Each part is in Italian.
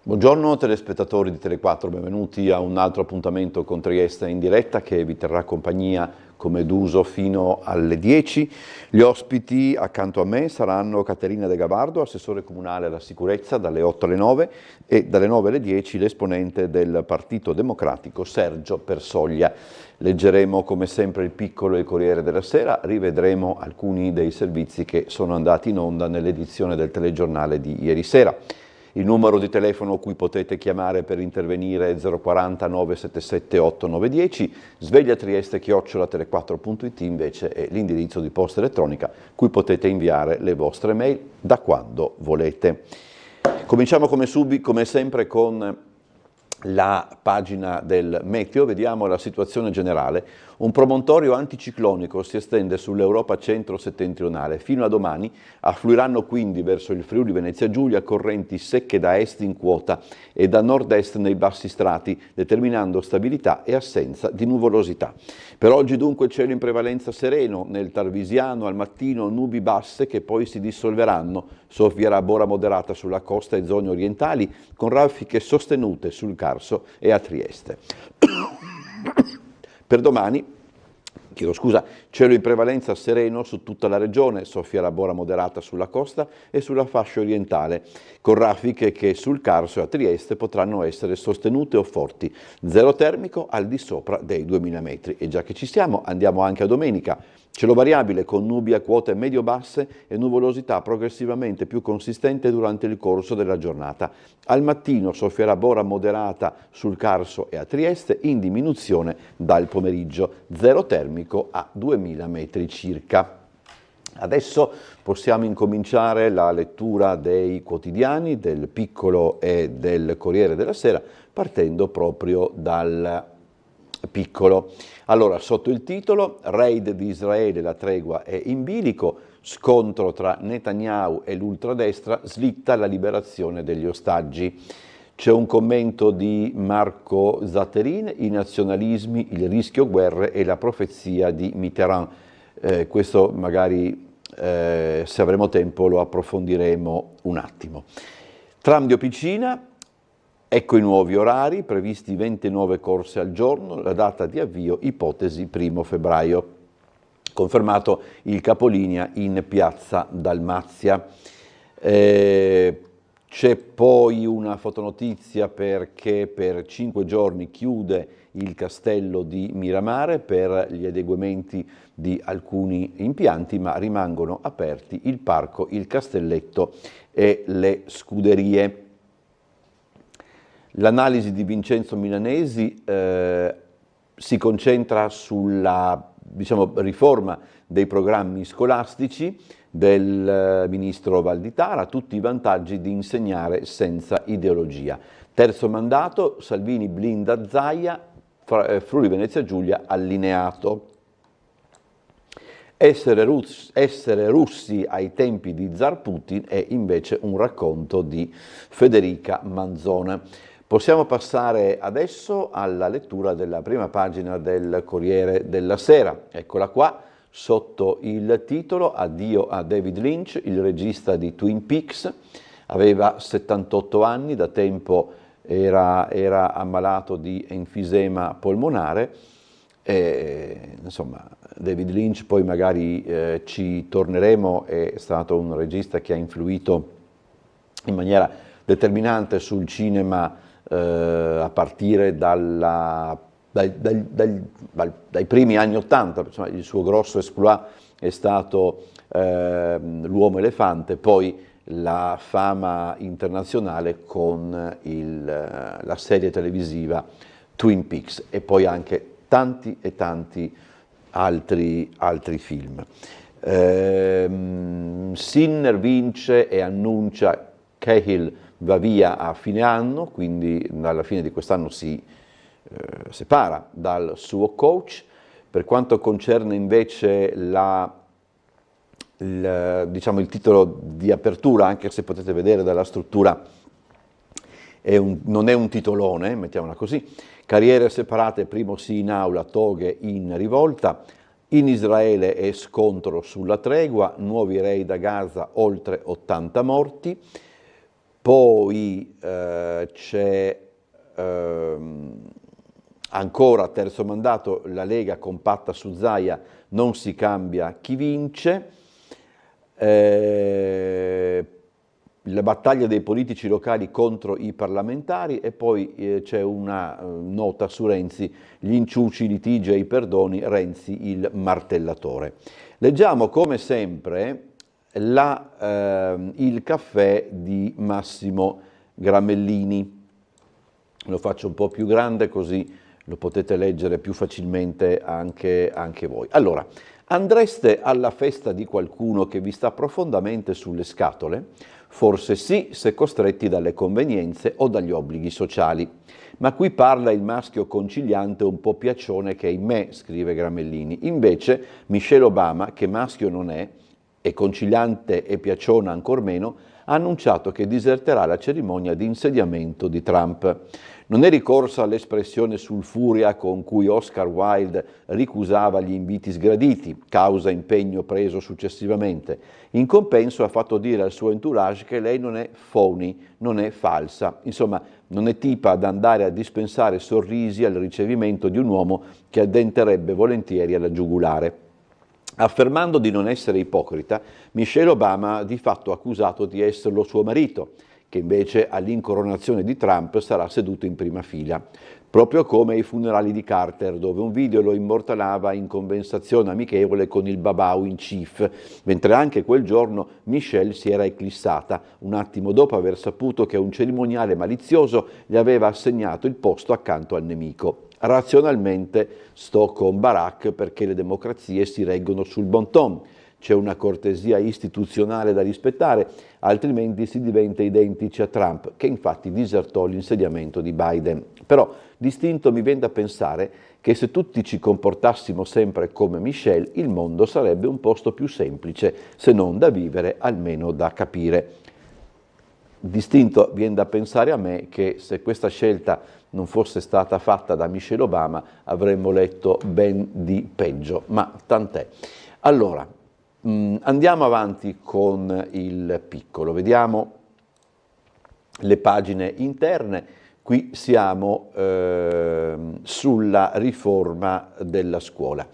Buongiorno telespettatori di Tele4, benvenuti a un altro appuntamento con Trieste in diretta che vi terrà compagnia come d'uso fino alle 10. Gli ospiti accanto a me saranno Caterina De Gabardo, assessore comunale alla sicurezza, dalle 8 alle 9 e dalle 9 alle 10 l'esponente del Partito Democratico Sergio Persoglia. Leggeremo come sempre il piccolo e il Corriere della Sera, rivedremo alcuni dei servizi che sono andati in onda nell'edizione del telegiornale di ieri sera. Il numero di telefono a cui potete chiamare per intervenire è 040 977 8910, svegliatrieste@tele4.it invece è l'indirizzo di posta elettronica cui potete inviare le vostre mail da quando volete. Cominciamo come sempre con la pagina del meteo, vediamo la situazione generale. Un promontorio anticiclonico si estende sull'Europa centro-settentrionale. Fino a domani affluiranno quindi verso il Friuli Venezia Giulia correnti secche da est in quota e da nord-est nei bassi strati, determinando stabilità e assenza di nuvolosità. Per oggi dunque cielo in prevalenza sereno, nel Tarvisiano al mattino nubi basse che poi si dissolveranno, soffierà bora moderata sulla costa e zone orientali, con raffiche sostenute sul Carso e a Trieste. Per domani, cielo in prevalenza sereno su tutta la regione, soffierà bora moderata sulla costa e sulla fascia orientale, con raffiche che sul Carso e a Trieste potranno essere sostenute o forti. Zero termico al di sopra dei 2000 metri. E già che ci siamo, andiamo anche a domenica. Cielo variabile con nubi a quote medio-basse e nuvolosità progressivamente più consistente durante il corso della giornata. Al mattino soffierà bora moderata sul Carso e a Trieste, in diminuzione dal pomeriggio. Zero termico a 2000 metri circa. Adesso possiamo incominciare la lettura dei quotidiani, del Piccolo e del Corriere della Sera, partendo proprio dal Piccolo. Allora, sotto il titolo, raid di Israele, la tregua è in bilico, scontro tra Netanyahu e l'ultradestra, slitta la liberazione degli ostaggi. C'è un commento di Marco Zatterin, i nazionalismi, il rischio guerre e la profezia di Mitterrand. Questo magari, se avremo tempo, lo approfondiremo un attimo. Tram di Opicina. Ecco i nuovi orari, previsti 29 corse al giorno, la data di avvio ipotesi 1 febbraio. Confermato il capolinea in piazza Dalmazia. C'è poi una fotonotizia perché per 5 giorni chiude il castello di Miramare per gli adeguamenti di alcuni impianti, ma rimangono aperti il parco, il castelletto e le scuderie. L'analisi di Vincenzo Milanesi si concentra sulla riforma dei programmi scolastici del ministro Valditara, tutti i vantaggi di insegnare senza ideologia. Terzo mandato, Salvini blinda Zaia, Friuli Venezia Giulia allineato. Essere russi ai tempi di Zar Putin è invece un racconto di Federica Manzona. Possiamo passare adesso alla lettura della prima pagina del Corriere della Sera. Eccola qua, sotto il titolo Addio a David Lynch, il regista di Twin Peaks. Aveva 78 anni, da tempo era ammalato di enfisema polmonare. Insomma, David Lynch, poi magari ci torneremo, è stato un regista che ha influito in maniera determinante sul cinema a partire dai primi anni '80, insomma, il suo grosso exploit è stato L'uomo elefante, poi la fama internazionale con la serie televisiva Twin Peaks e poi anche tanti e tanti altri film. Sinner vince e annuncia Cahill va via a fine anno, quindi alla fine di quest'anno si separa dal suo coach. Per quanto concerne invece diciamo, il titolo di apertura, anche se potete vedere dalla struttura, non è un titolone, mettiamola così: carriere separate, primo sì in aula, toghe in rivolta, in Israele è scontro sulla tregua, nuovi raid a Gaza, oltre 80 morti, poi c'è ancora terzo mandato, la Lega compatta su Zaia, non si cambia chi vince, la battaglia dei politici locali contro i parlamentari e poi c'è una nota su Renzi, gli inciuci, i litigi e i perdoni, Renzi il martellatore. Leggiamo come sempre il caffè di Massimo Gramellini, lo faccio un po' più grande così lo potete leggere più facilmente anche voi. Allora, andreste alla festa di qualcuno che vi sta profondamente sulle scatole? Forse sì, se costretti dalle convenienze o dagli obblighi sociali. Ma qui parla il maschio conciliante un po' piaccione che è in me, scrive Gramellini. Invece Michelle Obama, che maschio non è, e conciliante e piacciona ancor meno, ha annunciato che diserterà la cerimonia di insediamento di Trump. Non è ricorsa all'espressione sulfurea con cui Oscar Wilde ricusava gli inviti sgraditi, causa impegno preso successivamente. In compenso ha fatto dire al suo entourage che lei non è phony, non è falsa, insomma non è tipa ad andare a dispensare sorrisi al ricevimento di un uomo che addenterebbe volentieri alla giugulare. Affermando di non essere ipocrita, Michelle Obama ha di fatto accusato di esserlo suo marito, che invece all'incoronazione di Trump sarà seduto in prima fila, proprio come ai funerali di Carter, dove un video lo immortalava in conversazione amichevole con il babau in chief, mentre anche quel giorno Michelle si era eclissata, un attimo dopo aver saputo che un cerimoniale malizioso gli aveva assegnato il posto accanto al nemico. Razionalmente sto con Barack perché le democrazie si reggono sul bon ton. C'è una cortesia istituzionale da rispettare, altrimenti si diventa identici a Trump, che infatti disertò l'insediamento di Biden. Però distinto mi viene da pensare che se tutti ci comportassimo sempre come Michelle, il mondo sarebbe un posto più semplice, se non da vivere, almeno da capire. Distinto viene da pensare a me che se questa scelta non fosse stata fatta da Michelle Obama avremmo letto ben di peggio, ma tant'è. Allora, andiamo avanti con il piccolo, vediamo le pagine interne. Qui siamo sulla riforma della scuola.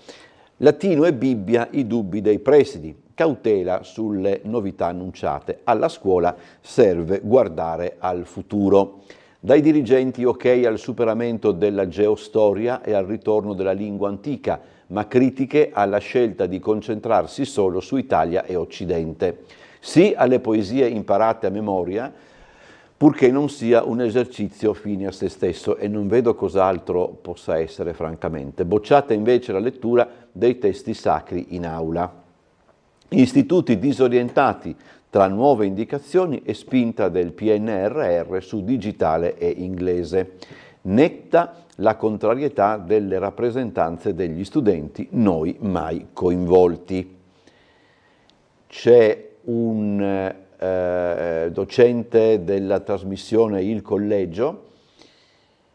Latino e Bibbia, i dubbi dei presidi, cautela sulle novità annunciate. Alla scuola serve guardare al futuro. Dai dirigenti ok al superamento della geostoria e al ritorno della lingua antica, ma critiche alla scelta di concentrarsi solo su Italia e Occidente. Sì alle poesie imparate a memoria, purché non sia un esercizio fine a se stesso, e non vedo cos'altro possa essere, francamente. Bocciata invece la lettura dei testi sacri in aula. Istituti disorientati tra nuove indicazioni e spinta del PNRR su digitale e inglese. Netta la contrarietà delle rappresentanze degli studenti, noi mai coinvolti. C'è un docente della trasmissione Il Collegio,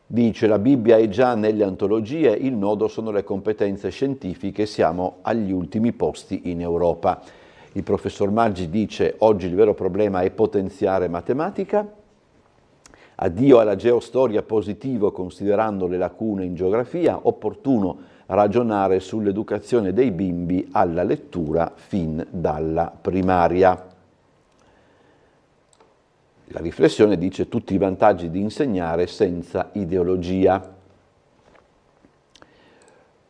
dice: la Bibbia è già nelle antologie, il nodo sono le competenze scientifiche, siamo agli ultimi posti in Europa. Il professor Maggi dice: oggi il vero problema è potenziare matematica. Addio alla geostoria, positivo considerando le lacune in geografia, opportuno ragionare sull'educazione dei bimbi alla lettura fin dalla primaria. La riflessione dice: tutti i vantaggi di insegnare senza ideologia.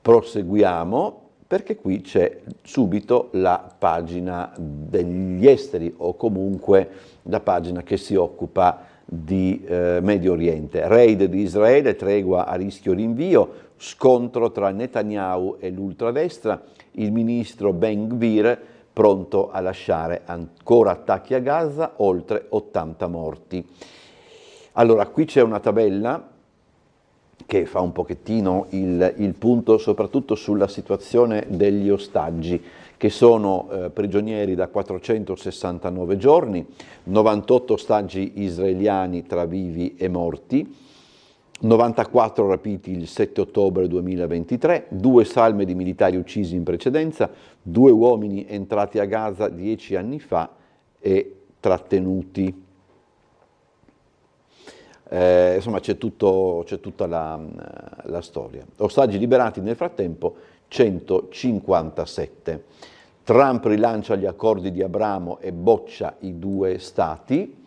Proseguiamo, perché qui c'è subito la pagina degli esteri, o comunque la pagina che si occupa di Medio Oriente. Raid di Israele, tregua a rischio rinvio, scontro tra Netanyahu e l'ultradestra, il ministro Ben Gvir pronto a lasciare, ancora attacchi a Gaza, oltre 80 morti. Allora, qui c'è una tabella che fa un pochettino il punto soprattutto sulla situazione degli ostaggi, che sono prigionieri da 469 giorni, 98 ostaggi israeliani tra vivi e morti, 94 rapiti il 7 ottobre 2023, 2 salme di militari uccisi in precedenza, 2 uomini entrati a Gaza 10 anni fa e trattenuti. Insomma c'è tutta la storia. Ostaggi liberati nel frattempo 157. Trump rilancia gli accordi di Abramo e boccia i 2 stati.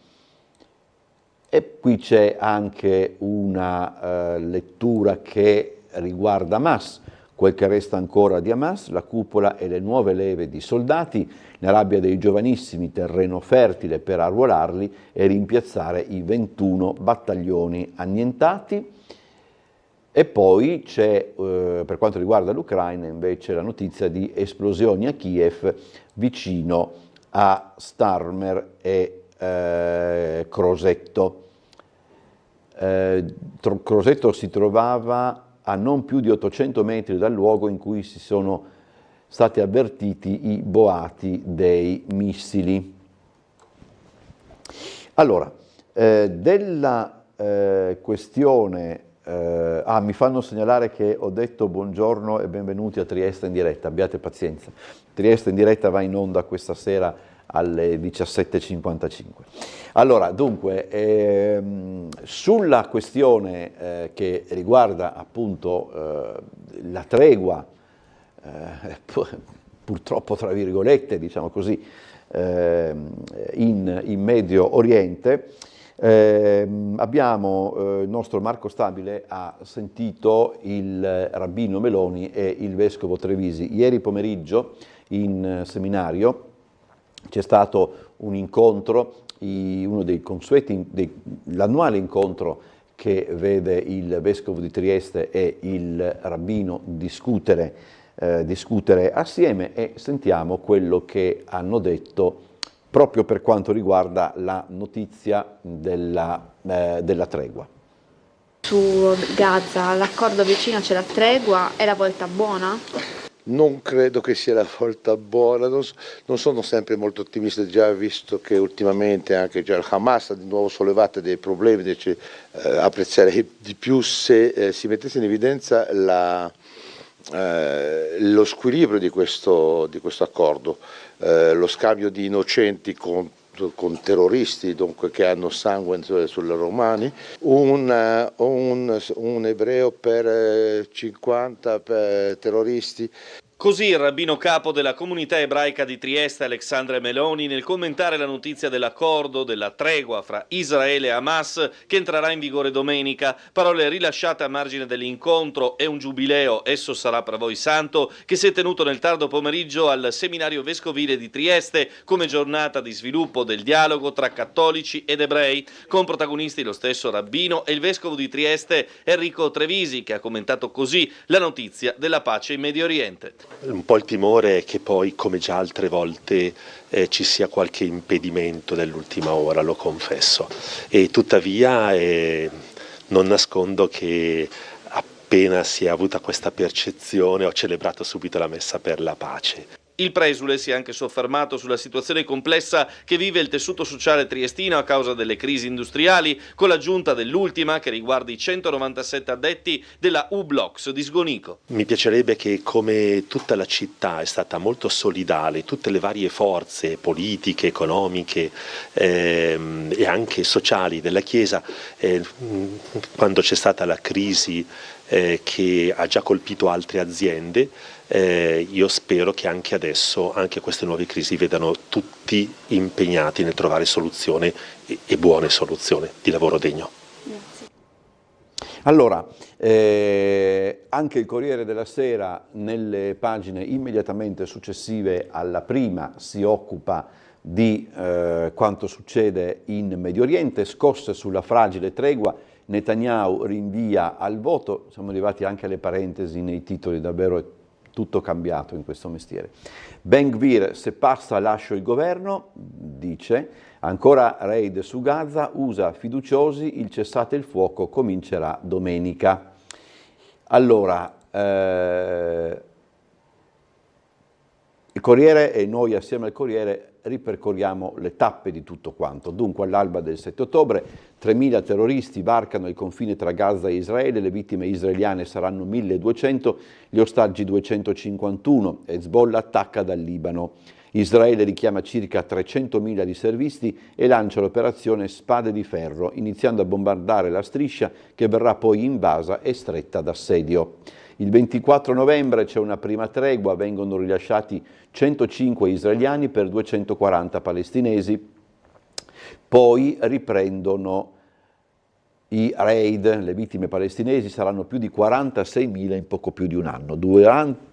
E qui c'è anche una lettura che riguarda Hamas, quel che resta ancora di Hamas, la cupola e le nuove leve di soldati, la rabbia dei giovanissimi, terreno fertile per arruolarli e rimpiazzare i 21 battaglioni annientati. E poi c'è, per quanto riguarda l'Ucraina, invece la notizia di esplosioni a Kiev vicino a Starmer e Crosetto. Crosetto si trovava a non più di 800 metri dal luogo in cui si sono stati avvertiti i boati dei missili. Allora, della questione, mi fanno segnalare che ho detto buongiorno e benvenuti a Trieste in diretta, abbiate pazienza. Trieste in diretta va in onda questa sera alle 17:55. Allora, dunque, sulla questione che riguarda appunto la tregua, purtroppo tra virgolette, diciamo così, in Medio Oriente, abbiamo il nostro Marco Stabile ha sentito il rabbino Meloni e il vescovo Trevisi. Ieri pomeriggio in seminario c'è stato un incontro, uno dei consueti, l'annuale incontro che vede il vescovo di Trieste e il rabbino discutere assieme, e sentiamo quello che hanno detto proprio per quanto riguarda la notizia della tregua. Su Gaza l'accordo vicino, c'è la tregua, è la volta buona? Non credo che sia la volta buona, non sono sempre molto ottimista, già visto che ultimamente anche già il Hamas ha di nuovo sollevato dei problemi, apprezzerei di più se si mettesse in evidenza lo squilibrio di questo accordo, lo scambio di innocenti con terroristi, dunque, che hanno sangue sulle romani, un ebreo per 50 terroristi. Così il rabbino capo della comunità ebraica di Trieste, Alexandre Meloni, nel commentare la notizia dell'accordo, della tregua fra Israele e Hamas che entrerà in vigore domenica, parole rilasciate a margine dell'incontro e un giubileo, esso sarà per voi santo, che si è tenuto nel tardo pomeriggio al seminario vescovile di Trieste come giornata di sviluppo del dialogo tra cattolici ed ebrei, con protagonisti lo stesso rabbino e il vescovo di Trieste Enrico Trevisi, che ha commentato così la notizia della pace in Medio Oriente. Un po' il timore è che poi, come già altre volte, ci sia qualche impedimento nell'ultima ora, lo confesso. E tuttavia non nascondo che appena si è avuta questa percezione ho celebrato subito la messa per la pace. Il presule si è anche soffermato sulla situazione complessa che vive il tessuto sociale triestino a causa delle crisi industriali, con l'aggiunta dell'ultima che riguarda i 197 addetti della U-Blocks di Sgonico. Mi piacerebbe che, come tutta la città è stata molto solidale, tutte le varie forze politiche, economiche e anche sociali della Chiesa, quando c'è stata la crisi che ha già colpito altre aziende, io spero che anche adesso, anche queste nuove crisi, vedano tutti impegnati nel trovare soluzioni e buone soluzioni di lavoro degno. Allora, anche il Corriere della Sera nelle pagine immediatamente successive alla prima si occupa di quanto succede in Medio Oriente, scosse sulla fragile tregua, Netanyahu rinvia al voto, siamo arrivati anche alle parentesi nei titoli, davvero è tutto cambiato in questo mestiere. Ben Gvir, se passa lascio il governo, dice, ancora raid su Gaza, USA fiduciosi, il cessate il fuoco comincerà domenica. Allora, il Corriere e noi assieme al Corriere ripercorriamo le tappe di tutto quanto. Dunque, all'alba del 7 ottobre 3.000 terroristi varcano il confine tra Gaza e Israele, le vittime israeliane saranno 1.200, gli ostaggi 251, Hezbollah attacca dal Libano. Israele richiama circa 300.000 riservisti e lancia l'operazione Spade di Ferro, iniziando a bombardare la striscia che verrà poi invasa e stretta d'assedio. Il 24 novembre c'è una prima tregua, vengono rilasciati 105 israeliani per 240 palestinesi, poi riprendono i raid, le vittime palestinesi saranno più di 46.000 in poco più di un anno.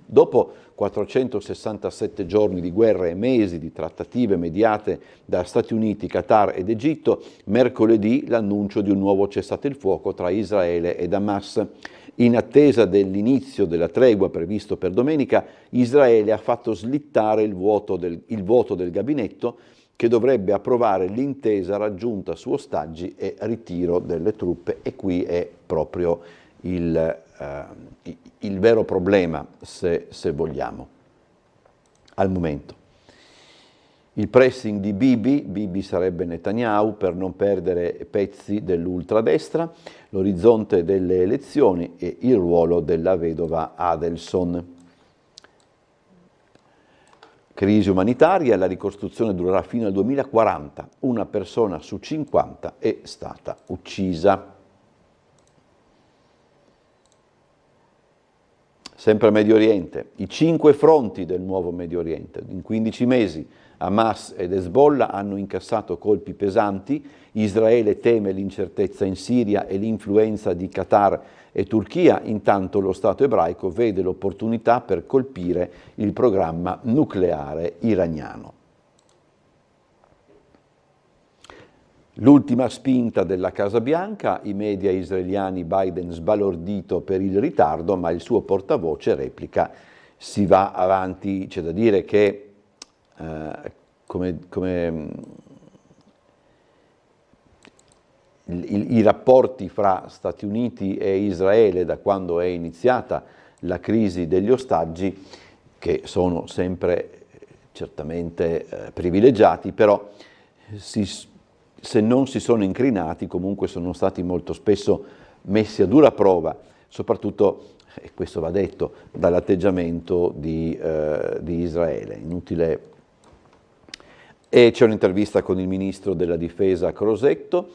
Dopo 467 giorni di guerra e mesi di trattative mediate da Stati Uniti, Qatar ed Egitto, mercoledì l'annuncio di un nuovo cessate il fuoco tra Israele ed Hamas. In attesa dell'inizio della tregua previsto per domenica, Israele ha fatto slittare il voto del gabinetto che dovrebbe approvare l'intesa raggiunta su ostaggi e ritiro delle truppe, e qui è proprio il vero problema, se vogliamo, al momento. Il pressing di Bibi sarebbe Netanyahu per non perdere pezzi dell'ultradestra, l'orizzonte delle elezioni e il ruolo della vedova Adelson. Crisi umanitaria, la ricostruzione durerà fino al 2040, una persona su 50 è stata uccisa. Sempre Medio Oriente, i 5 fronti del nuovo Medio Oriente. In 15 mesi Hamas ed Hezbollah hanno incassato colpi pesanti, Israele teme l'incertezza in Siria e l'influenza di Qatar e Turchia, intanto lo Stato ebraico vede l'opportunità per colpire il programma nucleare iraniano. L'ultima spinta della Casa Bianca, i media israeliani, Biden sbalordito per il ritardo, ma il suo portavoce replica: si va avanti. C'è da dire che i rapporti fra Stati Uniti e Israele da quando è iniziata la crisi degli ostaggi, che sono sempre certamente privilegiati, però se non si sono incrinati, comunque sono stati molto spesso messi a dura prova, soprattutto, e questo va detto, dall'atteggiamento di Israele. Inutile. E c'è un'intervista con il ministro della difesa Crosetto.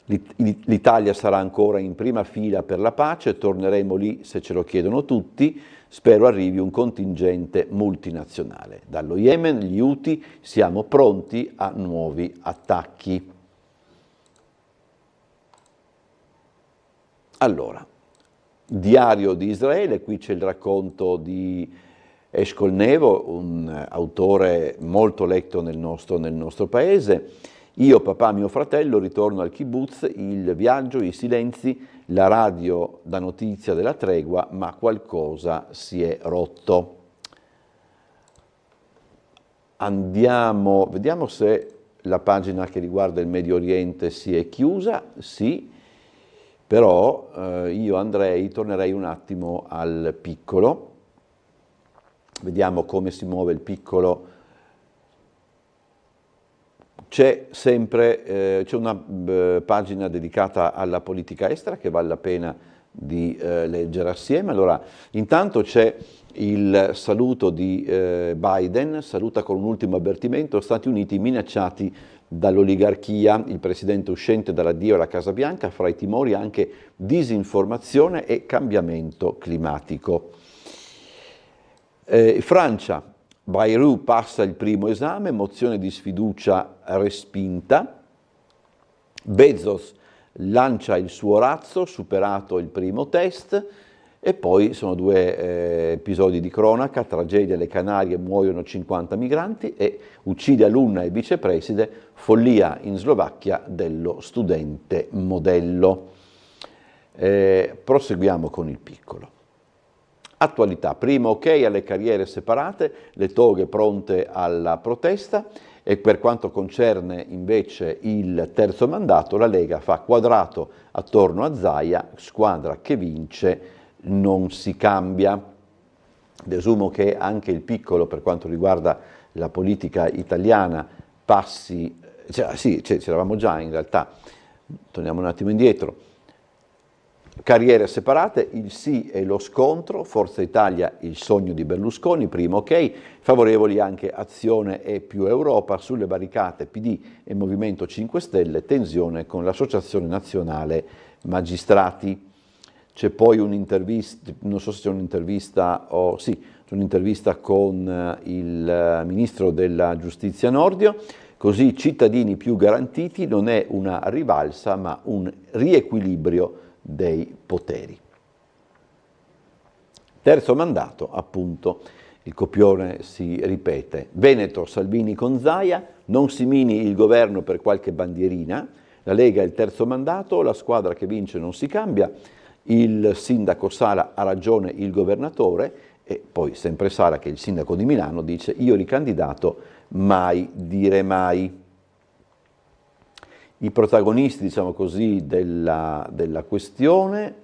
L'Italia sarà ancora in prima fila per la pace, torneremo lì se ce lo chiedono tutti, spero arrivi un contingente multinazionale. Dallo Yemen, gli Houthi, siamo pronti a nuovi attacchi. Allora, diario di Israele, qui c'è il racconto di Eshkol Nevo, un autore molto letto nel nostro paese. Io, papà, mio fratello, ritorno al kibbutz, il viaggio, i silenzi, la radio dà notizia della tregua, ma qualcosa si è rotto. Vediamo se la pagina che riguarda il Medio Oriente si è chiusa, sì, però io tornerei un attimo al piccolo, vediamo come si muove il piccolo. C'è una pagina dedicata alla politica estera che vale la pena di leggere assieme. Allora, intanto c'è il saluto di Biden, saluta con un ultimo avvertimento: Stati Uniti minacciati dall'oligarchia, il presidente uscente dall'addio alla Casa Bianca, fra i timori anche disinformazione e cambiamento climatico. Francia. Bayrou passa il primo esame, mozione di sfiducia respinta. Bezos lancia il suo razzo, superato il primo test. E poi sono 2 episodi di cronaca: tragedia alle Canarie, muoiono 50 migranti, e uccide alunna e vicepreside, follia in Slovacchia dello studente modello. Proseguiamo con il piccolo. Attualità, prima ok alle carriere separate, le toghe pronte alla protesta, e per quanto concerne invece il terzo mandato, la Lega fa quadrato attorno a Zaia, squadra che vince non si cambia. Desumo che anche il piccolo, per quanto riguarda la politica italiana, passi, sì, c'eravamo già in realtà, torniamo un attimo indietro, carriere separate, il sì e lo scontro, Forza Italia il sogno di Berlusconi, primo ok, favorevoli anche Azione e Più Europa, sulle barricate PD e Movimento 5 Stelle, tensione con l'Associazione Nazionale Magistrati. C'è poi un'intervista, non so se c'è un'intervista o sì, c'è un'intervista con il Ministro della Giustizia Nordio, così cittadini più garantiti, non è una rivalsa ma un riequilibrio dei poteri. Terzo mandato, appunto, il copione si ripete. Veneto, Salvini con Zaia, non si mini il governo per qualche bandierina, la Lega è il terzo mandato, la squadra che vince non si cambia, il sindaco Sala ha ragione il governatore e poi sempre Sala, che è il sindaco di Milano, dice io ricandidato, mai dire mai. I protagonisti, diciamo così, della questione.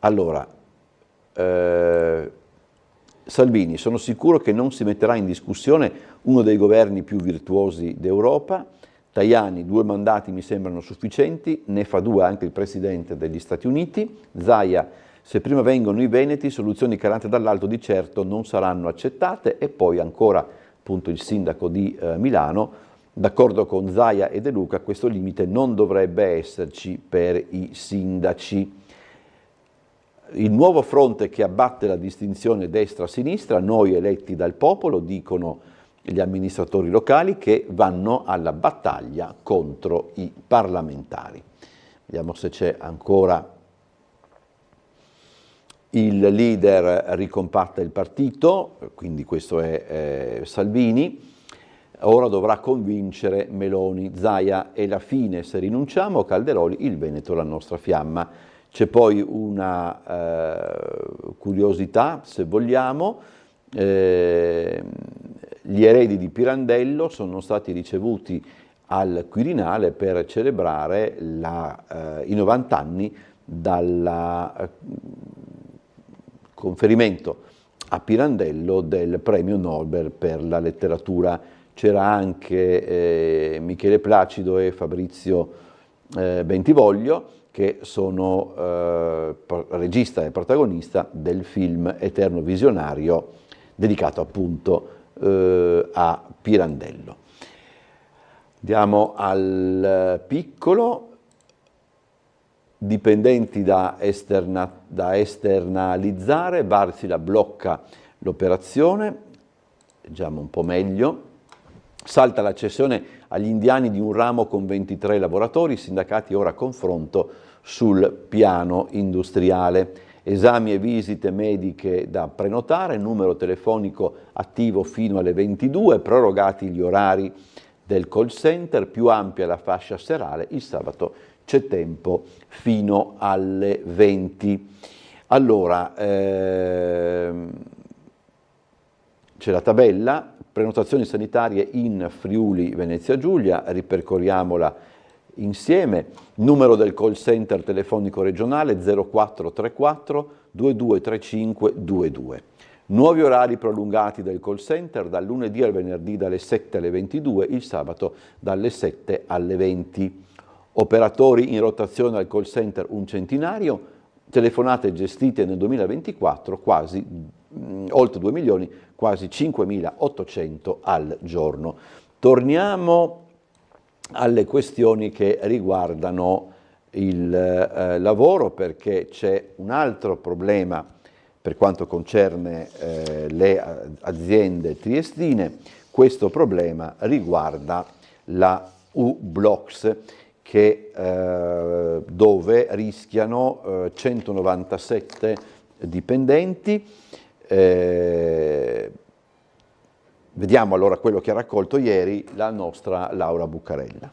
Allora, Salvini, sono sicuro che non si metterà in discussione uno dei governi più virtuosi d'Europa. Tajani, 2 mandati mi sembrano sufficienti, ne fa 2 anche il Presidente degli Stati Uniti. Zaia, se prima vengono i veneti, soluzioni calate dall'alto di certo non saranno accettate. E poi ancora appunto il sindaco di Milano, d'accordo con Zaia e De Luca, questo limite non dovrebbe esserci per i sindaci. Il nuovo fronte che abbatte la distinzione destra-sinistra, noi eletti dal popolo, dicono gli amministratori locali, che vanno alla battaglia contro i parlamentari. Vediamo se c'è ancora. Il leader ricompatta il partito, quindi questo è Salvini. Ora dovrà convincere Meloni, Zaia è la fine se rinunciamo, Calderoli, il Veneto la nostra fiamma. C'è poi una curiosità, se vogliamo, gli eredi di Pirandello sono stati ricevuti al Quirinale per celebrare i 90 anni dal conferimento a Pirandello del premio Nobel per la letteratura. C'era anche Michele Placido e Fabrizio Bentivoglio, che sono regista e protagonista del film Eterno Visionario, dedicato appunto a Pirandello. Andiamo al piccolo. Dipendenti da esternalizzare, Varsila blocca l'operazione, leggiamo un po' meglio. Salta la cessione agli indiani di un ramo con 23 lavoratori, sindacati ora a confronto sul piano industriale. Esami e visite mediche da prenotare, numero telefonico attivo fino alle 22, prorogati gli orari del call center, più ampia la fascia serale, il sabato c'è tempo fino alle 20. Allora, c'è la tabella. Prenotazioni sanitarie in Friuli Venezia Giulia, ripercorriamola insieme. Numero del call center telefonico regionale 0434 2235 22. Nuovi orari prolungati del call center dal lunedì al venerdì dalle 7 alle 22, il sabato dalle 7 alle 20. Operatori in rotazione al call center un centinario, telefonate gestite nel 2024 quasi oltre 2 milioni, quasi 5.800 al giorno. Torniamo alle questioni che riguardano il lavoro, perché c'è un altro problema per quanto concerne le aziende triestine. Questo problema riguarda la U-Blocks, dove rischiano 197 dipendenti. Vediamo allora quello che ha raccolto ieri la nostra Laura Buccarella.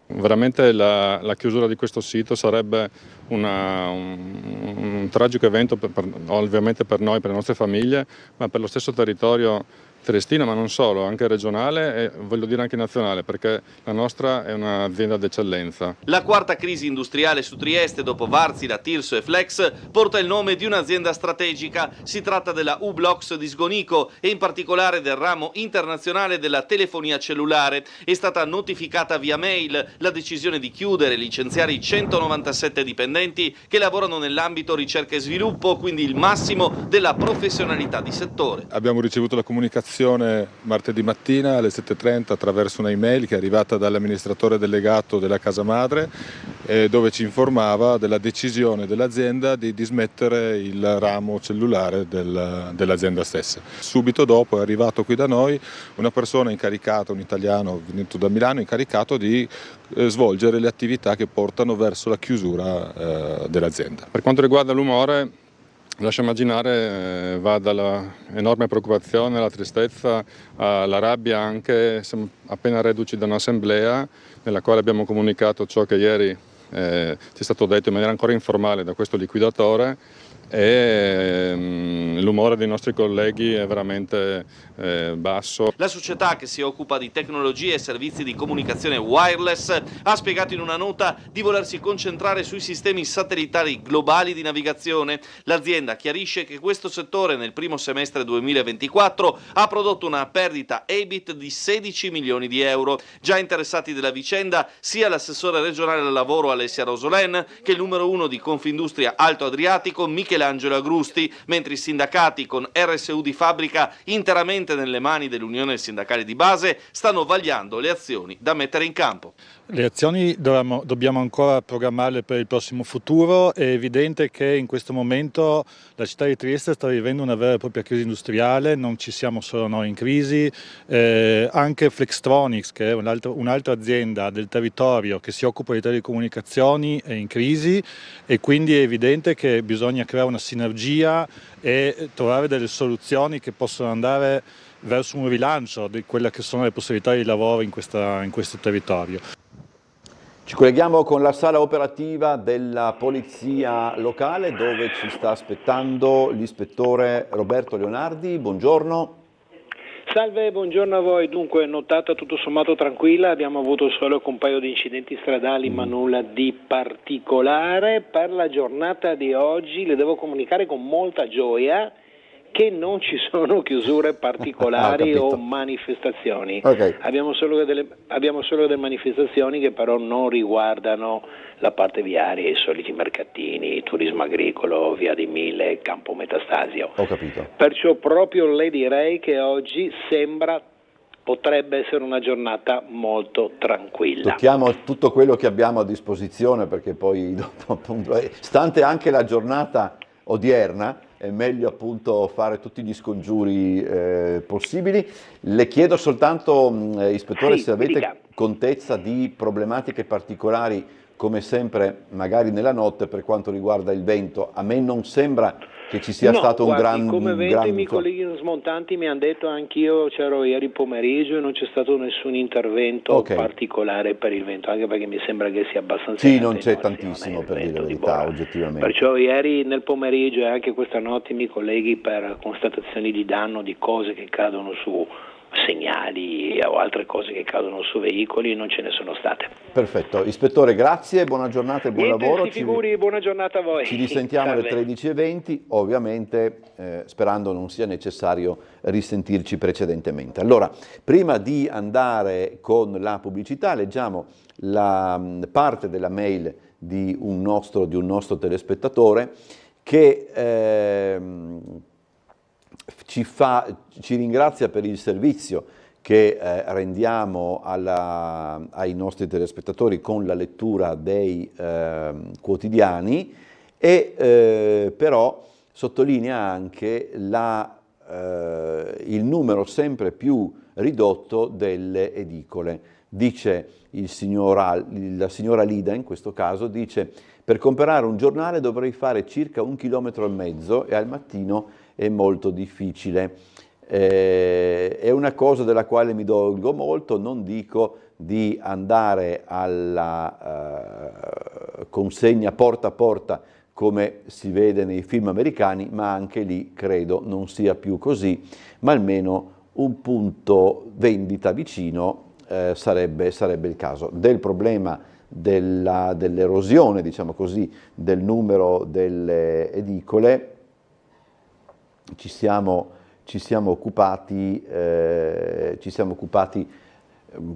Veramente la chiusura di questo sito sarebbe un tragico evento ovviamente per noi, per le nostre famiglie, ma per lo stesso territorio Triestina, ma non solo, anche regionale e voglio dire anche nazionale, perché la nostra è un'azienda d'eccellenza. La quarta crisi industriale su Trieste, dopo Wärtsilä, Tirso e Flex, porta il nome di un'azienda strategica. Si tratta della U-Blox di Sgonico e in particolare del ramo internazionale della telefonia cellulare. È stata notificata via mail la decisione di chiudere e licenziare i 197 dipendenti che lavorano nell'ambito ricerca e sviluppo, quindi il massimo della professionalità di settore. Abbiamo ricevuto la comunicazione martedì mattina alle 7:30 attraverso una email che è arrivata dall'amministratore delegato della casa madre, dove ci informava della decisione dell'azienda di dismettere il ramo cellulare dell'azienda stessa. Subito dopo è arrivato qui da noi una persona incaricata, un italiano venuto da Milano, incaricato di svolgere le attività che portano verso la chiusura dell'azienda. Per quanto riguarda l'umore, lascia immaginare, va dalla enorme preoccupazione, alla tristezza, alla rabbia anche. Siamo appena reduci da un'assemblea nella quale abbiamo comunicato ciò che ieri ci è stato detto in maniera ancora informale da questo liquidatore, e l'umore dei nostri colleghi è veramente basso. La società, che si occupa di tecnologie e servizi di comunicazione wireless, ha spiegato in una nota di volersi concentrare sui sistemi satellitari globali di navigazione. L'azienda chiarisce che questo settore nel primo semestre 2024 ha prodotto una perdita EBIT di 16 milioni di euro. Già interessati della vicenda sia l'assessore regionale al lavoro Alessia Rosolen che il numero 1 di Confindustria Alto Adriatico Michelangelo Agrusti, mentre i sindacati, con RSU di fabbrica interamente nelle mani dell'Unione Sindacale di Base, stanno vagliando le azioni da mettere in campo. Le azioni dobbiamo ancora programmarle per il prossimo futuro. È evidente che in questo momento la città di Trieste sta vivendo una vera e propria crisi industriale, non ci siamo solo noi in crisi, anche Flextronics, che è un'altra azienda del territorio che si occupa di telecomunicazioni, è in crisi, e quindi è evidente che bisogna creare una sinergia e trovare delle soluzioni che possono andare verso un rilancio di quelle che sono le possibilità di lavoro in questo territorio. Ci colleghiamo con la sala operativa della Polizia Locale, dove ci sta aspettando l'ispettore Roberto Leonardi. Buongiorno. Salve, buongiorno a voi. Dunque, notata tutto sommato tranquilla, abbiamo avuto solo un paio di incidenti stradali, ma nulla di particolare. Per la giornata di oggi le devo comunicare con molta gioia che non ci sono chiusure particolari o manifestazioni. Okay. Abbiamo solo delle manifestazioni che però non riguardano la parte viaria, i soliti mercatini, turismo agricolo, via di Mille, Campo Metastasio. Ho capito. Perciò proprio le direi che oggi potrebbe essere una giornata molto tranquilla. Tocchiamo tutto quello che abbiamo a disposizione, perché poi dopo, appunto, stante anche la giornata odierna, è meglio appunto fare tutti gli scongiuri possibili. Le chiedo soltanto, ispettore, se avete contezza di problematiche particolari, come sempre, magari nella notte, per quanto riguarda il vento. A me non sembra che ci sia stato un gran... Come vento i miei colleghi smontanti mi hanno detto, anch'io c'ero ieri pomeriggio e non c'è stato nessun intervento particolare per il vento, anche perché mi sembra che sia abbastanza... Sì, non c'è tantissimo, per dire la verità, oggettivamente. Perciò ieri nel pomeriggio e anche questa notte i miei colleghi, per constatazioni di danno di cose che cadono su segnali o altre cose che cadono su veicoli, non ce ne sono state. Perfetto, ispettore, grazie, buona giornata e buon lavoro. Figuri, buona giornata a voi. Ci risentiamo alle 13:20, ovviamente sperando non sia necessario risentirci precedentemente. Allora, prima di andare con la pubblicità, leggiamo la parte della mail di un nostro telespettatore che ci ringrazia per il servizio che rendiamo ai nostri telespettatori con la lettura dei quotidiani, e però sottolinea anche il numero sempre più ridotto delle edicole. Dice la signora Lida, in questo caso, dice: per comprare un giornale dovrei fare circa 1,5 chilometri e al mattino è molto difficile. È una cosa della quale mi dolgo molto. Non dico di andare alla consegna porta a porta come si vede nei film americani, ma anche lì credo non sia più così, ma almeno un punto vendita vicino sarebbe il caso. Del problema dell'erosione, diciamo così, del numero delle edicole ci siamo occupati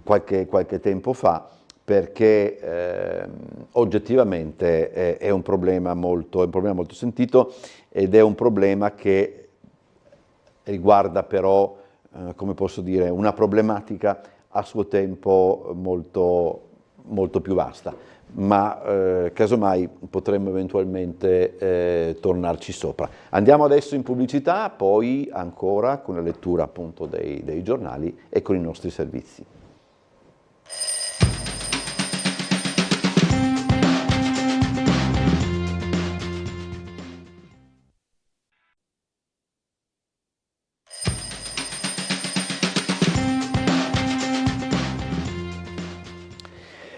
qualche tempo fa, perché oggettivamente è un problema molto sentito, ed è un problema che riguarda però, come posso dire, una problematica a suo tempo molto più vasta, ma casomai potremmo eventualmente tornarci sopra. Andiamo adesso in pubblicità, poi ancora con la lettura appunto dei giornali e con i nostri servizi.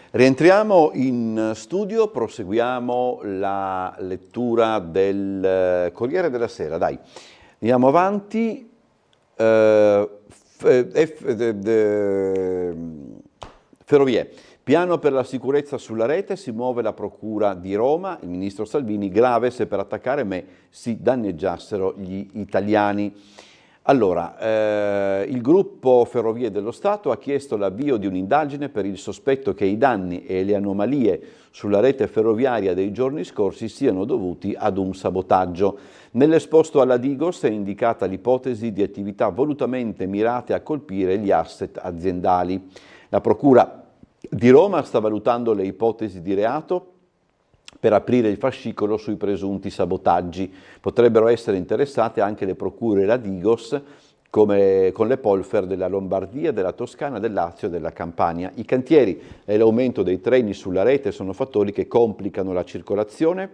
Rientriamo in studio, proseguiamo la lettura del Corriere della Sera. Dai, andiamo avanti. Ferrovie. Piano per la sicurezza sulla rete, si muove la Procura di Roma, il ministro Salvini, grave se per attaccare me si danneggiassero gli italiani. Allora, il gruppo Ferrovie dello Stato ha chiesto l'avvio di un'indagine per il sospetto che i danni e le anomalie sulla rete ferroviaria dei giorni scorsi siano dovuti ad un sabotaggio. Nell'esposto alla Digos è indicata l'ipotesi di attività volutamente mirate a colpire gli asset aziendali. La Procura di Roma sta valutando le ipotesi di reato per aprire il fascicolo sui presunti sabotaggi. Potrebbero essere interessate anche le procure e la Digos, come con le Polfer della Lombardia, della Toscana, del Lazio e della Campania. I cantieri e l'aumento dei treni sulla rete sono fattori che complicano la circolazione.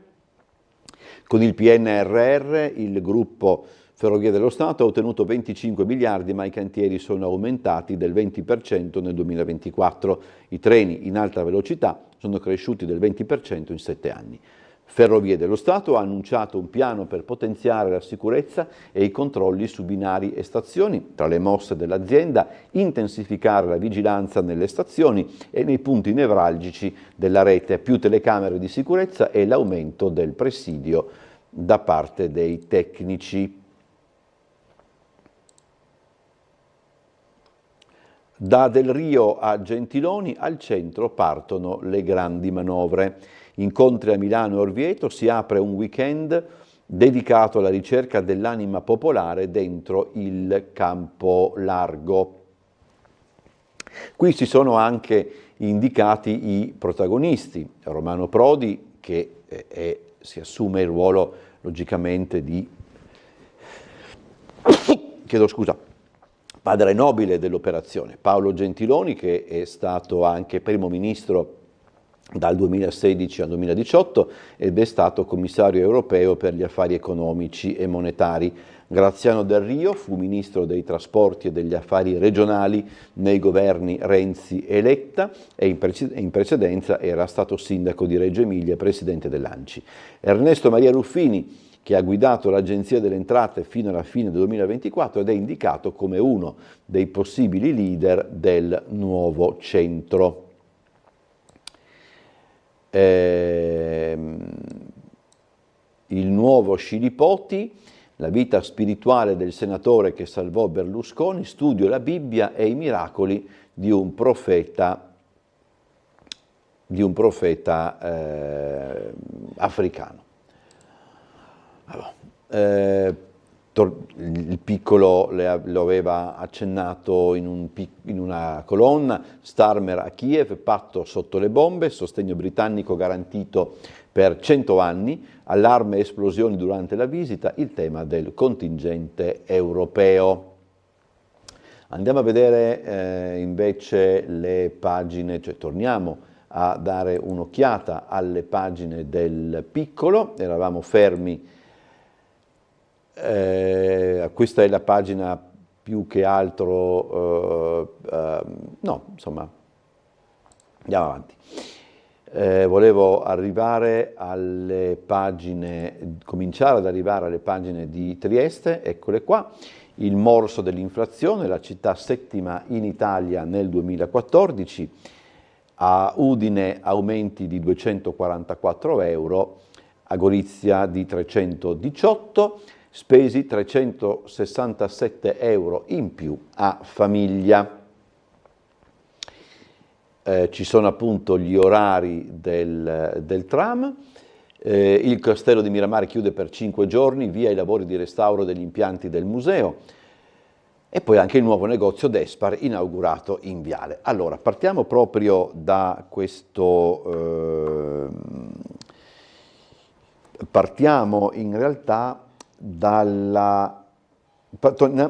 Con il PNRR il gruppo Ferrovie dello Stato ha ottenuto 25 miliardi, ma i cantieri sono aumentati del 20% nel 2024. I treni in alta velocità sono cresciuti del 20% in 7 anni. Ferrovie dello Stato ha annunciato un piano per potenziare la sicurezza e i controlli su binari e stazioni. Tra le mosse dell'azienda, intensificare la vigilanza nelle stazioni e nei punti nevralgici della rete, più telecamere di sicurezza e l'aumento del presidio da parte dei tecnici. Da Del Rio a Gentiloni, al centro partono le grandi manovre. Incontri a Milano e Orvieto, si apre un weekend dedicato alla ricerca dell'anima popolare dentro il Campo Largo. Qui si sono anche indicati i protagonisti. Romano Prodi, che si assume il ruolo logicamente di padre nobile dell'operazione. Paolo Gentiloni, che è stato anche primo ministro dal 2016 al 2018 ed è stato commissario europeo per gli affari economici e monetari. Graziano Del Rio fu ministro dei trasporti e degli affari regionali nei governi Renzi e Letta e in precedenza era stato sindaco di Reggio Emilia e presidente dell'ANCI. Ernesto Maria Ruffini, che ha guidato l'Agenzia delle Entrate fino alla fine del 2024 ed è indicato come uno dei possibili leader del nuovo centro. Il nuovo Scilipoti, la vita spirituale del senatore che salvò Berlusconi, studio la Bibbia e i miracoli di un profeta africano. Il Piccolo lo aveva accennato in una colonna. Starmer a Kiev, patto sotto le bombe, sostegno britannico garantito per 100 anni, allarme e esplosioni durante la visita, il tema del contingente europeo. Andiamo a vedere invece le pagine, cioè torniamo a dare un'occhiata alle pagine del Piccolo. Eravamo fermi. Questa è la pagina più che altro, no, insomma, andiamo avanti. Volevo arrivare alle pagine, cominciare ad arrivare alle pagine di Trieste, eccole qua. Il morso dell'inflazione, la città settima in Italia nel 2014, a Udine aumenti di 244 euro, a Gorizia di 318, spesi 367 euro in più a famiglia. Ci sono appunto gli orari del tram. Il castello di Miramare chiude per 5 giorni, via i lavori di restauro degli impianti del museo, e poi anche il nuovo negozio Despar inaugurato in Viale. Allora, partiamo proprio da questo, partiamo in realtà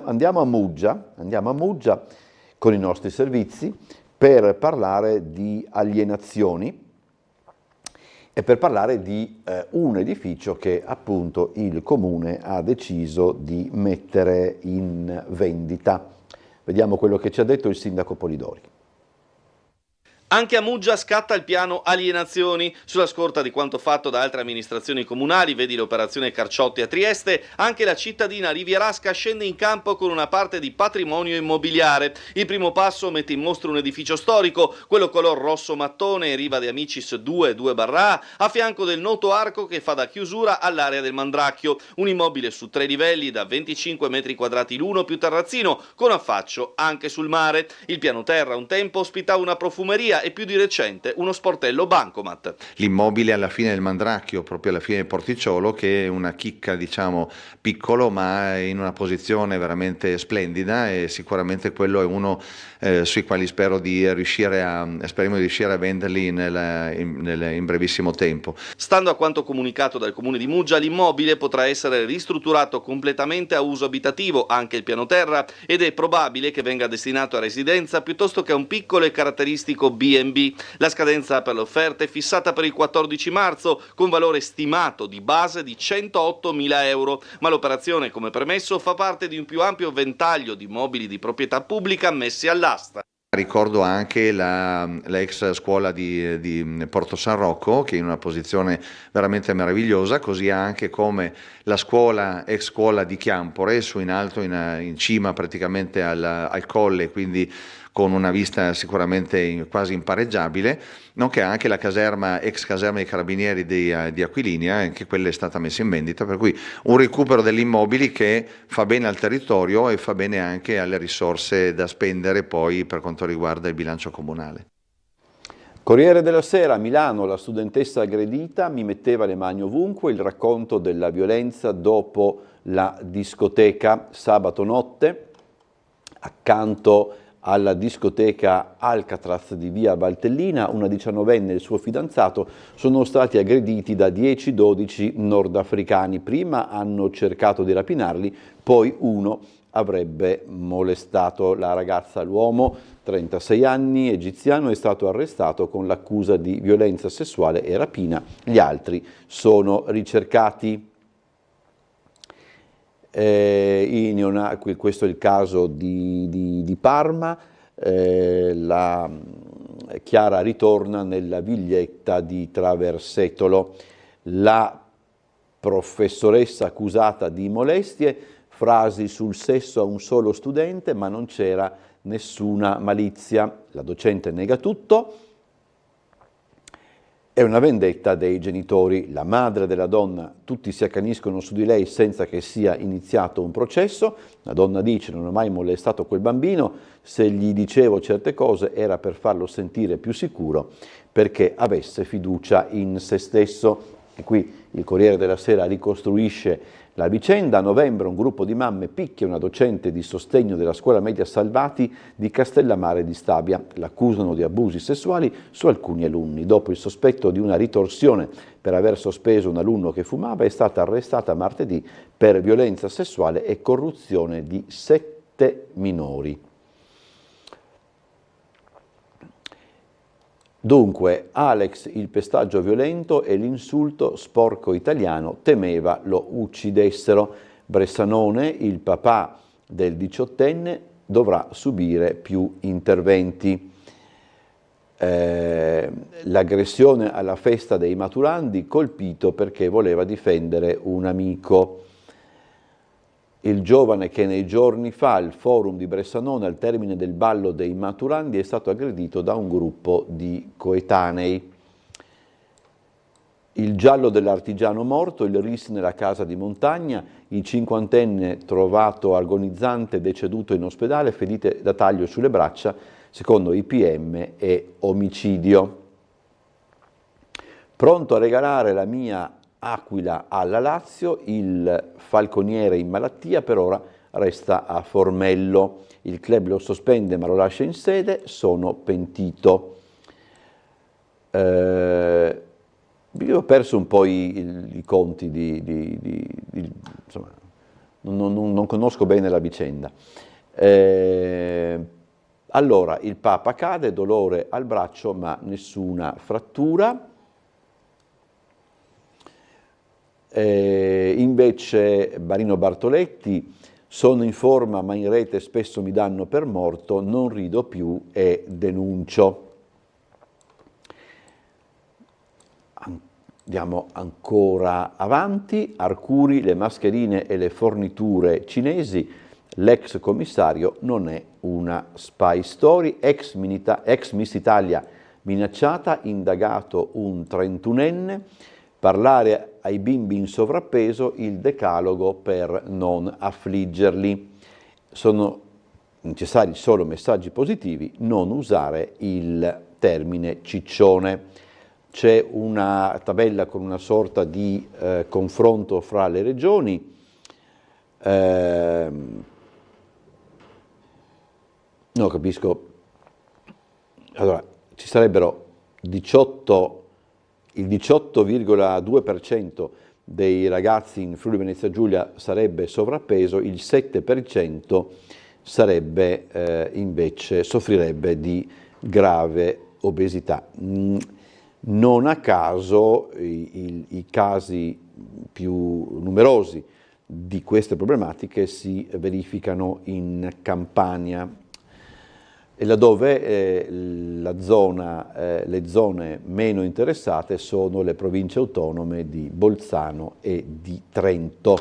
andiamo a Muggia con i nostri servizi per parlare di alienazioni e per parlare di un edificio che appunto il Comune ha deciso di mettere in vendita. Vediamo quello che ci ha detto il sindaco Polidori. Anche a Muggia scatta il piano alienazioni. Sulla scorta di quanto fatto da altre amministrazioni comunali, vedi l'operazione Carciotti a Trieste, anche la cittadina rivierasca scende in campo con una parte di patrimonio immobiliare. Il primo passo mette in mostra un edificio storico, quello color rosso mattone in riva di Amicis 2/A, a fianco del noto arco che fa da chiusura all'area del Mandracchio. Un immobile su 3 livelli da 25 metri quadrati l'uno più terrazzino, con affaccio anche sul mare. Il piano terra un tempo ospitava una profumeria e più di recente uno sportello bancomat. L'immobile alla fine del Mandracchio, proprio alla fine del porticciolo, che è una chicca diciamo piccolo ma in una posizione veramente splendida, e sicuramente quello è uno sui quali speriamo di riuscire a venderli in brevissimo tempo. Stando a quanto comunicato dal Comune di Muggia, l'immobile potrà essere ristrutturato completamente a uso abitativo, anche il piano terra, ed è probabile che venga destinato a residenza piuttosto che a un piccolo e caratteristico B&B. La scadenza per l'offerta è fissata per il 14 marzo, con valore stimato di base di 108.000 euro, ma l'operazione, come permesso, fa parte di un più ampio ventaglio di immobili di proprietà pubblica messi all'asta. Ricordo anche la ex scuola di Porto San Rocco, che è in una posizione veramente meravigliosa, così anche come la ex scuola di Chiampore, su in alto, in cima praticamente al colle, quindi con una vista sicuramente quasi impareggiabile, nonché anche la ex caserma dei carabinieri di Aquilini, anche quella è stata messa in vendita, per cui un recupero degli immobili che fa bene al territorio e fa bene anche alle risorse da spendere poi per quanto riguarda il bilancio comunale. Corriere della Sera, Milano, la studentessa aggredita, mi metteva le mani ovunque, il racconto della violenza dopo la discoteca sabato notte, accanto alla discoteca Alcatraz di via Valtellina, una 19enne e il suo fidanzato sono stati aggrediti da 10-12 nordafricani. Prima hanno cercato di rapinarli, poi uno avrebbe molestato la ragazza. L'uomo, 36 anni, egiziano, è stato arrestato con l'accusa di violenza sessuale e rapina. Gli altri sono ricercati. Questo è il caso di Parma. La Chiara ritorna nella viglietta di Traversetolo. La professoressa accusata di molestie, frasi sul sesso a un solo studente, ma non c'era nessuna malizia. La docente nega tutto. È una vendetta dei genitori. La madre della donna, tutti si accaniscono su di lei senza che sia iniziato un processo. La donna dice: non ho mai molestato quel bambino, se gli dicevo certe cose era per farlo sentire più sicuro, perché avesse fiducia in se stesso. E qui il Corriere della Sera ricostruisce la vicenda. A novembre un gruppo di mamme picchia una docente di sostegno della scuola media Salvati di Castellammare di Stabia. L'accusano di abusi sessuali su alcuni alunni. Dopo il sospetto di una ritorsione per aver sospeso un alunno che fumava, è stata arrestata martedì per violenza sessuale e corruzione di 7 minori. Dunque, Alex il pestaggio violento e l'insulto sporco italiano, temeva lo uccidessero. Bressanone, il papà del 18enne, dovrà subire più interventi. l'aggressione alla festa dei maturandi, colpito perché voleva difendere un amico. Il giovane che nei giorni fa al forum di Bressanone, al termine del ballo dei maturandi, è stato aggredito da un gruppo di coetanei. Il giallo dell'artigiano morto, il RIS nella casa di montagna, il cinquantenne trovato agonizzante deceduto in ospedale, ferite da taglio sulle braccia, secondo IPM e omicidio. Pronto a regalare la mia Aquila alla Lazio, il falconiere in malattia per ora resta a Formello. Il club lo sospende ma lo lascia in sede, sono pentito. Io ho perso un po' i conti insomma, non conosco bene la vicenda. Allora, il Papa cade, dolore al braccio ma nessuna frattura. Invece Marino Bartoletti, sono in forma ma in rete spesso mi danno per morto, non rido più e denuncio. Andiamo ancora avanti, Arcuri, le mascherine e le forniture cinesi, l'ex commissario non è una spy story, ex Miss Italia minacciata, indagato un 31enne, parlare ai bimbi in sovrappeso, il decalogo per non affliggerli. Sono necessari solo messaggi positivi, non usare il termine ciccione. C'è una tabella con una sorta di confronto fra le regioni. No, capisco. Allora, ci sarebbero il 18,2% dei ragazzi in Friuli Venezia Giulia sarebbe sovrappeso, il 7% sarebbe invece soffrirebbe di grave obesità. Non a caso i casi più numerosi di queste problematiche si verificano in Campania, e laddove le zone meno interessate sono le province autonome di Bolzano e di Trento.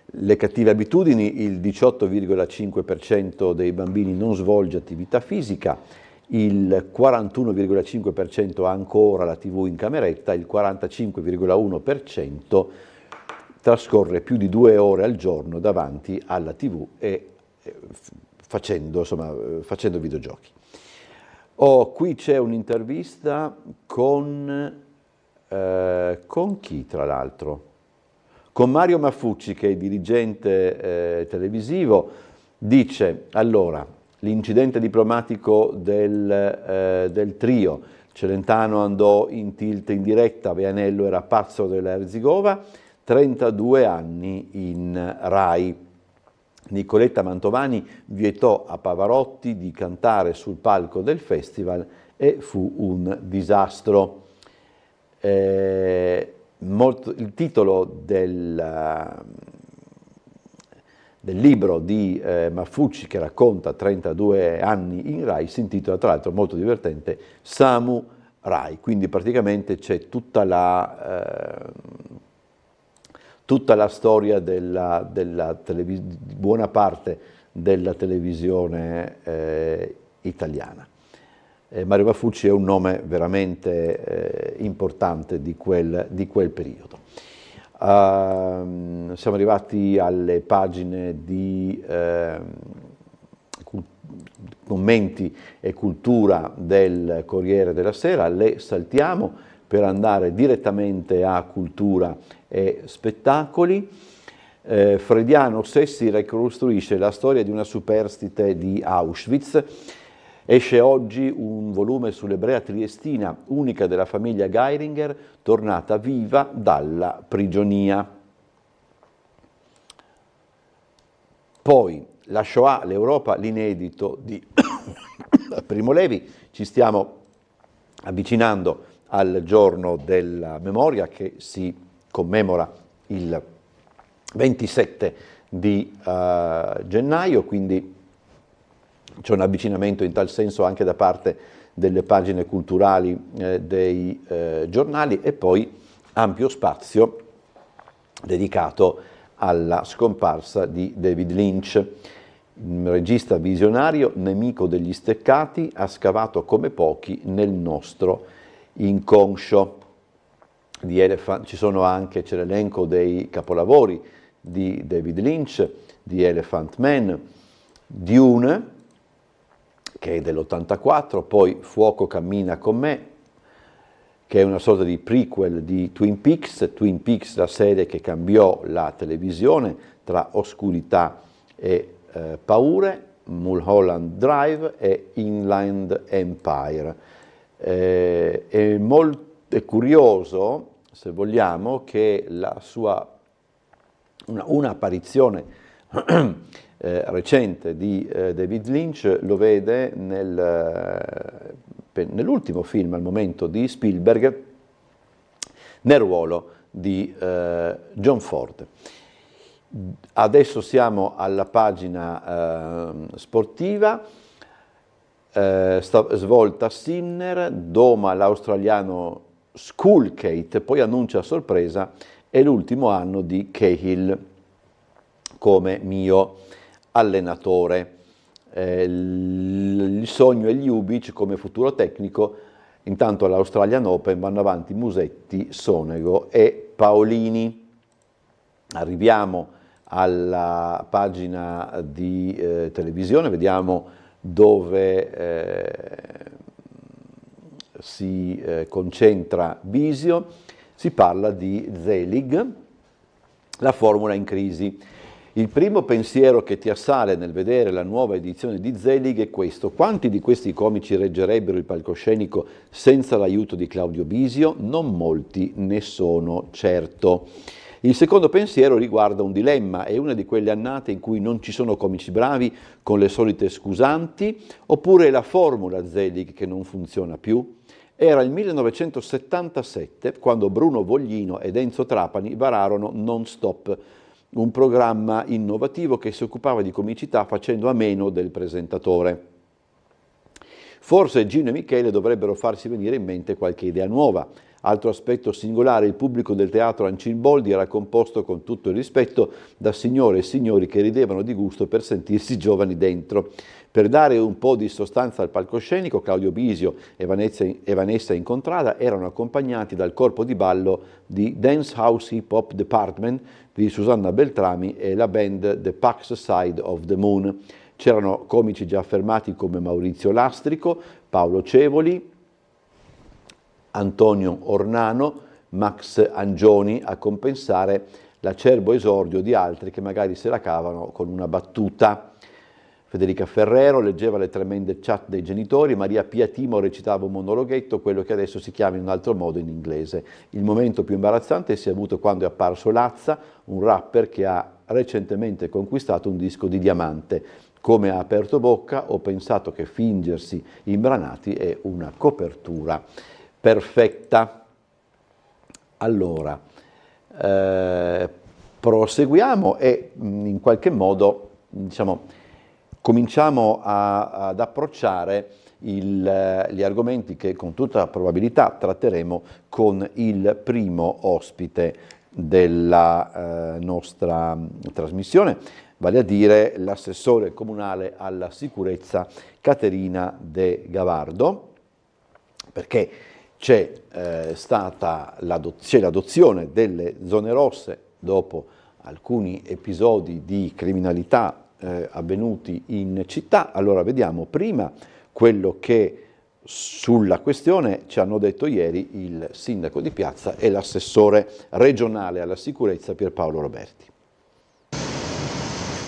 Le cattive abitudini, il 18,5% dei bambini non svolge attività fisica, il 41,5% ha ancora la TV in cameretta, il 45,1% trascorre più di 2 ore al giorno davanti alla TV e facendo videogiochi. Qui c'è un'intervista con chi tra l'altro? Con Mario Maffucci, che è dirigente televisivo, dice allora l'incidente diplomatico del trio, Celentano andò in tilt in diretta, Vianello era pazzo della Erzigova, 32 anni in Rai. Nicoletta Mantovani vietò a Pavarotti di cantare sul palco del festival e fu un disastro. Il titolo del libro di Maffucci, che racconta 32 anni in Rai, si intitola, tra l'altro molto divertente, Samu Rai, quindi praticamente c'è tutta la storia di buona parte della televisione italiana. Mario Maffucci è un nome veramente importante di quel periodo. Siamo arrivati alle pagine di commenti e cultura del Corriere della Sera, le saltiamo per andare direttamente a cultura e spettacoli. Frediano Sessi ricostruisce la storia di una superstite di Auschwitz. Esce oggi un volume sull'ebrea triestina, unica della famiglia Geiringer, tornata viva dalla prigionia. Poi la Shoah, l'Europa, l'inedito di Primo Levi. Ci stiamo avvicinando al giorno della memoria che si commemora il 27 di gennaio, quindi c'è un avvicinamento in tal senso anche da parte delle pagine culturali dei giornali, e poi ampio spazio dedicato alla scomparsa di David Lynch. Il regista visionario, nemico degli steccati, ha scavato come pochi nel nostro inconscio. Di Elephant c'è l'elenco dei capolavori di David Lynch, di Elephant Man, Dune, che è dell'84, poi Fuoco cammina con me, che è una sorta di prequel di Twin Peaks, la serie che cambiò la televisione tra oscurità e paure, Mulholland Drive e Inland Empire. È curioso, se vogliamo, che una apparizione recente di David Lynch lo vede nell'ultimo film al momento di Spielberg, nel ruolo di John Ford. Adesso siamo alla pagina sportiva, svolta Sinner, doma l'australiano Schoolgate, poi annuncia a sorpresa è l'ultimo anno di Cahill come mio allenatore. Il sogno è Ljubic come futuro tecnico, intanto all'Australian Open vanno avanti Musetti, Sonego e Paolini. Arriviamo alla pagina di televisione, vediamo dove si concentra Bisio, si parla di Zelig, la formula in crisi. Il primo pensiero che ti assale nel vedere la nuova edizione di Zelig è questo: quanti di questi comici reggerebbero il palcoscenico senza l'aiuto di Claudio Bisio? Non molti, ne sono certo. Il secondo pensiero riguarda un dilemma: è una di quelle annate in cui non ci sono comici bravi con le solite scusanti, oppure è la formula Zelig che non funziona più? Era il 1977 quando Bruno Voglino ed Enzo Trapani vararono Non Stop, un programma innovativo che si occupava di comicità facendo a meno del presentatore. Forse Gino e Michele dovrebbero farsi venire in mente qualche idea nuova. Altro aspetto singolare: il pubblico del teatro Ancilboldi era composto, con tutto il rispetto, da signore e signori che ridevano di gusto per sentirsi giovani dentro. Per dare un po' di sostanza al palcoscenico, Claudio Bisio e Vanessa Incontrada erano accompagnati dal corpo di ballo di Dance House Hip Hop Department di Susanna Beltrami e la band The Pax Side of the Moon. C'erano comici già affermati come Maurizio Lastrico, Paolo Cevoli, Antonio Ornano, Max Angioni a compensare l'acerbo esordio di altri che magari se la cavano con una battuta. Federica Ferrero leggeva le tremende chat dei genitori, Maria Pia Timo recitava un monologhetto, quello che adesso si chiama in un altro modo in inglese. Il momento più imbarazzante si è avuto quando è apparso Lazza, un rapper che ha recentemente conquistato un disco di diamante. Come ha aperto bocca, ho pensato che fingersi imbranati è una copertura perfetta. Allora, proseguiamo e in qualche modo, cominciamo ad approcciare gli argomenti che con tutta probabilità tratteremo con il primo ospite della nostra trasmissione, vale a dire l'assessore comunale alla sicurezza Caterina De Gavardo, perché c'è l'adozione delle zone rosse dopo alcuni episodi di criminalità avvenuti in città. Allora vediamo prima quello che sulla questione ci hanno detto ieri il sindaco di Piazza e l'assessore regionale alla sicurezza Pierpaolo Roberti.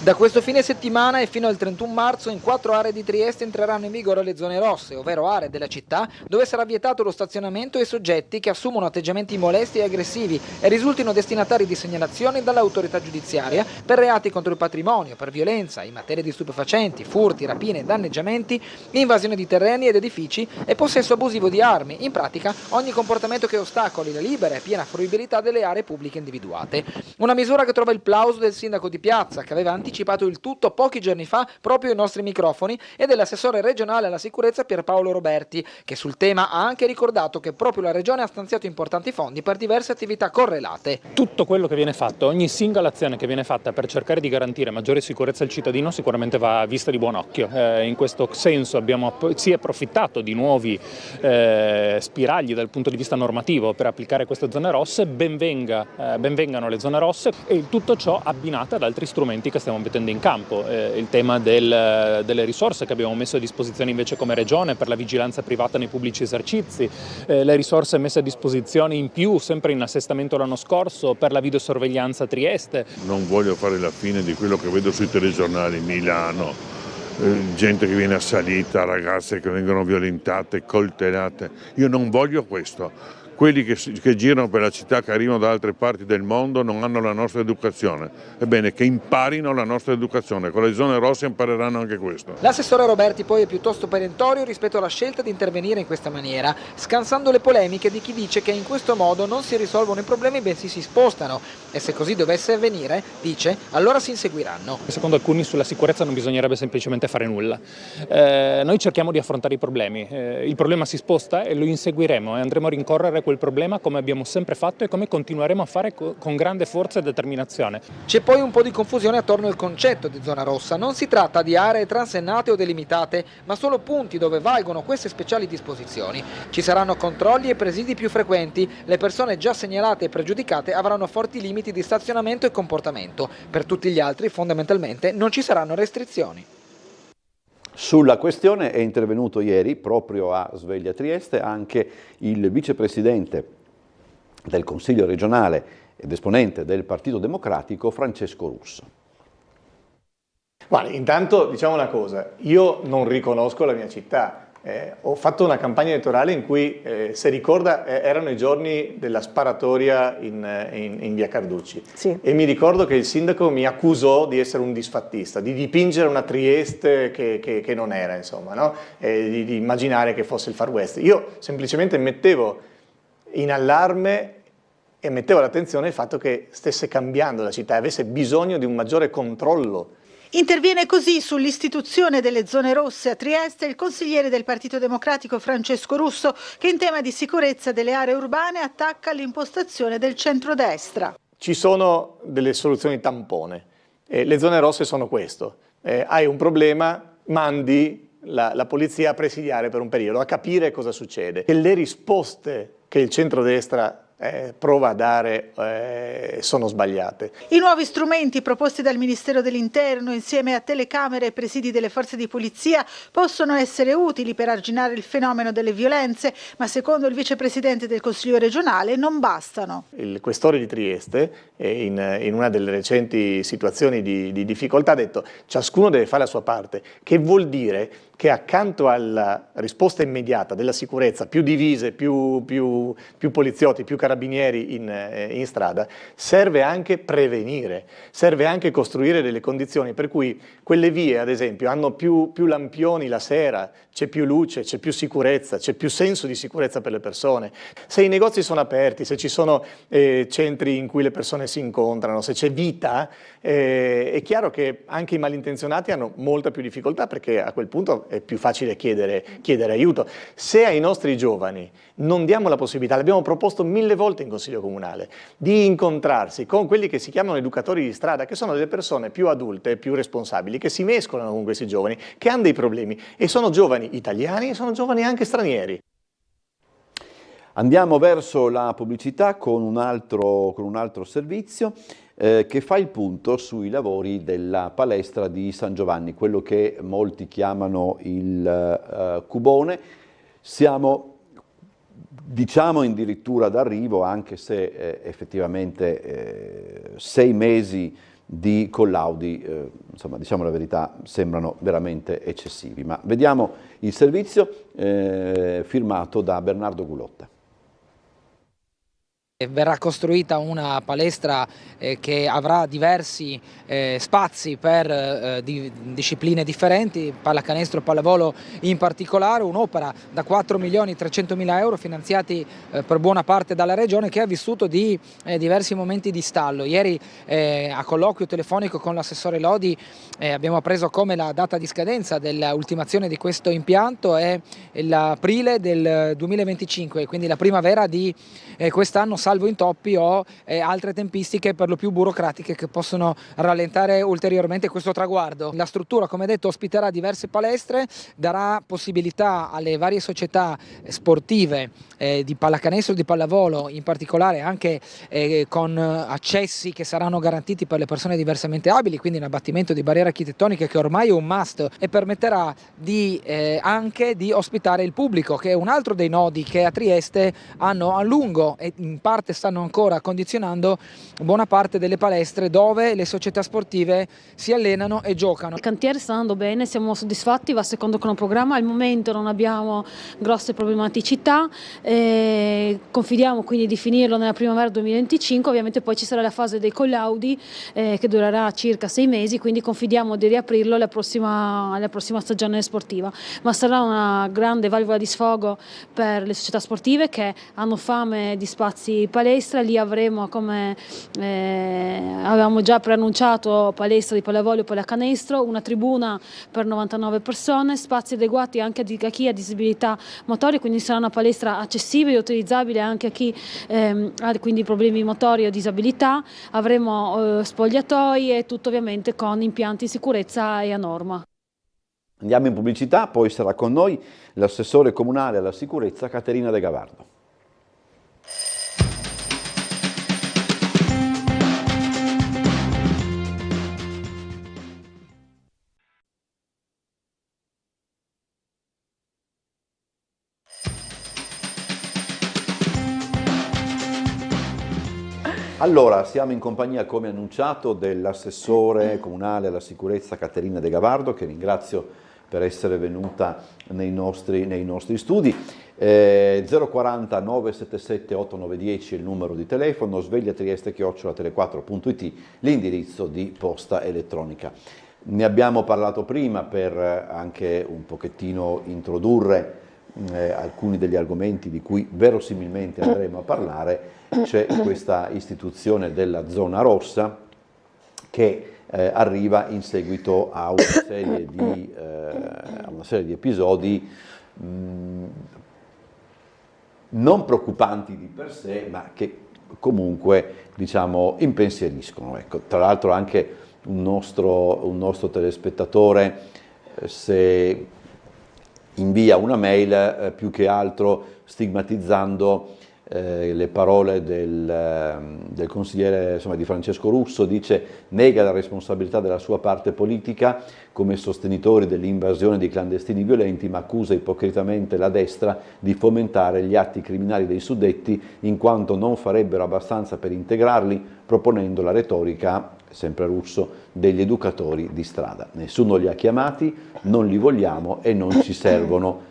Da questo fine settimana e fino al 31 marzo in 4 aree di Trieste entreranno in vigore le zone rosse, ovvero aree della città dove sarà vietato lo stazionamento ai soggetti che assumono atteggiamenti molesti e aggressivi e risultino destinatari di segnalazioni dall'autorità giudiziaria per reati contro il patrimonio, per violenza in materia di stupefacenti, furti, rapine, danneggiamenti, invasione di terreni ed edifici e possesso abusivo di armi, in pratica ogni comportamento che ostacoli la libera e piena fruibilità delle aree pubbliche individuate. Una misura che trova il plauso del sindaco di Piazza, che aveva anticipato anticipato il tutto pochi giorni fa proprio ai nostri microfoni e dell'assessore regionale alla sicurezza Pierpaolo Roberti, che sul tema ha anche ricordato che proprio la regione ha stanziato importanti fondi per diverse attività correlate. Tutto quello che viene fatto, ogni singola azione che viene fatta per cercare di garantire maggiore sicurezza al cittadino sicuramente va vista di buon occhio. In questo senso abbiamo sì approfittato di nuovi spiragli dal punto di vista normativo per applicare queste zone rosse, benvengano le zone rosse, e tutto ciò abbinato ad altri strumenti che stiamo mettendo in campo. Il tema delle risorse che abbiamo messo a disposizione invece come regione per la vigilanza privata nei pubblici esercizi, le risorse messe a disposizione in più sempre in assestamento l'anno scorso per la videosorveglianza a Trieste. Non voglio fare la fine di quello che vedo sui telegiornali, Milano, gente che viene assalita, ragazze che vengono violentate, coltellate. Io non voglio questo. Quelli che girano per la città, che arrivano da altre parti del mondo, non hanno la nostra educazione. Ebbene, che imparino la nostra educazione. Con le zone rosse impareranno anche questo. L'assessore Roberti poi è piuttosto perentorio rispetto alla scelta di intervenire in questa maniera, scansando le polemiche di chi dice che in questo modo non si risolvono i problemi bensì si spostano. E se così dovesse avvenire, dice, allora si inseguiranno. Secondo alcuni sulla sicurezza non bisognerebbe semplicemente fare nulla. Noi cerchiamo di affrontare i problemi. Il problema si sposta e lo inseguiremo e andremo a rincorrere quel problema come abbiamo sempre fatto e come continueremo a fare con grande forza e determinazione. C'è poi un po' di confusione attorno al concetto di zona rossa. Non si tratta di aree transennate o delimitate, ma solo punti dove valgono queste speciali disposizioni. Ci saranno controlli e presidi più frequenti. Le persone già segnalate e pregiudicate avranno forti limiti di stazionamento e comportamento. Per tutti gli altri, fondamentalmente, non ci saranno restrizioni. Sulla questione è intervenuto ieri, proprio a Sveglia Trieste, anche il vicepresidente del Consiglio regionale ed esponente del Partito Democratico, Francesco Russo. Guarda, intanto diciamo una cosa, io non riconosco la mia città. Ho fatto una campagna elettorale in cui, se ricorda, erano i giorni della sparatoria in via Carducci. Sì. E mi ricordo che il sindaco mi accusò di essere un disfattista, di dipingere una Trieste che non era, insomma, no? Di immaginare che fosse il Far West. Io semplicemente mettevo in allarme e mettevo all'attenzione il fatto che stesse cambiando la città, avesse bisogno di un maggiore controllo. Interviene così sull'istituzione delle zone rosse a Trieste il consigliere del Partito Democratico Francesco Russo, che in tema di sicurezza delle aree urbane attacca l'impostazione del centrodestra. Ci sono delle soluzioni tampone, le zone rosse sono questo, hai un problema, mandi la polizia a presidiare per un periodo, a capire cosa succede. E le risposte che il centrodestra prova a dare sono sbagliate. I nuovi strumenti proposti dal Ministero dell'Interno insieme a telecamere e presidi delle forze di polizia possono essere utili per arginare il fenomeno delle violenze, ma secondo il vicepresidente del Consiglio regionale non bastano. Il questore di Trieste, in una delle recenti situazioni di difficoltà, ha detto ciascuno deve fare la sua parte, che vuol dire che accanto alla risposta immediata della sicurezza, più divise, più poliziotti, più carabinieri in strada, serve anche prevenire, serve anche costruire delle condizioni per cui quelle vie, ad esempio, hanno più lampioni la sera, c'è più luce, c'è più sicurezza, c'è più senso di sicurezza per le persone. Se i negozi sono aperti, se ci sono centri in cui le persone si incontrano, se c'è vita, è chiaro che anche i malintenzionati hanno molta più difficoltà, perché a quel punto è più facile chiedere aiuto. Se ai nostri giovani non diamo la possibilità, l'abbiamo proposto 1000 volte in Consiglio Comunale, di incontrarsi con quelli che si chiamano educatori di strada, che sono delle persone più adulte, più responsabili, che si mescolano con questi giovani, che hanno dei problemi, e sono giovani italiani e sono giovani anche stranieri. Andiamo verso la pubblicità con un altro servizio che fa il punto sui lavori della palestra di San Giovanni, quello che molti chiamano il Cubone. Siamo, diciamo, addirittura d'arrivo, anche se effettivamente 6 mesi di collaudi, insomma, diciamo la verità, sembrano veramente eccessivi. Ma vediamo il servizio firmato da Bernardo Gulotta. Verrà costruita una palestra che avrà diversi spazi per discipline differenti, pallacanestro e pallavolo in particolare, un'opera da 4.300.000 euro finanziati per buona parte dalla Regione, che ha vissuto di diversi momenti di stallo. Ieri a colloquio telefonico con l'assessore Lodi abbiamo appreso come la data di scadenza dell'ultimazione di questo impianto è l'aprile del 2025, quindi la primavera di quest'anno, salvo intoppi o altre tempistiche per lo più burocratiche che possono rallentare ulteriormente questo traguardo. La struttura, come detto, ospiterà diverse palestre, darà possibilità alle varie società sportive di pallacanestro e di pallavolo, in particolare anche con accessi che saranno garantiti per le persone diversamente abili, quindi un abbattimento di barriere architettoniche che ormai è un must, e permetterà anche di ospitare il pubblico, che è un altro dei nodi che a Trieste hanno a lungo e in parte stanno ancora condizionando buona parte delle palestre dove le società sportive si allenano e giocano. Il cantiere sta andando bene, siamo soddisfatti, va secondo cronoprogramma, al momento non abbiamo grosse problematicità, confidiamo quindi di finirlo nella primavera 2025, ovviamente poi ci sarà la fase dei collaudi che durerà circa 6 mesi, quindi confidiamo di riaprirlo alla prossima stagione sportiva, ma sarà una grande valvola di sfogo per le società sportive che hanno fame di spazi palestra. Lì avremo, come avevamo già preannunciato, palestra di pallavolo e pallacanestro, una tribuna per 99 persone, spazi adeguati anche a chi ha disabilità motorie, quindi sarà una palestra accessibile e utilizzabile anche a chi ha quindi problemi motori o disabilità. Avremo spogliatoi e tutto ovviamente con impianti di sicurezza e a norma. Andiamo in pubblicità, poi sarà con noi l'assessore comunale alla sicurezza Caterina De Gavardo. Allora, siamo in compagnia, come annunciato, dell'assessore comunale alla sicurezza Caterina De Gavardo, che ringrazio per essere venuta nei nostri studi. 040 977 8910 è il numero di telefono, svegliatrieste@tele4.it l'indirizzo di posta elettronica. Ne abbiamo parlato prima per anche un pochettino introdurre alcuni degli argomenti di cui verosimilmente andremo a parlare. C'è questa istituzione della zona rossa che arriva in seguito a una serie di episodi non preoccupanti di per sé, ma che comunque, diciamo, impensieriscono. Ecco, tra l'altro anche un nostro telespettatore se invia una mail più che altro stigmatizzando le parole del consigliere, insomma, di Francesco Russo, dice: nega la responsabilità della sua parte politica come sostenitori dell'invasione di clandestini violenti, ma accusa ipocritamente la destra di fomentare gli atti criminali dei suddetti in quanto non farebbero abbastanza per integrarli, proponendo la retorica, sempre Russo, degli educatori di strada. Nessuno li ha chiamati, non li vogliamo e non ci servono.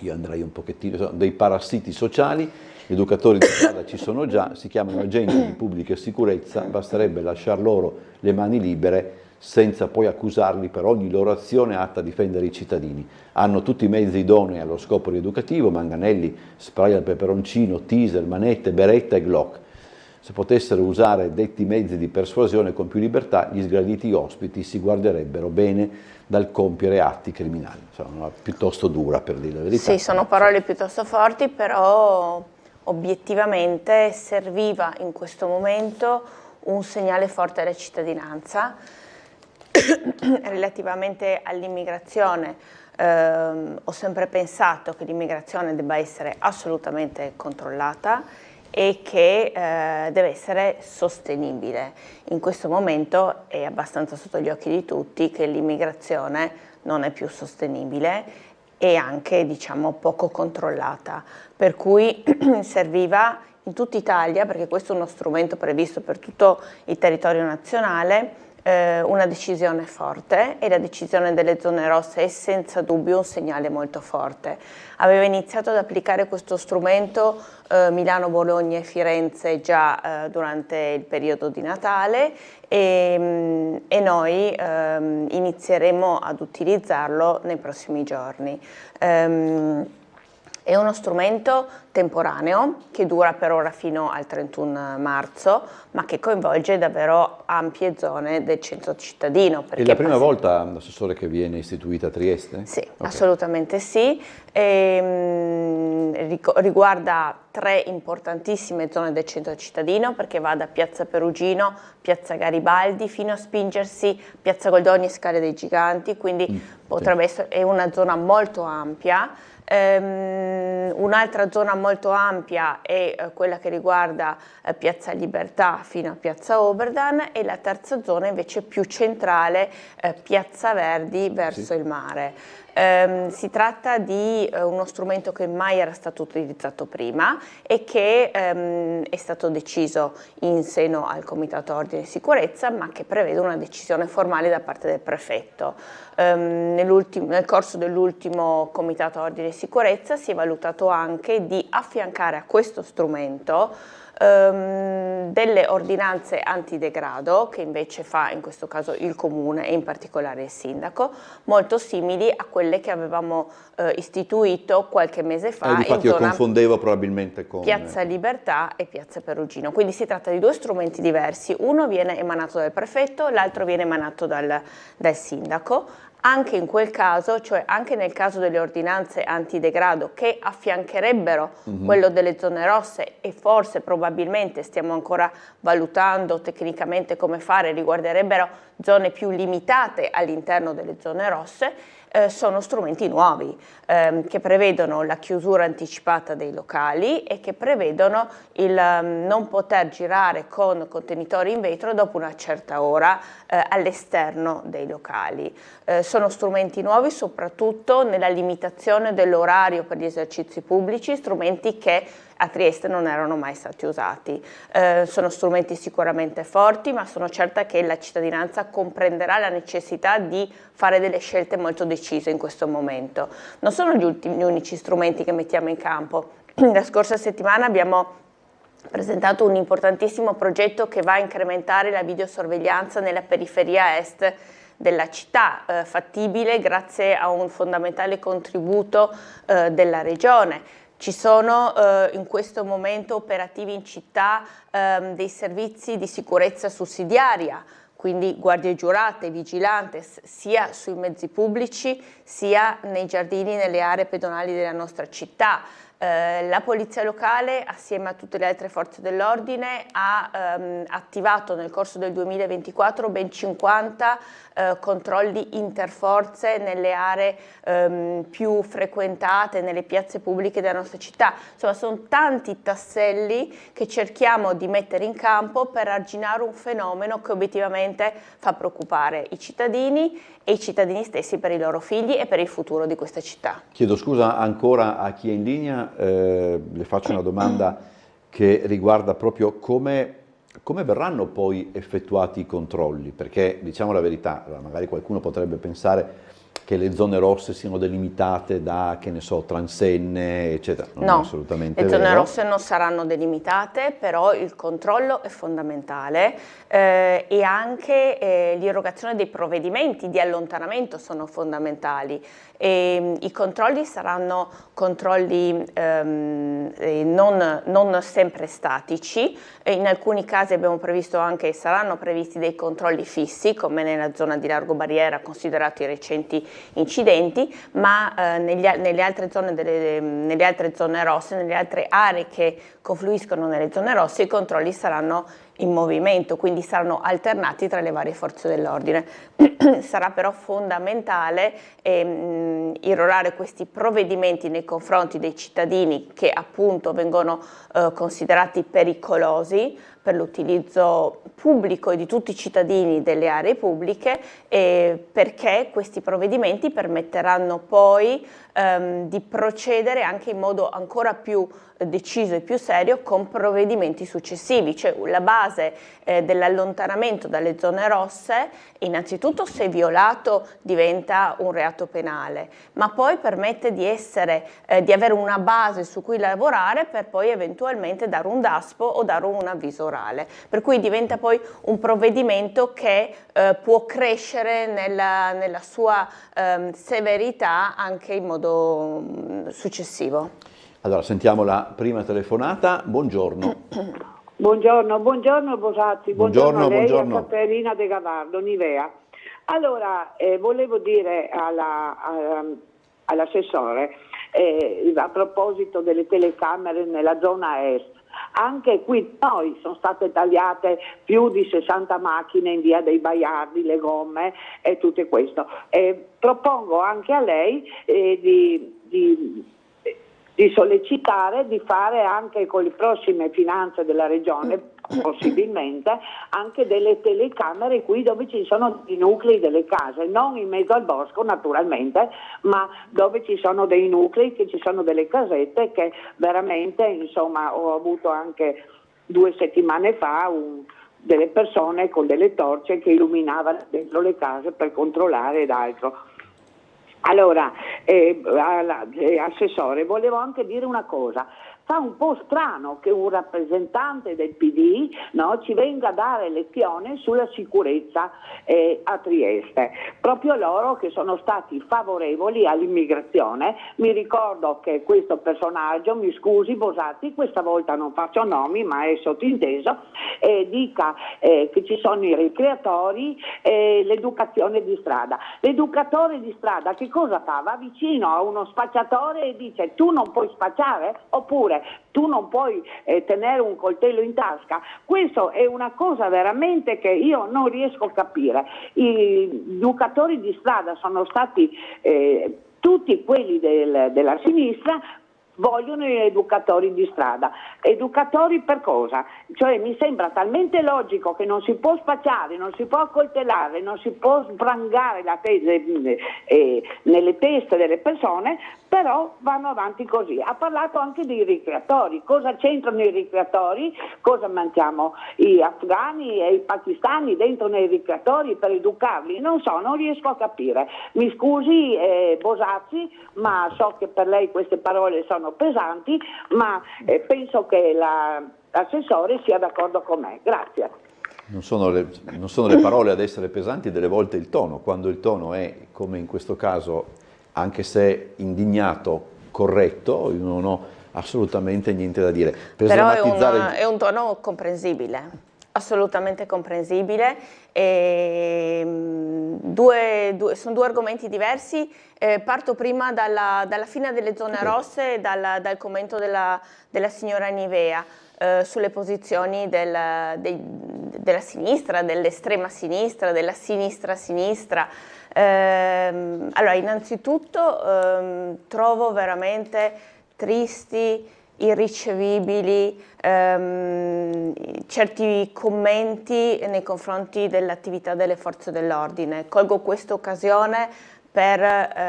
Io andrei un pochettino, sono dei parassiti sociali, gli educatori di strada ci sono già, si chiamano agenti di pubblica sicurezza, basterebbe lasciar loro le mani libere senza poi accusarli per ogni loro azione atta a difendere i cittadini. Hanno tutti i mezzi idonei allo scopo rieducativo, manganelli, spray al peperoncino, teaser, manette, beretta e Glock. Se potessero usare detti mezzi di persuasione con più libertà, gli sgraditi ospiti si guarderebbero bene dal compiere atti criminali. Sono piuttosto dura, per dire la verità. Sì, sono parole piuttosto forti, però obiettivamente serviva in questo momento un segnale forte alla cittadinanza relativamente all'immigrazione. Ho sempre pensato che l'immigrazione debba essere assolutamente controllata e che deve essere sostenibile. In questo momento è abbastanza sotto gli occhi di tutti che l'immigrazione non è più sostenibile e anche, diciamo, poco controllata, per cui serviva in tutta Italia, perché questo è uno strumento previsto per tutto il territorio nazionale, una decisione forte, e la decisione delle zone rosse è senza dubbio un segnale molto forte. Aveva iniziato ad applicare questo strumento Milano, Bologna e Firenze già durante il periodo di Natale, e noi inizieremo ad utilizzarlo nei prossimi giorni. È uno strumento temporaneo che dura per ora fino al 31 marzo, ma che coinvolge davvero ampie zone del centro cittadino. È la prima volta, Assessore, che viene istituita a Trieste? Sì, okay. Assolutamente sì. Riguarda 3 importantissime zone del centro cittadino, perché va da Piazza Perugino, Piazza Garibaldi, fino a spingersi Piazza Goldoni e Scale dei Giganti, quindi potrebbe essere, è una zona molto ampia. Un'altra zona molto ampia è quella che riguarda Piazza Libertà fino a Piazza Oberdan, e la terza zona invece più centrale, Piazza Verdi verso il mare. Si tratta di uno strumento che mai era stato utilizzato prima e che è stato deciso in seno al Comitato Ordine e Sicurezza, ma che prevede una decisione formale da parte del prefetto. Nel corso dell'ultimo Comitato Ordine e Sicurezza si è valutato anche di affiancare a questo strumento delle ordinanze antidegrado, che invece fa in questo caso il Comune e in particolare il Sindaco, molto simili a quelle che avevamo istituito qualche mese fa in infatti io zona confondevo probabilmente con Piazza Libertà e Piazza Perugino. Quindi si tratta di 2 strumenti diversi, uno viene emanato dal prefetto, l'altro viene emanato dal Sindaco. Anche in quel caso, cioè anche nel caso delle ordinanze antidegrado che affiancherebbero quello delle zone rosse, e forse probabilmente stiamo ancora valutando tecnicamente come fare, riguarderebbero zone più limitate all'interno delle zone rosse, sono strumenti nuovi che prevedono la chiusura anticipata dei locali e che prevedono il non poter girare con contenitori in vetro dopo una certa ora all'esterno dei locali. Sono strumenti nuovi soprattutto nella limitazione dell'orario per gli esercizi pubblici, strumenti che a Trieste non erano mai stati usati. Sono strumenti sicuramente forti, ma sono certa che la cittadinanza comprenderà la necessità di fare delle scelte molto decise in questo momento. Non sono gli unici strumenti che mettiamo in campo. La scorsa settimana abbiamo presentato un importantissimo progetto che va a incrementare la videosorveglianza nella periferia est della città, fattibile grazie a un fondamentale contributo della Regione. Ci sono in questo momento operativi in città dei servizi di sicurezza sussidiaria, quindi guardie giurate, vigilantes, sia sui mezzi pubblici sia nei giardini, nelle aree pedonali della nostra città. La polizia locale, assieme a tutte le altre forze dell'ordine, ha attivato nel corso del 2024 ben 50 controlli interforze nelle aree più frequentate, nelle piazze pubbliche della nostra città. Insomma, sono tanti tasselli che cerchiamo di mettere in campo per arginare un fenomeno che obiettivamente fa preoccupare i cittadini e i cittadini stessi per i loro figli e per il futuro di questa città. Chiedo scusa ancora a chi è in linea, le faccio una domanda che riguarda proprio come verranno poi effettuati i controlli, perché diciamo la verità, magari qualcuno potrebbe pensare che le zone rosse siano delimitate da, che ne so, transenne, eccetera. Non no, è assolutamente le zone vero. rosse non saranno delimitate, però il controllo è fondamentale e anche l'irrogazione dei provvedimenti di allontanamento sono fondamentali. I controlli saranno controlli non sempre statici, in alcuni casi abbiamo previsto anche, saranno previsti dei controlli fissi, come nella zona di Largo Barriera, considerati i recenti incidenti, ma nelle altre zone rosse, nelle altre aree che confluiscono nelle zone rosse, i controlli saranno in movimento, quindi saranno alternati tra le varie forze dell'ordine. Sarà però fondamentale irrorare questi provvedimenti nei confronti dei cittadini che appunto vengono considerati pericolosi per l'utilizzo pubblico e di tutti i cittadini delle aree pubbliche, perché questi provvedimenti permetteranno poi di procedere anche in modo ancora più deciso e più serio con provvedimenti successivi, cioè la base dell'allontanamento dalle zone rosse, innanzitutto se violato diventa un reato penale, ma poi permette di avere una base su cui lavorare per poi eventualmente dare un DASPO o dare un avviso orale, per cui diventa poi un provvedimento che può crescere nella sua severità anche in modo successivo. Allora, sentiamo la prima telefonata. Buongiorno. Buongiorno Bosazzi, buongiorno a lei, buongiorno. a Caterina De Gavardo, Nivea. Allora, volevo dire all'assessore, a proposito delle telecamere nella zona est, anche qui noi sono state tagliate più di 60 macchine in via dei Baiardi, le gomme e tutto questo. Propongo anche a lei di sollecitare, di fare anche con le prossime finanze della regione, possibilmente, anche delle telecamere qui dove ci sono i nuclei delle case, non in mezzo al bosco naturalmente, ma dove ci sono dei nuclei, che ci sono delle casette che veramente, insomma, ho avuto anche 2 settimane fa delle persone con delle torce che illuminavano dentro le case per controllare ed altro. Allora, assessore, volevo anche dire una cosa. Fa un po' strano che un rappresentante del PD, no, ci venga a dare lezione sulla sicurezza a Trieste. Proprio loro che sono stati favorevoli all'immigrazione. Mi ricordo che questo personaggio, mi scusi Bosatti, questa volta non faccio nomi ma è sottinteso, dica che ci sono i ricreatori e l'educazione di strada. L'educatore di strada che cosa fa? Va vicino a uno spacciatore e dice: tu non puoi spacciare? Oppure tu non puoi tenere un coltello in tasca. Questo è una cosa veramente che io non riesco a capire. I educatori di strada sono stati tutti quelli della sinistra, vogliono gli educatori di strada. Educatori per cosa? Cioè mi sembra talmente logico che non si può spacciare, non si può accoltellare, non si può sbrangare nelle teste delle persone, però vanno avanti così. Ha parlato anche dei ricreatori. Cosa c'entrano i ricreatori? Cosa mangiamo gli afghani e i pakistani dentro nei ricreatori per educarli? Non so, non riesco a capire. Mi scusi Bosazzi, ma so che per lei queste parole sono pesanti, ma penso che l'assessore sia d'accordo con me. Grazie. Non sono le parole ad essere pesanti, delle volte il tono. Quando il tono è, come in questo caso, anche se indignato, corretto, io non ho assolutamente niente da dire. Però è un tono comprensibile, assolutamente comprensibile. Sono due argomenti diversi. Parto prima dalla fine delle zone rosse e dal commento della signora Nivea sulle posizioni della sinistra, dell'estrema sinistra, della sinistra. Allora, innanzitutto trovo veramente tristi, irricevibili certi commenti nei confronti dell'attività delle forze dell'ordine. Colgo questa occasione per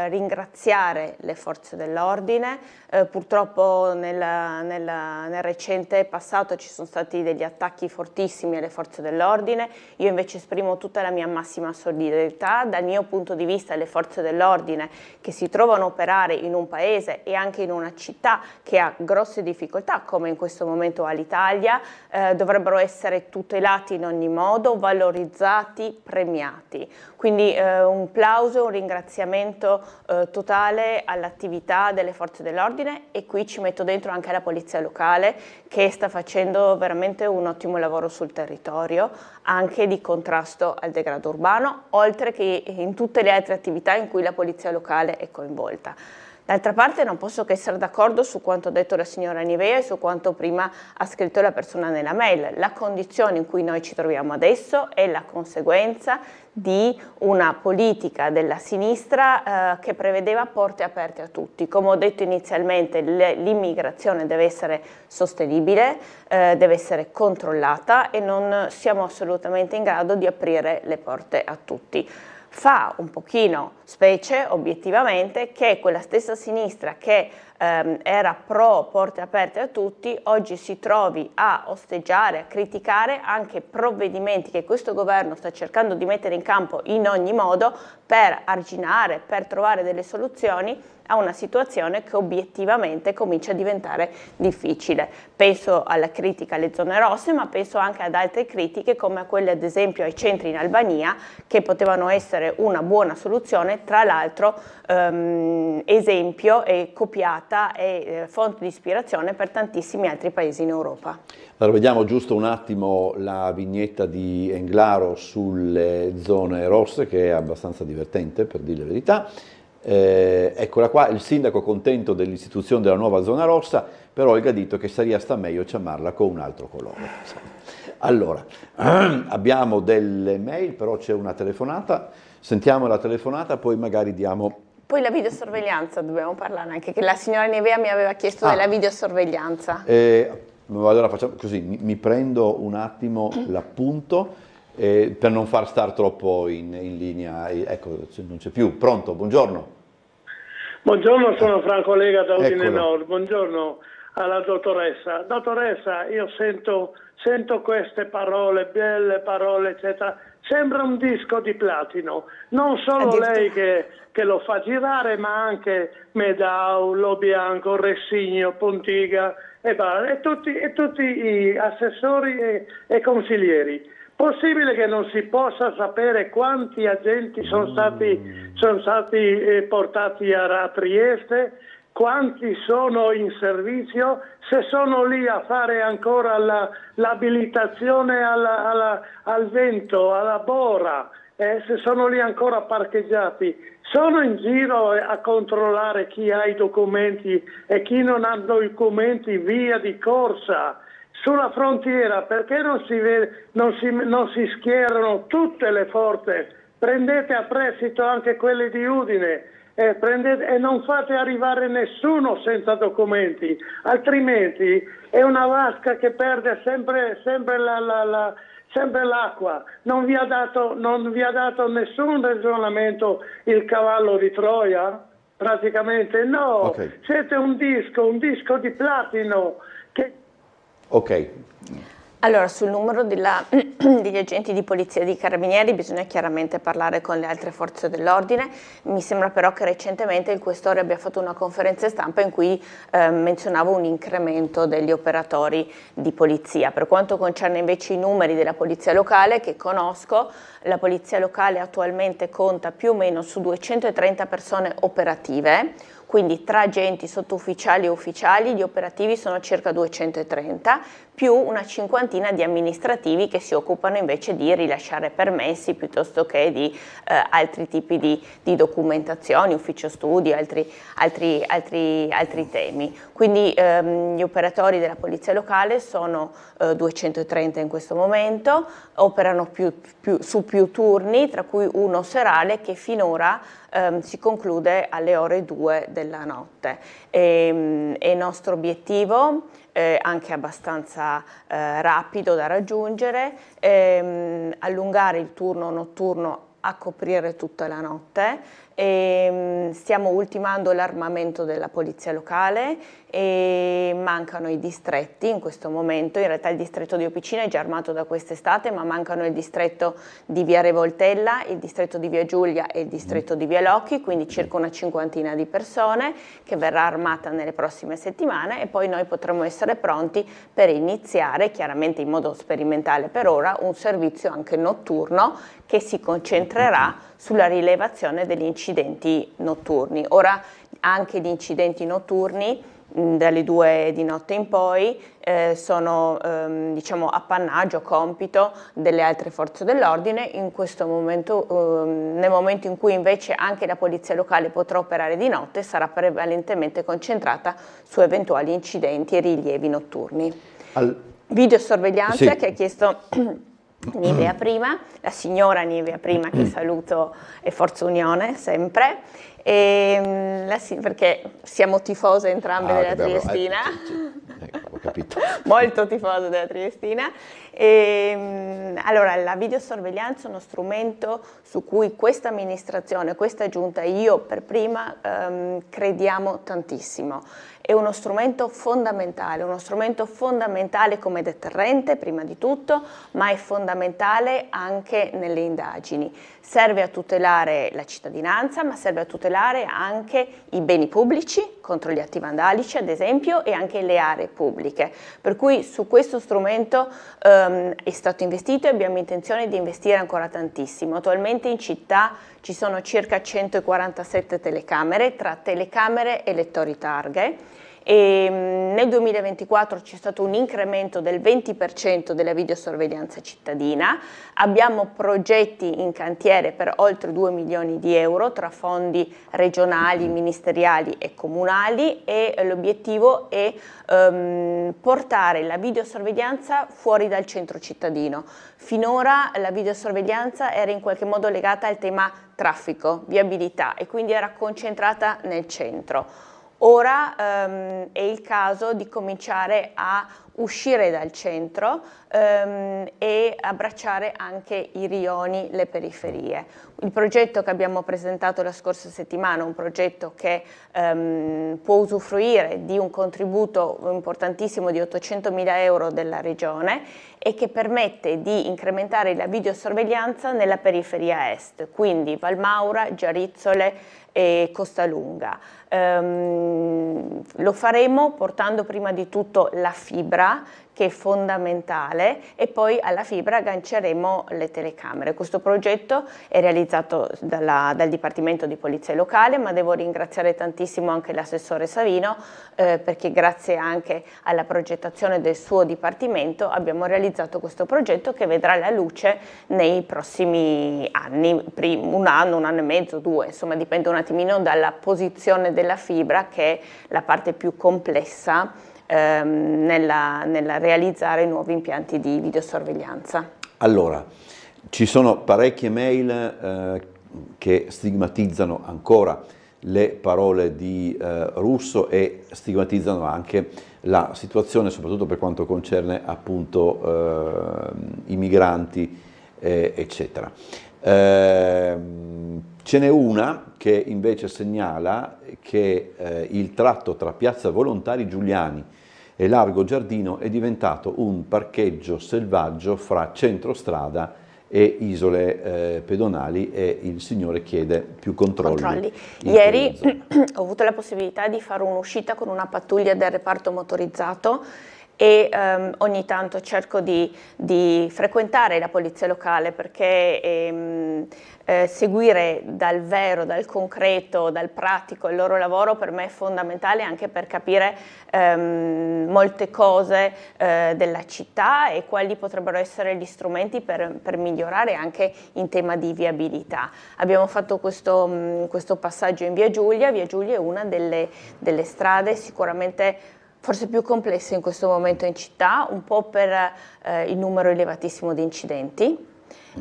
ringraziare le forze dell'ordine. Purtroppo nel recente passato ci sono stati degli attacchi fortissimi alle forze dell'ordine. Io invece esprimo tutta la mia massima solidarietà. Dal mio punto di vista le forze dell'ordine che si trovano a operare in un paese e anche in una città che ha grosse difficoltà, come in questo momento ha l'Italia, dovrebbero essere tutelati in ogni modo, valorizzati, premiati. Quindi un plauso, un ringraziamento totale all'attività delle forze dell'ordine, e qui ci metto dentro anche la polizia locale che sta facendo veramente un ottimo lavoro sul territorio, anche di contrasto al degrado urbano, oltre che in tutte le altre attività in cui la polizia locale è coinvolta. D'altra parte non posso che essere d'accordo su quanto detto la signora Nivea e su quanto prima ha scritto la persona nella mail. La condizione in cui noi ci troviamo adesso è la conseguenza di una politica della sinistra che prevedeva porte aperte a tutti. Come ho detto inizialmente, l'immigrazione deve essere sostenibile, deve essere controllata e non siamo assolutamente in grado di aprire le porte a tutti. Fa un pochino specie, obiettivamente, che quella stessa sinistra che era pro porte aperte a tutti, oggi si trovi a osteggiare, a criticare anche provvedimenti che questo governo sta cercando di mettere in campo in ogni modo per arginare, per trovare delle soluzioni a una situazione che obiettivamente comincia a diventare difficile. Penso alla critica alle zone rosse, ma penso anche ad altre critiche come a quelle ad esempio ai centri in Albania, che potevano essere una buona soluzione, tra l'altro esempio e copiata e fonte di ispirazione per tantissimi altri paesi in Europa. Allora vediamo giusto un attimo la vignetta di Englaro sulle zone rosse, che è abbastanza divertente, per dire la verità. Eccola qua, il sindaco contento dell'istituzione della nuova zona rossa, però Olga ha detto che sarebbe sta meglio chiamarla con un altro colore. Allora, abbiamo delle mail, però c'è una telefonata, sentiamo la telefonata, poi magari diamo... Poi la videosorveglianza, dobbiamo parlare anche, che la signora Nivea mi aveva chiesto della videosorveglianza. Allora facciamo così, mi prendo un attimo l'appunto. Per non far stare troppo in linea, ecco, non c'è più. Pronto, buongiorno. Buongiorno, sono Franco Lega da Udine Nord. Buongiorno alla dottoressa. Dottoressa, io sento queste parole, belle parole, eccetera. Sembra un disco di platino. Non solo lei che lo fa girare, ma anche Medau, Lo Bianco, Ressigno, Pontiga e tutti gli assessori e consiglieri. Possibile che non si possa sapere quanti agenti sono stati portati a Trieste, quanti sono in servizio, se sono lì a fare ancora l'abilitazione al vento, alla bora, se sono lì ancora parcheggiati, sono in giro a controllare chi ha i documenti e chi non ha documenti via di corsa. Sulla frontiera, perché non si schierano tutte le forze? Prendete a prestito anche quelli di Udine e non fate arrivare nessuno senza documenti, altrimenti è una vasca che perde sempre l'acqua. Non vi ha dato nessun ragionamento il cavallo di Troia? Praticamente no. Okay. Siete un disco di platino che... Ok. Allora, sul numero degli agenti di polizia e di carabinieri bisogna chiaramente parlare con le altre forze dell'ordine. Mi sembra però che recentemente il Questore abbia fatto una conferenza stampa in cui menzionava un incremento degli operatori di polizia. Per quanto concerne invece i numeri della polizia locale, che conosco, la polizia locale attualmente conta più o meno su 230 persone operative, quindi tra agenti, sottufficiali e ufficiali gli operativi sono circa 230, più una cinquantina di amministrativi che si occupano invece di rilasciare permessi piuttosto che di altri tipi di documentazioni, ufficio studi, altri temi. Quindi gli operatori della polizia locale sono 230 in questo momento, operano su più turni, tra cui uno serale che finora si conclude alle ore 2 della notte. È nostro obiettivo, anche abbastanza rapido da raggiungere, allungare il turno notturno a coprire tutta la notte. Stiamo ultimando l'armamento della polizia locale e mancano i distretti in questo momento. In realtà il distretto di Opicina è già armato da quest'estate, ma mancano il distretto di via Revoltella, il distretto di via Giulia e il distretto di via Locchi, quindi circa una cinquantina di persone che verrà armata nelle prossime settimane, e poi noi potremo essere pronti per iniziare, chiaramente in modo sperimentale per ora, un servizio anche notturno che si concentrerà sulla rilevazione degli incidenti notturni. Ora anche gli incidenti notturni dalle 2 di notte in poi sono diciamo appannaggio, compito delle altre forze dell'ordine. In questo momento, nel momento in cui invece anche la polizia locale potrà operare di notte, sarà prevalentemente concentrata su eventuali incidenti e rilievi notturni. Videosorveglianza, sì, che ha chiesto Nivea Prima, la signora Nivea Prima, che saluto, e Forza Unione sempre, perché siamo tifose entrambe della Triestina, ho capito. Molto tifose della Triestina. Allora, la videosorveglianza è uno strumento su cui questa amministrazione, questa giunta, io per prima, crediamo tantissimo. È uno strumento fondamentale come deterrente prima di tutto, ma è fondamentale anche nelle indagini. Serve a tutelare la cittadinanza, ma serve a tutelare anche i beni pubblici contro gli atti vandalici, ad esempio, e anche le aree pubbliche. Per cui su questo strumento è stato investito e abbiamo intenzione di investire ancora tantissimo. Attualmente in città ci sono circa 147 telecamere, tra telecamere e lettori targhe. E nel 2024 c'è stato un incremento del 20% della videosorveglianza cittadina, abbiamo progetti in cantiere per oltre 2 milioni di euro tra fondi regionali, ministeriali e comunali, e l'obiettivo è portare la videosorveglianza fuori dal centro cittadino. Finora la videosorveglianza era in qualche modo legata al tema traffico, viabilità, e quindi era concentrata nel centro. Ora è il caso di cominciare a uscire dal centro e abbracciare anche i rioni, le periferie. Il progetto che abbiamo presentato la scorsa settimana è un progetto che può usufruire di un contributo importantissimo di 800.000 euro della Regione e che permette di incrementare la videosorveglianza nella periferia est, quindi Valmaura, Giarizzole e Costalunga. Lo faremo portando prima di tutto la fibra, che è fondamentale, e poi alla fibra agganceremo le telecamere. Questo progetto è realizzato dal Dipartimento di Polizia Locale, ma devo ringraziare tantissimo anche l'assessore Savino, perché grazie anche alla progettazione del suo Dipartimento abbiamo realizzato questo progetto che vedrà la luce nei prossimi anni, un anno e mezzo, 2, insomma dipende un attimino dalla posizione della fibra, che è la parte più complessa nella realizzare nuovi impianti di videosorveglianza. Allora, ci sono parecchie mail che stigmatizzano ancora le parole di Russo e stigmatizzano anche la situazione, soprattutto per quanto concerne appunto i migranti, eccetera. Ce n'è una che invece segnala che il tratto tra Piazza Volontari Giuliani e Largo Giardino è diventato un parcheggio selvaggio fra centrostrada e isole pedonali, e il signore chiede più controlli. Ieri ho avuto la possibilità di fare un'uscita con una pattuglia del reparto motorizzato e ogni tanto cerco di frequentare la polizia locale, perché seguire dal vero, dal concreto, dal pratico il loro lavoro per me è fondamentale, anche per capire molte cose della città e quali potrebbero essere gli strumenti per migliorare anche in tema di viabilità. Abbiamo fatto questo passaggio in Via Giulia. Via Giulia è una delle strade sicuramente forse più complesse in questo momento in città, un po' per il numero elevatissimo di incidenti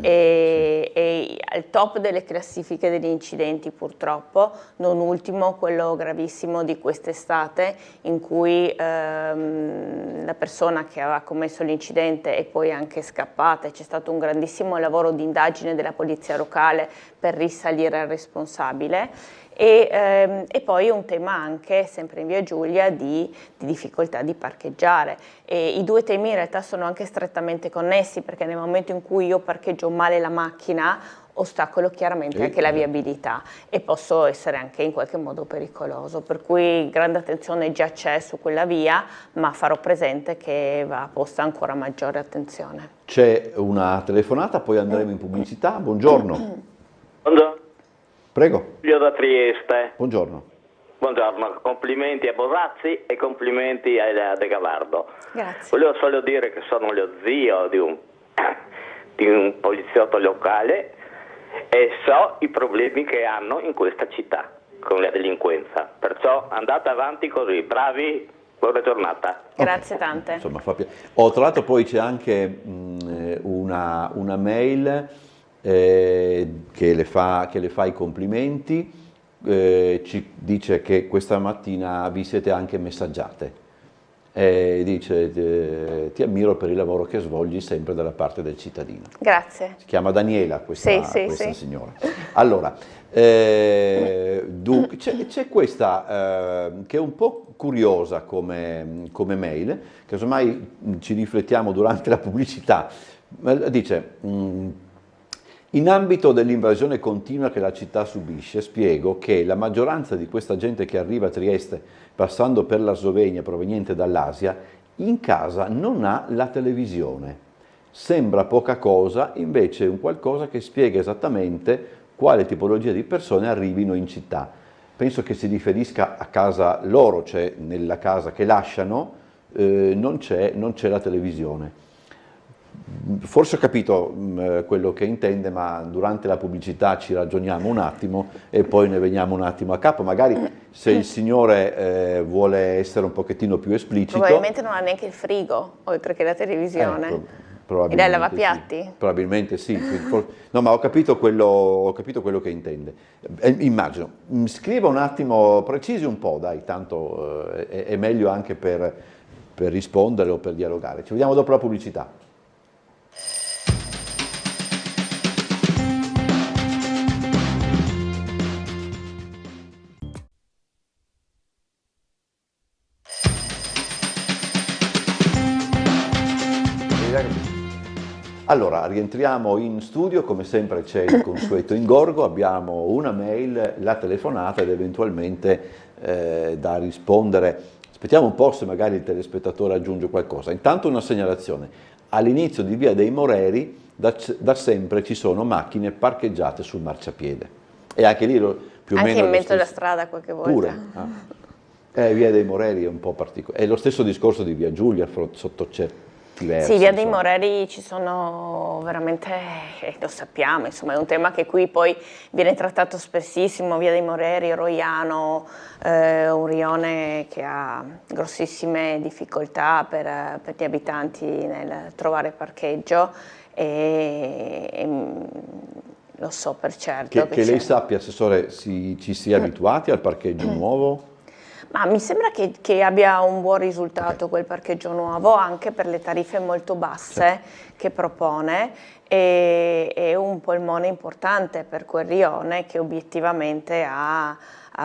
e al top delle classifiche degli incidenti, purtroppo, non ultimo quello gravissimo di quest'estate, in cui la persona che aveva commesso l'incidente è poi anche scappata, e c'è stato un grandissimo lavoro di indagine della polizia locale per risalire al responsabile. E poi un tema anche, sempre in Via Giulia, di difficoltà di parcheggiare. E i due temi in realtà sono anche strettamente connessi, perché nel momento in cui io parcheggio male la macchina ostacolo chiaramente anche la viabilità e posso essere anche in qualche modo pericoloso, per cui grande attenzione già c'è su quella via, ma farò presente che va posta ancora maggiore attenzione. C'è una telefonata, poi andremo in pubblicità. Buongiorno. Buongiorno. Prego. Io da Trieste. Buongiorno. Buongiorno, complimenti a Bosazzi e complimenti a De Gavardo. Grazie. Volevo solo dire che sono lo zio di un poliziotto locale e so i problemi che hanno in questa città con la delinquenza. Perciò andate avanti così, bravi, buona giornata. Grazie tante. Insomma, tra l'altro poi c'è anche una mail che le fa i complimenti, ci dice che questa mattina vi siete anche messaggiate. Dice ti ammiro per il lavoro che svolgi sempre dalla parte del cittadino. Grazie. Si chiama Daniela questa Sì. signora. Allora, c'è questa che è un po' curiosa come mail, che ormai ci riflettiamo durante la pubblicità. Dice: in ambito dell'invasione continua che la città subisce, spiego che la maggioranza di questa gente che arriva a Trieste passando per la Slovenia proveniente dall'Asia, in casa non ha la televisione. Sembra poca cosa, invece è un qualcosa che spiega esattamente quale tipologia di persone arrivino in città. Penso che si riferisca a casa loro, cioè nella casa che lasciano non c'è la televisione. Forse ho capito quello che intende, ma durante la pubblicità ci ragioniamo un attimo e poi ne veniamo un attimo a capo. Magari se il signore vuole essere un pochettino più esplicito. Probabilmente non ha neanche il frigo, oltre che la televisione. E lei lavapiatti? Sì. Probabilmente sì. No, ma ho capito quello che intende. Immagino. Scriva un attimo, precisi un po', dai, tanto è meglio anche per rispondere o per dialogare. Ci vediamo dopo la pubblicità. Allora, rientriamo in studio, come sempre c'è il consueto ingorgo, abbiamo una mail, la telefonata ed eventualmente da rispondere. Aspettiamo un po' se magari il telespettatore aggiunge qualcosa. Intanto una segnalazione, all'inizio di Via dei Moreri da sempre ci sono macchine parcheggiate sul marciapiede e anche lì più o meno... Anche in mezzo alla strada qualche volta. Pure. Via dei Moreri è un po' particolare, è lo stesso discorso di Via Giulia sotto certi versi. Sì, Via dei Moreri ci sono veramente, lo sappiamo, insomma è un tema che qui poi viene trattato spessissimo, Via dei Moreri, Roiano, un rione che ha grossissime difficoltà per gli abitanti nel trovare parcheggio e lo so per certo. Che lei sappia, Assessore, ci si è abituati al parcheggio nuovo? Ma mi sembra che abbia un buon risultato quel parcheggio nuovo, anche per le tariffe molto basse che propone, e è un polmone importante per quel rione che obiettivamente ha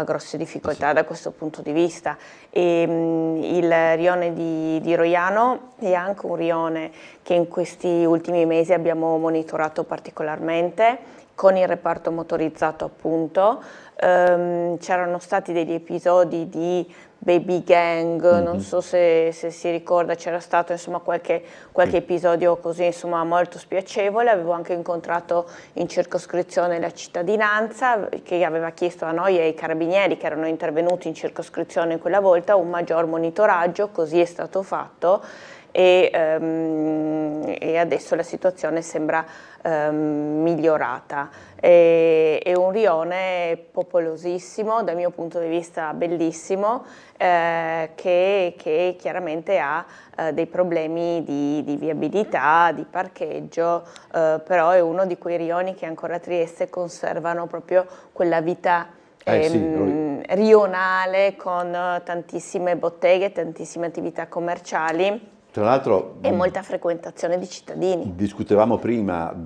grosse difficoltà da questo punto di vista. Il rione di Roiano è anche un rione che in questi ultimi mesi abbiamo monitorato particolarmente con il reparto motorizzato, appunto. C'erano stati degli episodi di baby gang, non so se si ricorda, c'era stato insomma qualche episodio così insomma molto spiacevole. Avevo anche incontrato in circoscrizione la cittadinanza che aveva chiesto a noi e ai carabinieri che erano intervenuti in circoscrizione quella volta un maggior monitoraggio, così è stato fatto. E adesso la situazione sembra migliorata. È un rione popolosissimo, dal mio punto di vista bellissimo, che chiaramente ha dei problemi di viabilità, di parcheggio, però è uno di quei rioni che ancora a Trieste conservano proprio quella vita rionale con tantissime botteghe, tantissime attività commerciali. Tra l'altro e molta frequentazione di cittadini. Discutevamo prima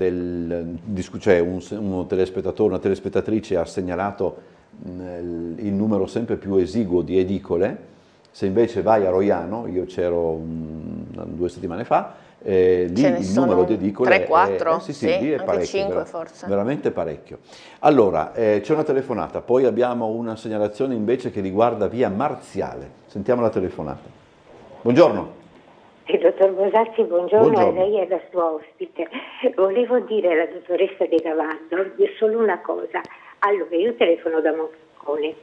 cioè un telespettatore, una telespettatrice ha segnalato il numero sempre più esiguo di edicole. Se invece vai a Roiano, io c'ero 2 settimane fa, lì il numero di edicole 3-4, sì, lì è anche parecchio, 5 forse. Veramente parecchio. Allora, c'è una telefonata, poi abbiamo una segnalazione invece che riguarda Via Marziale. Sentiamo la telefonata. Buongiorno. Il dottor Bosazzi, buongiorno, Buongiorno. a lei e alla sua ospite. Volevo dire alla dottoressa De Gavardo solo una cosa. Allora, io telefono da Moscone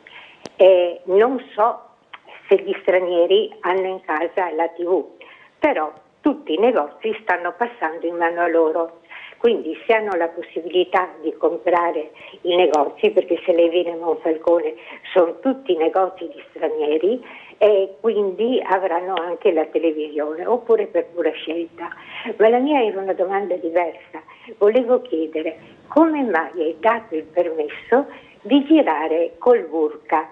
Non so se gli stranieri hanno in casa la TV, però tutti i negozi stanno passando in mano a loro. Quindi se hanno la possibilità di comprare i negozi, perché se lei viene a Monfalcone sono tutti negozi di stranieri, e quindi avranno anche la televisione, oppure per pura scelta. Ma la mia era una domanda diversa. Volevo chiedere come mai è dato il permesso di girare col burqa.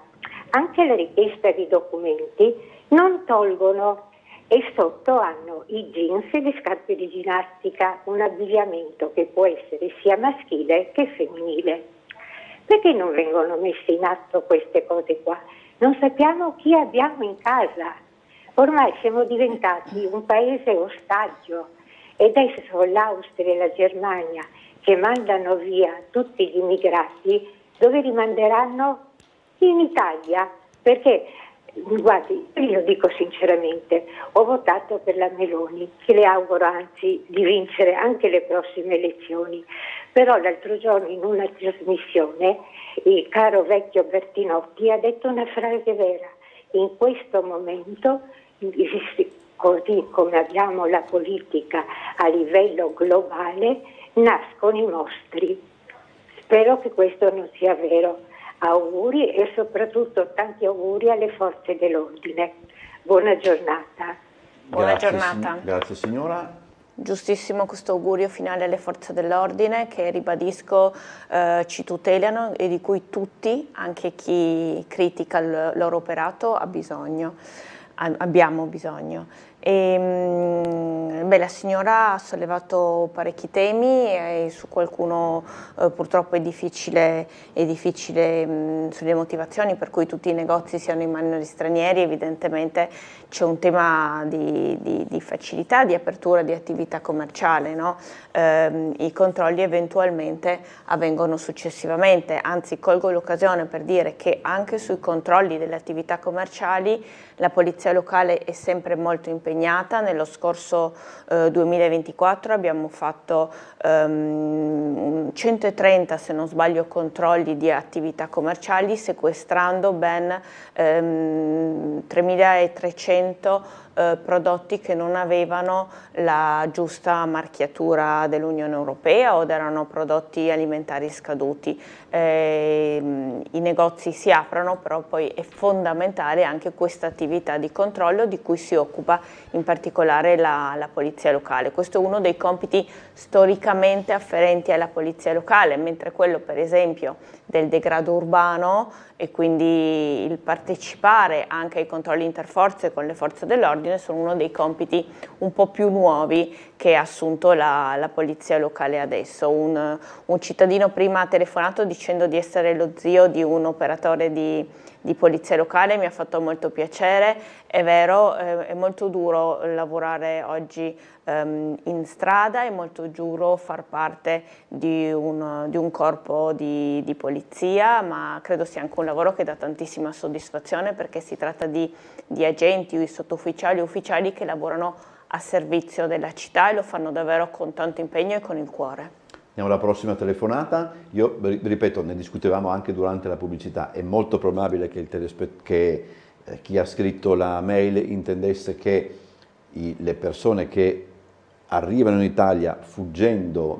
Anche la richiesta di documenti non tolgono, e sotto hanno i jeans e le scarpe di ginnastica, un abbigliamento che può essere sia maschile che femminile. Perché non vengono messe in atto queste cose qua? Non sappiamo chi abbiamo in casa. Ormai siamo diventati un paese ostaggio, ed adesso l'Austria e la Germania che mandano via tutti gli immigrati, dove li manderanno? In Italia, perché guardi, io dico sinceramente, ho votato per la Meloni, che le auguro anzi di vincere anche le prossime elezioni, però l'altro giorno in una trasmissione il caro vecchio Bertinotti ha detto una frase vera: in questo momento, così come abbiamo la politica a livello globale, nascono i mostri. Spero che questo non sia vero. Auguri, e soprattutto tanti auguri alle forze dell'ordine. Buona giornata. Buona giornata. Grazie signora. Giustissimo questo augurio finale alle forze dell'ordine, che ribadisco ci tutelano e di cui tutti, anche chi critica il loro operato, abbiamo bisogno. La signora ha sollevato parecchi temi, e su qualcuno purtroppo è difficile sulle motivazioni per cui tutti i negozi siano in mano agli stranieri. Evidentemente c'è un tema di facilità, di apertura di attività commerciale, no? I controlli eventualmente avvengono successivamente, anzi colgo l'occasione per dire che anche sui controlli delle attività commerciali la polizia locale è sempre molto impegnata. Nello scorso 2024 abbiamo fatto 130, se non sbaglio, controlli di attività commerciali, sequestrando ben 3.300 prodotti che non avevano la giusta marchiatura dell'Unione Europea o erano prodotti alimentari scaduti. I negozi si aprono, però poi è fondamentale anche questa attività di controllo di cui si occupa in particolare la polizia locale. Questo è uno dei compiti storicamente afferenti alla polizia locale, mentre quello per esempio del degrado urbano e quindi il partecipare anche ai controlli interforze con le forze dell'ordine sono uno dei compiti un po' più nuovi che ha assunto la polizia locale adesso. Un cittadino prima ha telefonato dicendo di essere lo zio di un operatore di polizia locale, mi ha fatto molto piacere. È vero, è molto duro lavorare oggi in strada, è molto duro far parte di un corpo di polizia, ma credo sia anche un lavoro che dà tantissima soddisfazione, perché si tratta di agenti, sottufficiali, ufficiali che lavorano a servizio della città e lo fanno davvero con tanto impegno e con il cuore. Andiamo alla prossima telefonata. Io ripeto, ne discutevamo anche durante la pubblicità, è molto probabile che chi ha scritto la mail intendesse che le persone che arrivano in Italia fuggendo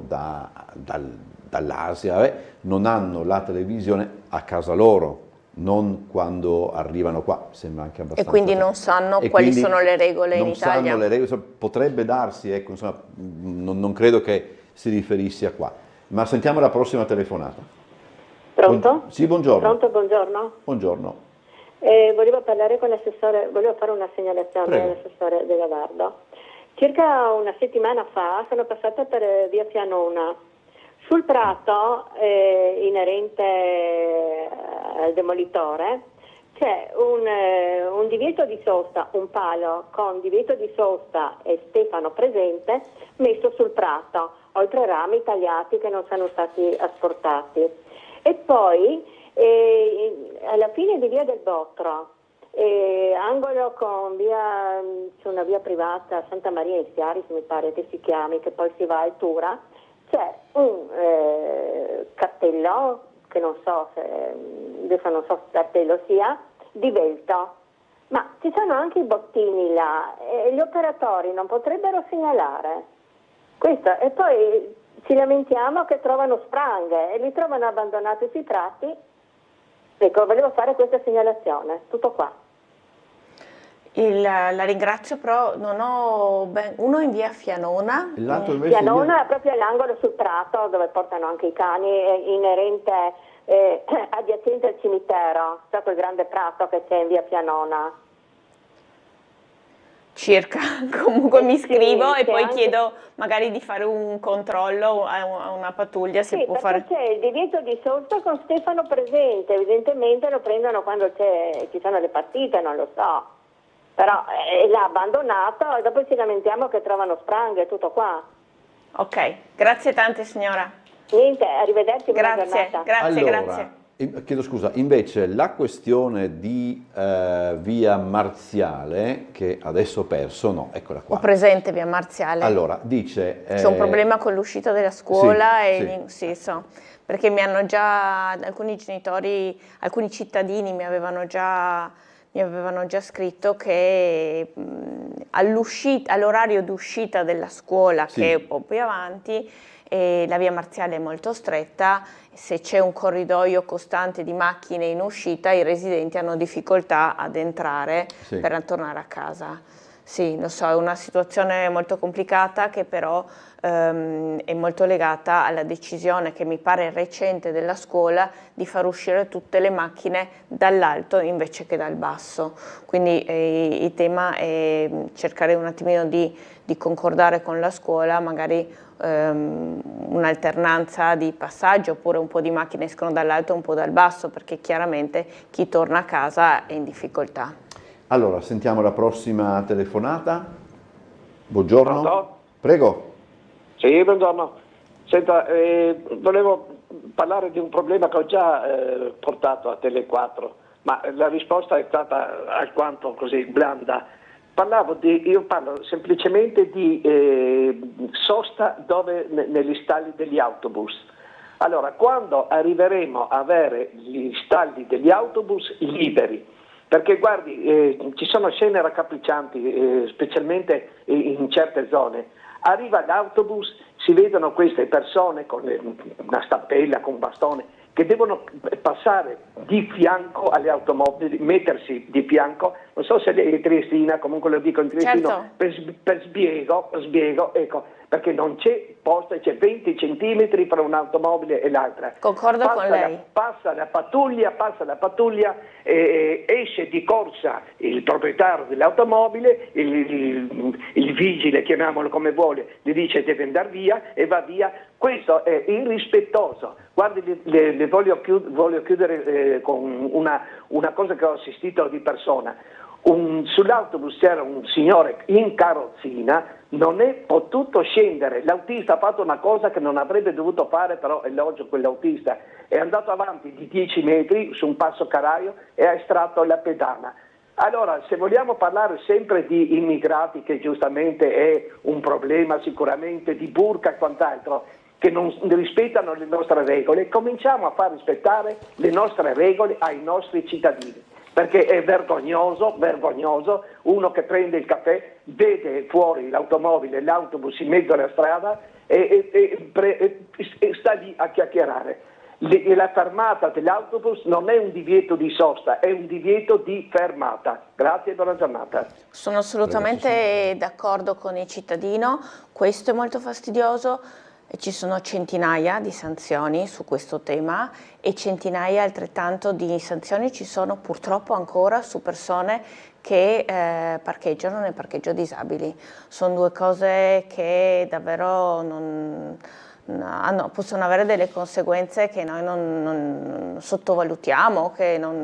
dall'Asia non hanno la televisione a casa loro, non quando arrivano qua. Sembra anche abbastanza. E quindi non sanno quali sono le regole in Italia. Non sanno le regole, potrebbe darsi, ecco, insomma, non credo che si riferissi a qua. Ma sentiamo la prossima telefonata. Pronto? Sì, buongiorno. Pronto, buongiorno. Buongiorno. Volevo parlare con l'assessore, volevo fare una segnalazione all'assessore De Gavardo. Circa una settimana fa sono passata per via Pianona. Sul prato inerente al demolitore c'è un divieto di sosta, un palo con divieto di sosta e Stefano presente messo sul prato, oltre rami tagliati che non sono stati asportati. E poi alla fine di via del Botro, angolo con c'è una via privata, Santa Maria in Stiaris mi pare che si chiami, che poi si va a Altura, c'è un cartello che non so se adesso non so se per te lo sia, di Velto. Ma ci sono anche i bottini là, e gli operatori non potrebbero segnalare questo, e poi ci lamentiamo che trovano spranghe e li trovano abbandonati sui tratti. Ecco, volevo fare questa segnalazione, tutto qua. La ringrazio, però non ho uno in via Fianona. Fianona è proprio all'angolo sul prato dove portano anche i cani, inerente adiacente al cimitero, c'è quel grande prato che c'è in via Fianona. Circa, comunque mi scrivo e c'è poi anche... chiedo magari di fare un controllo a una pattuglia se può fare. C'è il divieto di sosta con Stefano presente, evidentemente lo prendono quando ci sono le partite, non lo so, però l'ha abbandonato e dopo ci lamentiamo che trovano spranghe, tutto qua. Ok, grazie tante signora. Niente, arrivederci, buona Grazie, giornata. grazie, Allora, grazie. chiedo scusa, invece la questione di via Marziale, che adesso ho perso, no, eccola qua. Ho presente via Marziale. Allora, dice... C'è un problema con l'uscita della scuola sì. perché mi hanno già, alcuni genitori, alcuni cittadini mi avevano già scritto che all'orario d'uscita della scuola, che è un po' più avanti, la via Marziale è molto stretta, se c'è un corridoio costante di macchine in uscita i residenti hanno difficoltà ad entrare per tornare a casa. Sì, lo so, è una situazione molto complicata che però è molto legata alla decisione che mi pare recente della scuola di far uscire tutte le macchine dall'alto invece che dal basso. Quindi il tema è cercare un attimino di concordare con la scuola, magari un'alternanza di passaggio oppure un po' di macchine escono dall'alto e un po' dal basso, perché chiaramente chi torna a casa è in difficoltà. Allora, sentiamo la prossima telefonata. Buongiorno. Pronto? Prego. Sì, buongiorno. Senta, volevo parlare di un problema che ho già portato a Tele4, ma la risposta è stata alquanto così blanda. Io parlo semplicemente di sosta negli stalli degli autobus. Allora, quando arriveremo a avere gli stalli degli autobus liberi, perché guardi, ci sono scene raccapriccianti, specialmente in certe zone. Arriva l'autobus, si vedono queste persone con una stampella, con un bastone, che devono passare di fianco alle automobili, mettersi di fianco, non so se lei è triestina, comunque lo dico in triestino, per sbiego, ecco, perché non c'è posto, c'è 20 centimetri tra un'automobile e l'altra. Concordo con lei. Passa la pattuglia, esce di corsa il proprietario dell'automobile, il vigile, chiamiamolo come vuole, gli dice deve andare via e va via. Questo è irrispettoso. Guardi, le voglio chiudere con una cosa che ho assistito di persona. Sull'autobus c'era un signore in carrozzina, non è potuto scendere, l'autista ha fatto una cosa che non avrebbe dovuto fare, però elogio quell'autista, è andato avanti di 10 metri su un passo caraio e ha estratto la pedana. Allora, se vogliamo parlare sempre di immigrati, che giustamente è un problema sicuramente di burka e quant'altro, che non rispettano le nostre regole, cominciamo a far rispettare le nostre regole ai nostri cittadini. Perché è vergognoso uno che prende il caffè, vede fuori l'automobile, l'autobus in mezzo alla strada e sta lì a chiacchierare. La fermata dell'autobus non è un divieto di sosta, è un divieto di fermata. Grazie e buona giornata. Sono assolutamente d'accordo con il cittadino, questo è molto fastidioso. Ci sono centinaia di sanzioni su questo tema e centinaia altrettanto di sanzioni ci sono purtroppo ancora su persone che parcheggiano nel parcheggio disabili. Sono due cose che davvero possono avere delle conseguenze che noi non sottovalutiamo,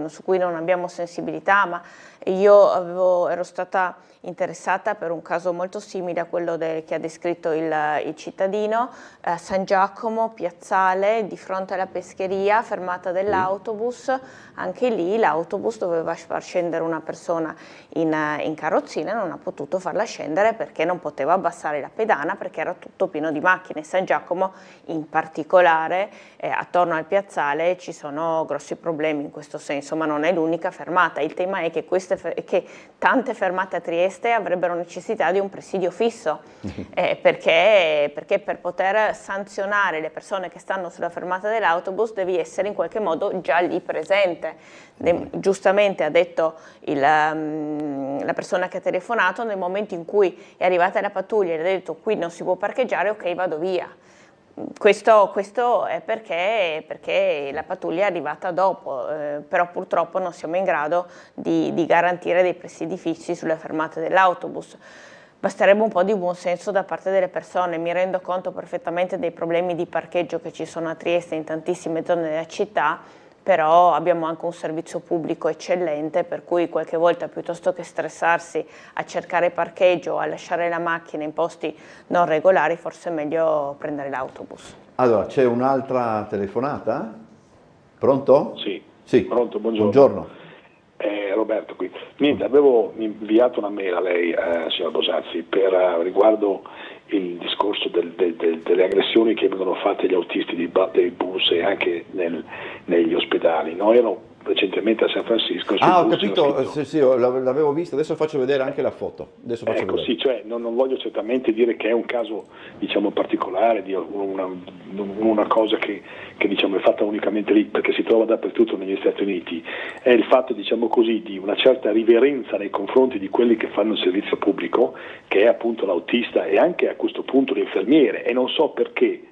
su cui non abbiamo sensibilità, ma Io ero stata interessata per un caso molto simile a quello che ha descritto il cittadino, San Giacomo, piazzale, di fronte alla pescheria, fermata dell'autobus. Anche lì l'autobus doveva far scendere una persona in carrozzina e non ha potuto farla scendere perché non poteva abbassare la pedana, perché era tutto pieno di macchine. San Giacomo in particolare, attorno al piazzale ci sono grossi problemi in questo senso, ma non è l'unica fermata. Il tema è che tante fermate a Trieste avrebbero necessità di un presidio fisso, perché per poter sanzionare le persone che stanno sulla fermata dell'autobus devi essere in qualche modo già lì presente. Giustamente ha detto la persona che ha telefonato, nel momento in cui è arrivata la pattuglia e le ha detto qui non si può parcheggiare, ok, vado via. Questo è perché la pattuglia è arrivata dopo, però purtroppo non siamo in grado di garantire dei presidi fissi sulle fermate dell'autobus. Basterebbe un po' di buonsenso da parte delle persone. Mi rendo conto perfettamente dei problemi di parcheggio che ci sono a Trieste in tantissime zone della città, però abbiamo anche un servizio pubblico eccellente, per cui qualche volta piuttosto che stressarsi a cercare parcheggio o a lasciare la macchina in posti non regolari, forse è meglio prendere l'autobus. Allora, c'è un'altra telefonata? Pronto? Sì. Pronto, buongiorno. Buongiorno. Roberto qui. Niente, avevo inviato una mail a lei, signor Bosazzi, riguardo il discorso delle aggressioni che vengono fatte agli autisti dei bus e anche negli ospedali. No, ero recentemente a San Francisco. Ho capito, sì, l'avevo visto, adesso faccio vedere anche la foto. Ecco, sì, cioè non voglio certamente dire che è un caso, diciamo, particolare, di una cosa che diciamo, è fatta unicamente lì, perché si trova dappertutto negli Stati Uniti. È il fatto, diciamo così, di una certa riverenza nei confronti di quelli che fanno il servizio pubblico, che è appunto l'autista e anche a questo punto l'infermiere, e non so perché,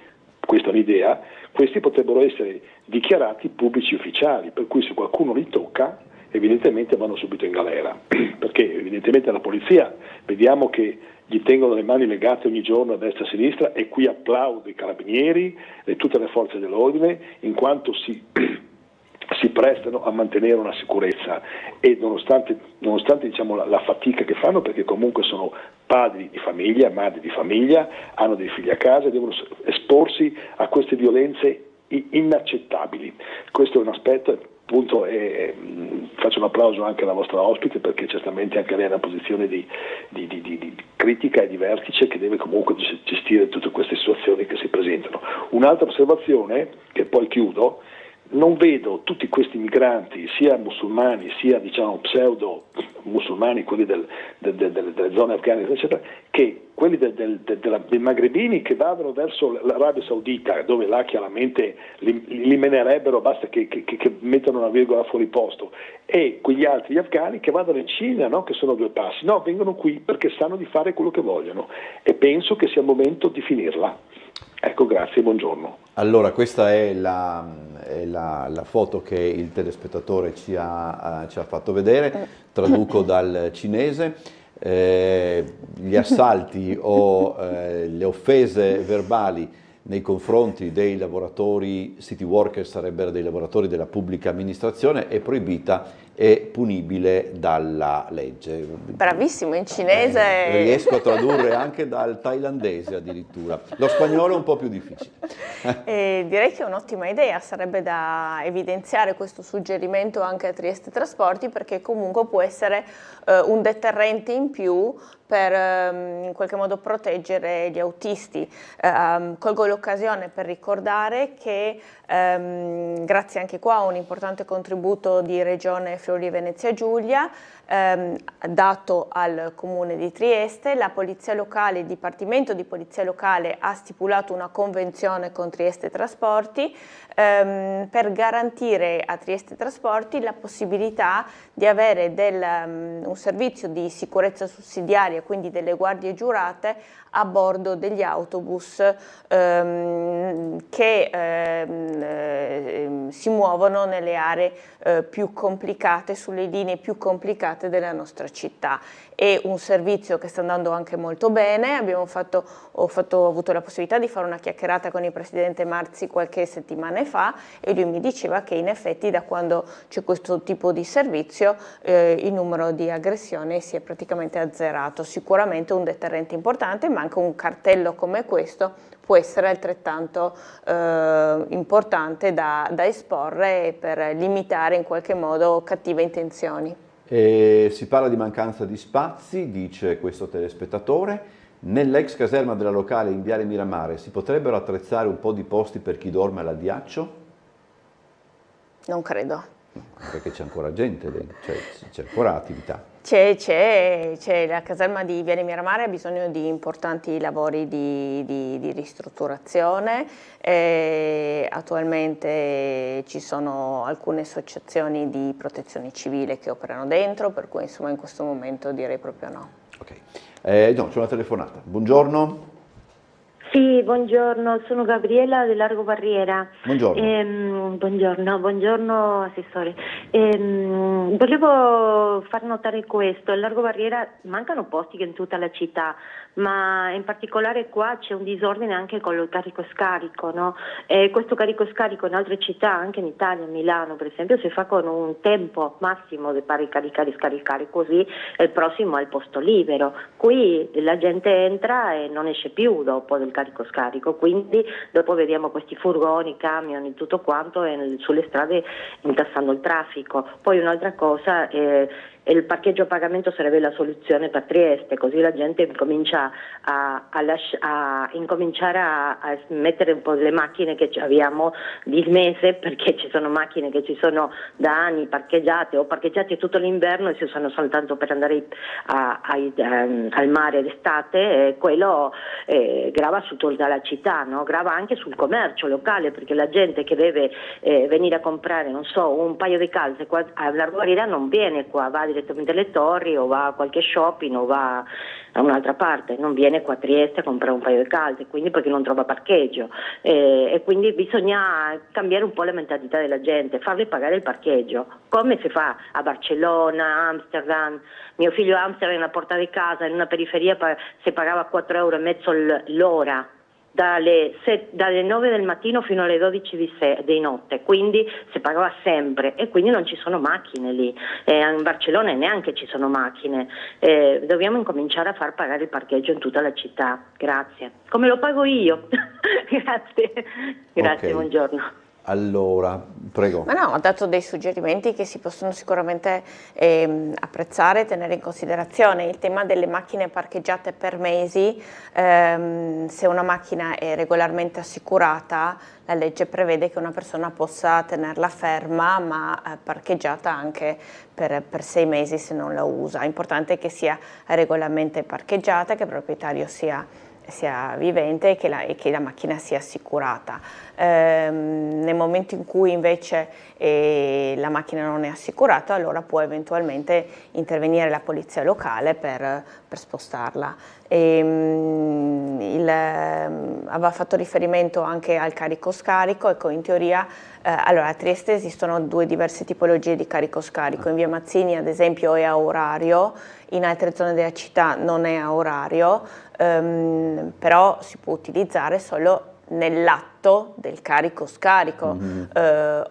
questa è un'idea, questi potrebbero essere dichiarati pubblici ufficiali, per cui se qualcuno li tocca evidentemente vanno subito in galera, perché evidentemente la polizia vediamo che gli tengono le mani legate ogni giorno a destra e a sinistra, e qui applaudo i carabinieri e tutte le forze dell'ordine in quanto si prestano a mantenere una sicurezza, e nonostante diciamo, la fatica che fanno, perché comunque sono padri di famiglia, madri di famiglia, hanno dei figli a casa, devono esporsi a queste violenze inaccettabili. Questo è un aspetto, appunto, faccio un applauso anche alla vostra ospite, perché certamente anche lei è in una posizione di critica e di vertice che deve comunque gestire tutte queste situazioni che si presentano. Un'altra osservazione, che poi chiudo: non vedo tutti questi migranti, sia musulmani sia diciamo pseudo musulmani, quelli delle zone afghane eccetera, che quelli dei magrebini che vadano verso l'Arabia Saudita, dove là chiaramente li menerebbero, basta che mettano una virgola fuori posto, e quegli altri gli afghani che vadano in Cina, no? Che sono due passi, no, vengono qui perché sanno di fare quello che vogliono, e penso che sia il momento di finirla. Ecco, grazie, buongiorno. Allora, questa è la foto che il telespettatore ci ha fatto vedere, traduco dal cinese. Gli assalti o le offese verbali nei confronti dei lavoratori city worker, sarebbero dei lavoratori della pubblica amministrazione, è proibita e punibile dalla legge. Bravissimo in cinese. Riesco a tradurre anche dal thailandese addirittura. Lo spagnolo è un po' più difficile. Direi che è un'ottima idea, sarebbe da evidenziare questo suggerimento anche a Trieste Trasporti, perché comunque può essere un deterrente in più per in qualche modo proteggere gli autisti. Colgo l'occasione per ricordare che grazie anche qua a un importante contributo di Regione Friuli Venezia Giulia dato al Comune di Trieste, la Polizia Locale, il Dipartimento di Polizia Locale ha stipulato una convenzione con Trieste Trasporti per garantire a Trieste Trasporti la possibilità di avere un servizio di sicurezza sussidiaria, quindi delle guardie giurate a bordo degli autobus che si muovono nelle aree più complicate, sulle linee più complicate della nostra città. È un servizio che sta andando anche molto bene. Ho avuto la possibilità di fare una chiacchierata con il presidente Marzi qualche settimana fa e lui mi diceva che in effetti da quando c'è questo tipo di servizio il numero di aggressioni si è praticamente azzerato. Sicuramente un deterrente importante, ma anche un cartello come questo può essere altrettanto importante da esporre per limitare in qualche modo cattive intenzioni. Si parla di mancanza di spazi, dice questo telespettatore. Nell'ex caserma della locale in Viale Miramare si potrebbero attrezzare un po' di posti per chi dorme all'addiaccio? Non credo. Perché c'è ancora gente dentro, c'è ancora attività. C'è la caserma di Viale Miramare, ha bisogno di importanti lavori di ristrutturazione. Attualmente ci sono alcune associazioni di protezione civile che operano dentro, per cui insomma in questo momento direi proprio no. Ok, no, c'è una telefonata. Buongiorno. Sì, buongiorno, sono Gabriela del Largo Barriera. Buongiorno. Buongiorno Assessore. Volevo far notare questo, al Largo Barriera mancano posti in tutta la città, ma in particolare qua c'è un disordine anche con il carico-scarico, no? Questo carico-scarico in altre città, anche in Italia, a Milano per esempio, si fa con un tempo massimo di caricare e scaricare, così il prossimo ha il posto libero. Qui la gente entra e non esce più dopo del carico-scarico, quindi dopo vediamo questi furgoni, camion e tutto quanto sulle strade intassando il traffico. Poi un'altra cosa, il parcheggio a pagamento sarebbe la soluzione per Trieste, così la gente comincia a incominciare a mettere un po' le macchine che abbiamo dismesse, perché ci sono macchine che ci sono da anni parcheggiate o parcheggiate tutto l'inverno e si usano soltanto per andare al mare d'estate, e quello grava su tutta la città, no? Grava anche sul commercio locale, perché la gente che deve venire a comprare, non so, un paio di calze qua a Largo Barriera non viene qua, va direttamente alle Torri o va a qualche shopping o va a un'altra parte, non viene qua a Trieste a comprare un paio di calze, quindi perché non trova parcheggio, e quindi bisogna cambiare un po' la mentalità della gente, farle pagare il parcheggio, come si fa a Barcellona, Amsterdam. Mio figlio a Amsterdam, a porta di casa, in una periferia, si pagava 4,5 € l'ora, dalle 9 del mattino fino alle 12 di notte, quindi si pagava sempre, e quindi non ci sono macchine lì. In Barcellona neanche ci sono macchine. Dobbiamo incominciare a far pagare il parcheggio in tutta la città. Grazie. Come lo pago io? Grazie. Okay. Buongiorno. Allora, prego. Ma no, ho dato dei suggerimenti che si possono sicuramente apprezzare e tenere in considerazione. Il tema delle macchine parcheggiate per mesi, se una macchina è regolarmente assicurata, la legge prevede che una persona possa tenerla ferma ma parcheggiata anche per 6 mesi se non la usa. È importante che sia regolarmente parcheggiata, che il proprietario sia vivente e che la macchina sia assicurata. Nel momento in cui invece la macchina non è assicurata, allora può eventualmente intervenire la polizia locale per spostarla. Aveva fatto riferimento anche al carico-scarico. Ecco, in teoria allora a Trieste esistono 2 diverse tipologie di carico-scarico. In via Mazzini ad esempio è a orario, in altre zone della città non è a orario, però si può utilizzare solo nell'atto del carico-scarico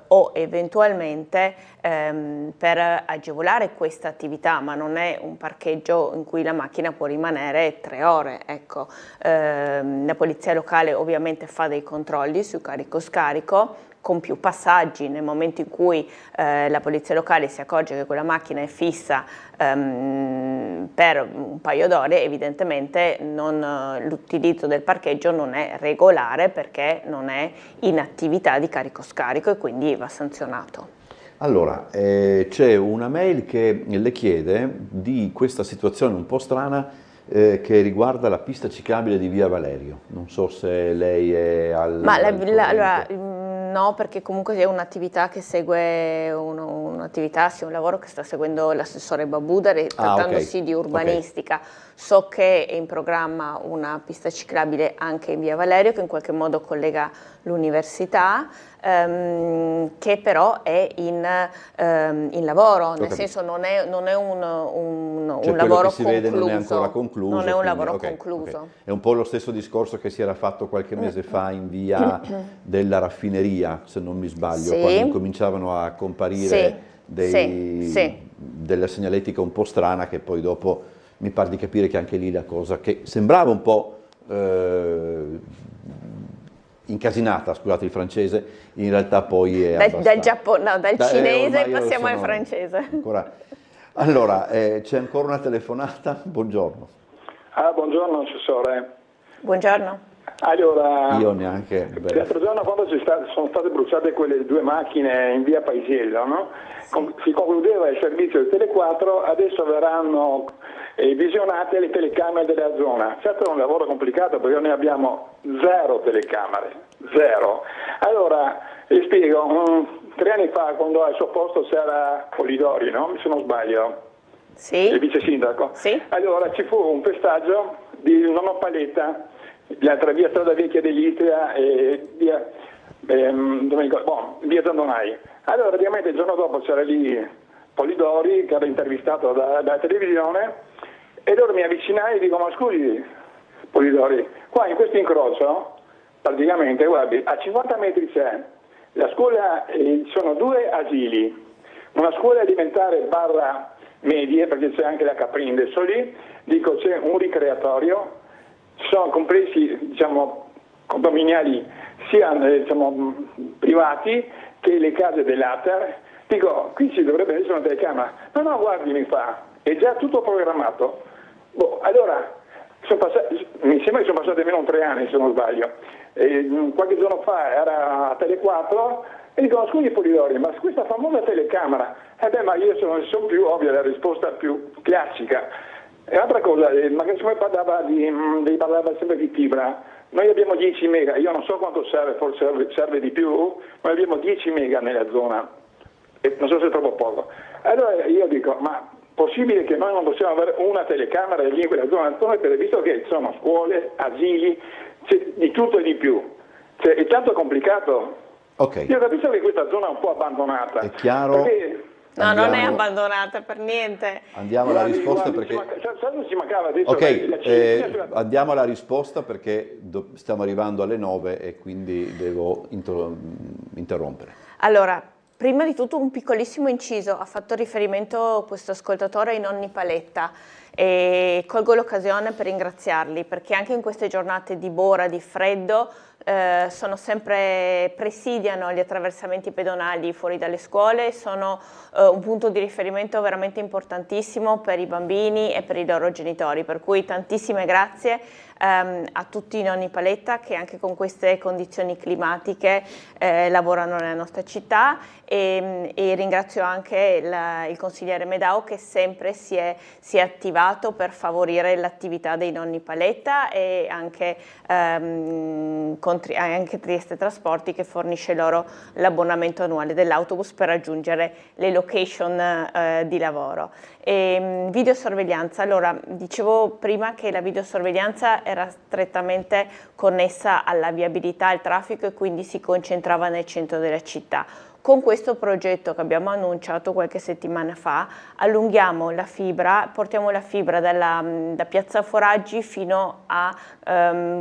o eventualmente per agevolare questa attività, ma non è un parcheggio in cui la macchina può rimanere 3 ore. Ecco. La polizia locale ovviamente fa dei controlli sul carico-scarico con più passaggi. Nel momento in cui la polizia locale si accorge che quella macchina è fissa per un paio d'ore, evidentemente l'utilizzo del parcheggio non è regolare, perché non è in attività di carico-scarico e quindi va sanzionato. Allora, c'è una mail che le chiede di questa situazione un po' strana che riguarda la pista ciclabile di Via Valerio. Non so se lei è no, perché comunque è un'attività che segue un lavoro che sta seguendo l'assessore Babudari, trattandosi di urbanistica. So che è in programma una pista ciclabile anche in Via Valerio, che in qualche modo collega l'università. che però è in lavoro, nel senso non è un lavoro che si vede non è ancora concluso. Non è un lavoro quindi, concluso. Okay. È un po' lo stesso discorso che si era fatto qualche mese fa in via della raffineria, se non mi sbaglio, Sì. quando incominciavano a comparire della segnaletica un po' strana, che poi dopo mi pare di capire che anche lì la cosa che sembrava un po' incasinata, scusate il francese, in realtà poi è dal cinese passiamo al francese. Ancora. Allora, c'è ancora una telefonata? Buongiorno. Buongiorno assessore. Buongiorno. Allora, io neanche. L'altro giorno quando sono state bruciate quelle 2 macchine in via Paisiello, no? Si concludeva il servizio di Tele4, adesso verranno visionate le telecamere della zona. Certo è un lavoro complicato perché noi abbiamo 0 telecamere, 0. Allora, vi spiego, 3 anni fa quando al suo posto c'era Polidori, no? Se non sbaglio, il vice sindaco. Allora ci fu un pestaggio di Nonno Paletta, tra via Strada Vecchia dell'Istria e via Zandonai. Allora praticamente il giorno dopo c'era lì Polidori che era intervistato dalla televisione e allora mi avvicinai e dico: ma scusi Polidori, qua in questo incrocio praticamente guardi a 50 metri c'è la scuola, sono 2 asili, una scuola elementare / medie perché c'è anche la Caprini adesso lì, dico c'è un ricreatorio, sono complessi diciamo condominiali sia privati che le case dell'Ater. Dico, qui ci dovrebbe essere una telecamera. No, guardi, mi fa, è già tutto programmato. Allora, mi sembra che sono passati almeno 3 anni se non sbaglio. Qualche giorno fa era a Tele4 e dico: scusi Polidori, ma questa famosa telecamera? Ma io sono più ovvia, la risposta più classica. E un'altra cosa, magari parlava sempre di fibra. Noi abbiamo 10 mega, io non so quanto serve, forse serve di più, noi abbiamo 10 mega nella zona, e non so se è troppo poco. Allora io dico, ma possibile che noi non possiamo avere una telecamera lì in quella zona? Visto che ci sono scuole, asili, di tutto e di più. È tanto complicato. Okay. Io capisco che questa zona è un po' abbandonata. È chiaro? Perché... No, non è abbandonata per niente. Andiamo alla risposta perché... andiamo alla risposta perché stiamo arrivando alle 9 e quindi devo interrompere. Allora, prima di tutto un piccolissimo inciso, ha fatto riferimento questo ascoltatore ai nonni Paletta e colgo l'occasione per ringraziarli perché anche in queste giornate di bora, di freddo, presidiano gli attraversamenti pedonali fuori dalle scuole, sono un punto di riferimento veramente importantissimo per i bambini e per i loro genitori, per cui tantissime grazie a tutti i nonni Paletta che anche con queste condizioni climatiche lavorano nella nostra città e ringrazio anche il consigliere Medao che sempre si è attivato per favorire l'attività dei nonni Paletta e anche Trieste Trasporti che fornisce loro l'abbonamento annuale dell'autobus per raggiungere le location di lavoro. Videosorveglianza, allora dicevo prima che la videosorveglianza era strettamente connessa alla viabilità, al traffico e quindi si concentrava nel centro della città. Con questo progetto che abbiamo annunciato qualche settimana fa allunghiamo la fibra, portiamo la fibra da Piazza Foraggi fino a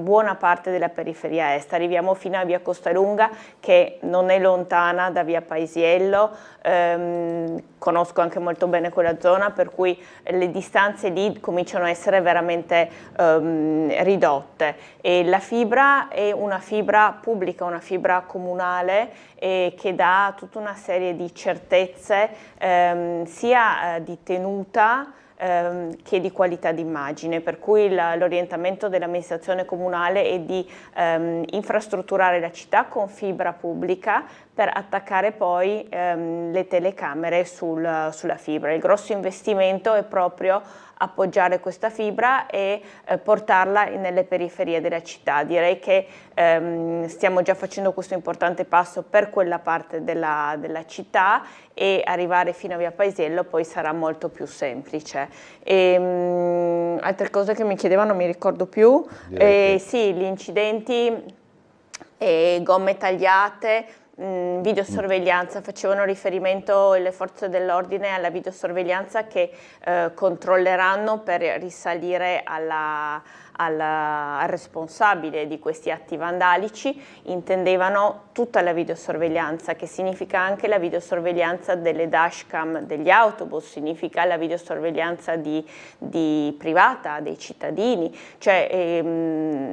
buona parte della periferia est, arriviamo fino a via Costalunga che non è lontana da via Paisiello, conosco anche molto bene quella zona per cui le distanze lì cominciano a essere veramente ridotte e la fibra è una fibra pubblica, una fibra comunale che dà tutta una serie di certezze sia di tenuta che di qualità d'immagine, per cui l'orientamento dell'amministrazione comunale è di infrastrutturare la città con fibra pubblica per attaccare poi le telecamere sulla fibra. Il grosso investimento è proprio appoggiare questa fibra e portarla nelle periferie della città. Direi che stiamo già facendo questo importante passo per quella parte della città e arrivare fino a via Paisiello poi sarà molto più semplice. Altre cose che mi chiedevano non mi ricordo più. Sì, gli incidenti, gomme tagliate, videosorveglianza, facevano riferimento le forze dell'ordine alla videosorveglianza che controlleranno per risalire al responsabile di questi atti vandalici. Intendevano tutta la videosorveglianza, che significa anche la videosorveglianza delle dashcam degli autobus, significa la videosorveglianza di privata dei cittadini, cioè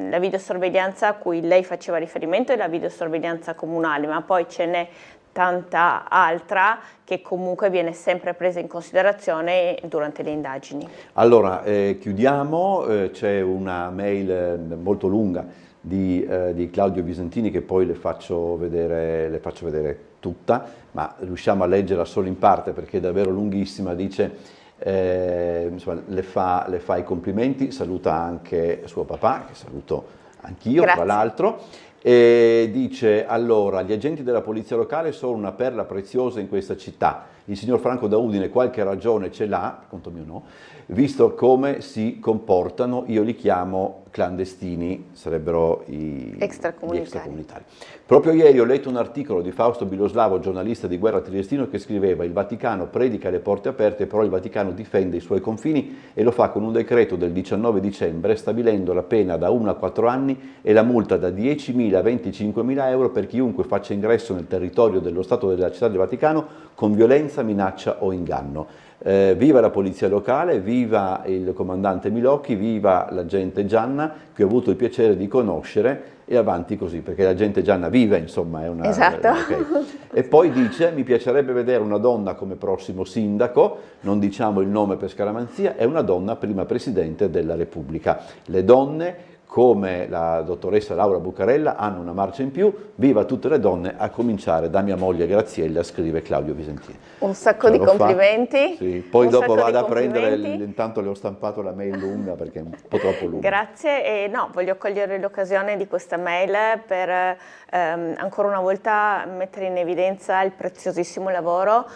la videosorveglianza a cui lei faceva riferimento è la videosorveglianza comunale, ma poi ce n'è tanta altra che comunque viene sempre presa in considerazione durante le indagini. Allora, chiudiamo, c'è una mail molto lunga di Claudio Visentini che poi le faccio vedere tutta, ma riusciamo a leggerla solo in parte perché è davvero lunghissima. Dice, insomma, le fa i complimenti, saluta anche suo papà, che saluto anch'io, tra l'altro. E dice, allora, gli agenti della polizia locale sono una perla preziosa in questa città. Il signor Franco da Udine qualche ragione ce l'ha, conto mio no, visto come si comportano, io li chiamo clandestini, sarebbero gli extracomunitari. Proprio ieri ho letto un articolo di Fausto Biloslavo, giornalista di guerra triestino, che scriveva: il Vaticano predica le porte aperte, però il Vaticano difende i suoi confini e lo fa con un decreto del 19 dicembre, stabilendo la pena da 1 a 4 anni e la multa da 10.000 a 25.000 euro per chiunque faccia ingresso nel territorio dello Stato della Città del Vaticano con violenza, minaccia o inganno. Viva la polizia locale, viva il comandante Milocchi, viva l'agente Gianna, che ho avuto il piacere di conoscere, e avanti così, perché l'agente Gianna vive, insomma, è una... Esatto. Okay. E poi dice, mi piacerebbe vedere una donna come prossimo sindaco, non diciamo il nome per scaramanzia, è una donna prima Presidente della Repubblica. Le donne, come la dottoressa Laura Bucarella, hanno una marcia in più, viva tutte le donne, a cominciare da mia moglie Graziella, scrive Claudio Visentini. Un sacco di complimenti. Sì, poi dopo vado a prendere, intanto le ho stampato la mail lunga perché è un po' troppo lunga. Grazie, e no, voglio cogliere l'occasione di questa mail per ancora una volta mettere in evidenza il preziosissimo lavoro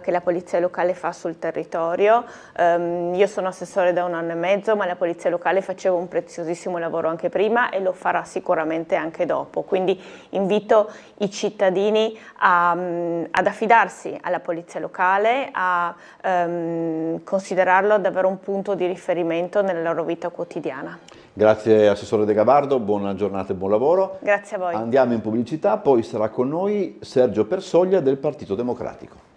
che la polizia locale fa sul territorio. Io sono assessore da 1 anno e mezzo, ma la polizia locale faceva un preziosissimo lavoro anche prima e lo farà sicuramente anche dopo, quindi invito i cittadini ad affidarsi alla polizia locale, a considerarlo davvero un punto di riferimento nella loro vita quotidiana. Grazie Assessore De Gabardo, buona giornata e buon lavoro. Grazie a voi. Andiamo in pubblicità, poi sarà con noi Sergio Persoglia del Partito Democratico.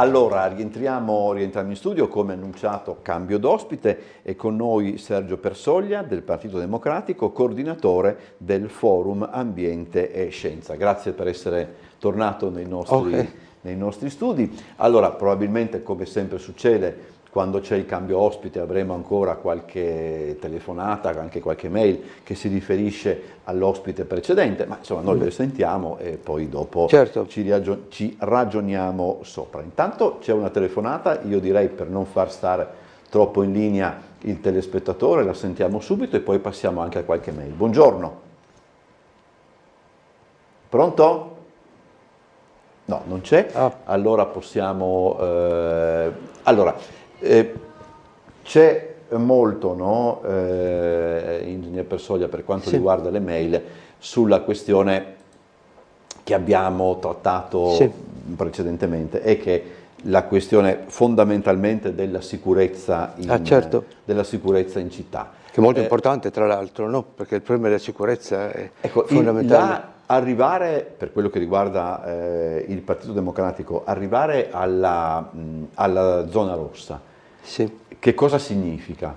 Allora, rientriamo in studio, come annunciato cambio d'ospite, e con noi Sergio Persoglia del Partito Democratico, coordinatore del Forum Ambiente e Scienza. Grazie per essere tornato nei nostri studi. Allora, probabilmente, come sempre succede, quando c'è il cambio ospite avremo ancora qualche telefonata, anche qualche mail che si riferisce all'ospite precedente, ma insomma noi le sentiamo e poi dopo ci ragioniamo sopra. Intanto c'è una telefonata, io direi, per non far stare troppo in linea il telespettatore, la sentiamo subito e poi passiamo anche a qualche mail. Buongiorno. Pronto? No, non c'è. Allora possiamo... c'è molto, no, Ingegner Persoglia, per quanto riguarda le mail, sulla questione che abbiamo trattato precedentemente, e che la questione fondamentalmente della sicurezza della sicurezza in città. Che è molto importante, tra l'altro, no? Perché il problema della sicurezza è fondamentale. Arrivare, per quello che riguarda il Partito Democratico, arrivare alla zona rossa, che cosa significa?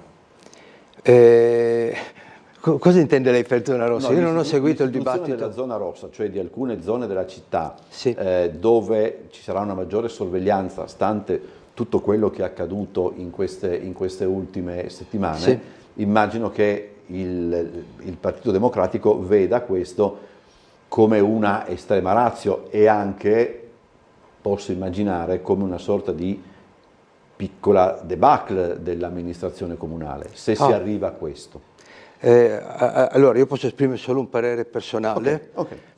Cosa intende lei per zona rossa? Io non ho seguito il dibattito. Della zona rossa, cioè di alcune zone della città dove ci sarà una maggiore sorveglianza, stante tutto quello che è accaduto in queste ultime settimane. Immagino che il Partito Democratico veda questo come una estrema ratio, e anche, posso immaginare, come una sorta di piccola debacle dell'amministrazione comunale, se si arriva a questo. Allora, io posso esprimere solo un parere personale,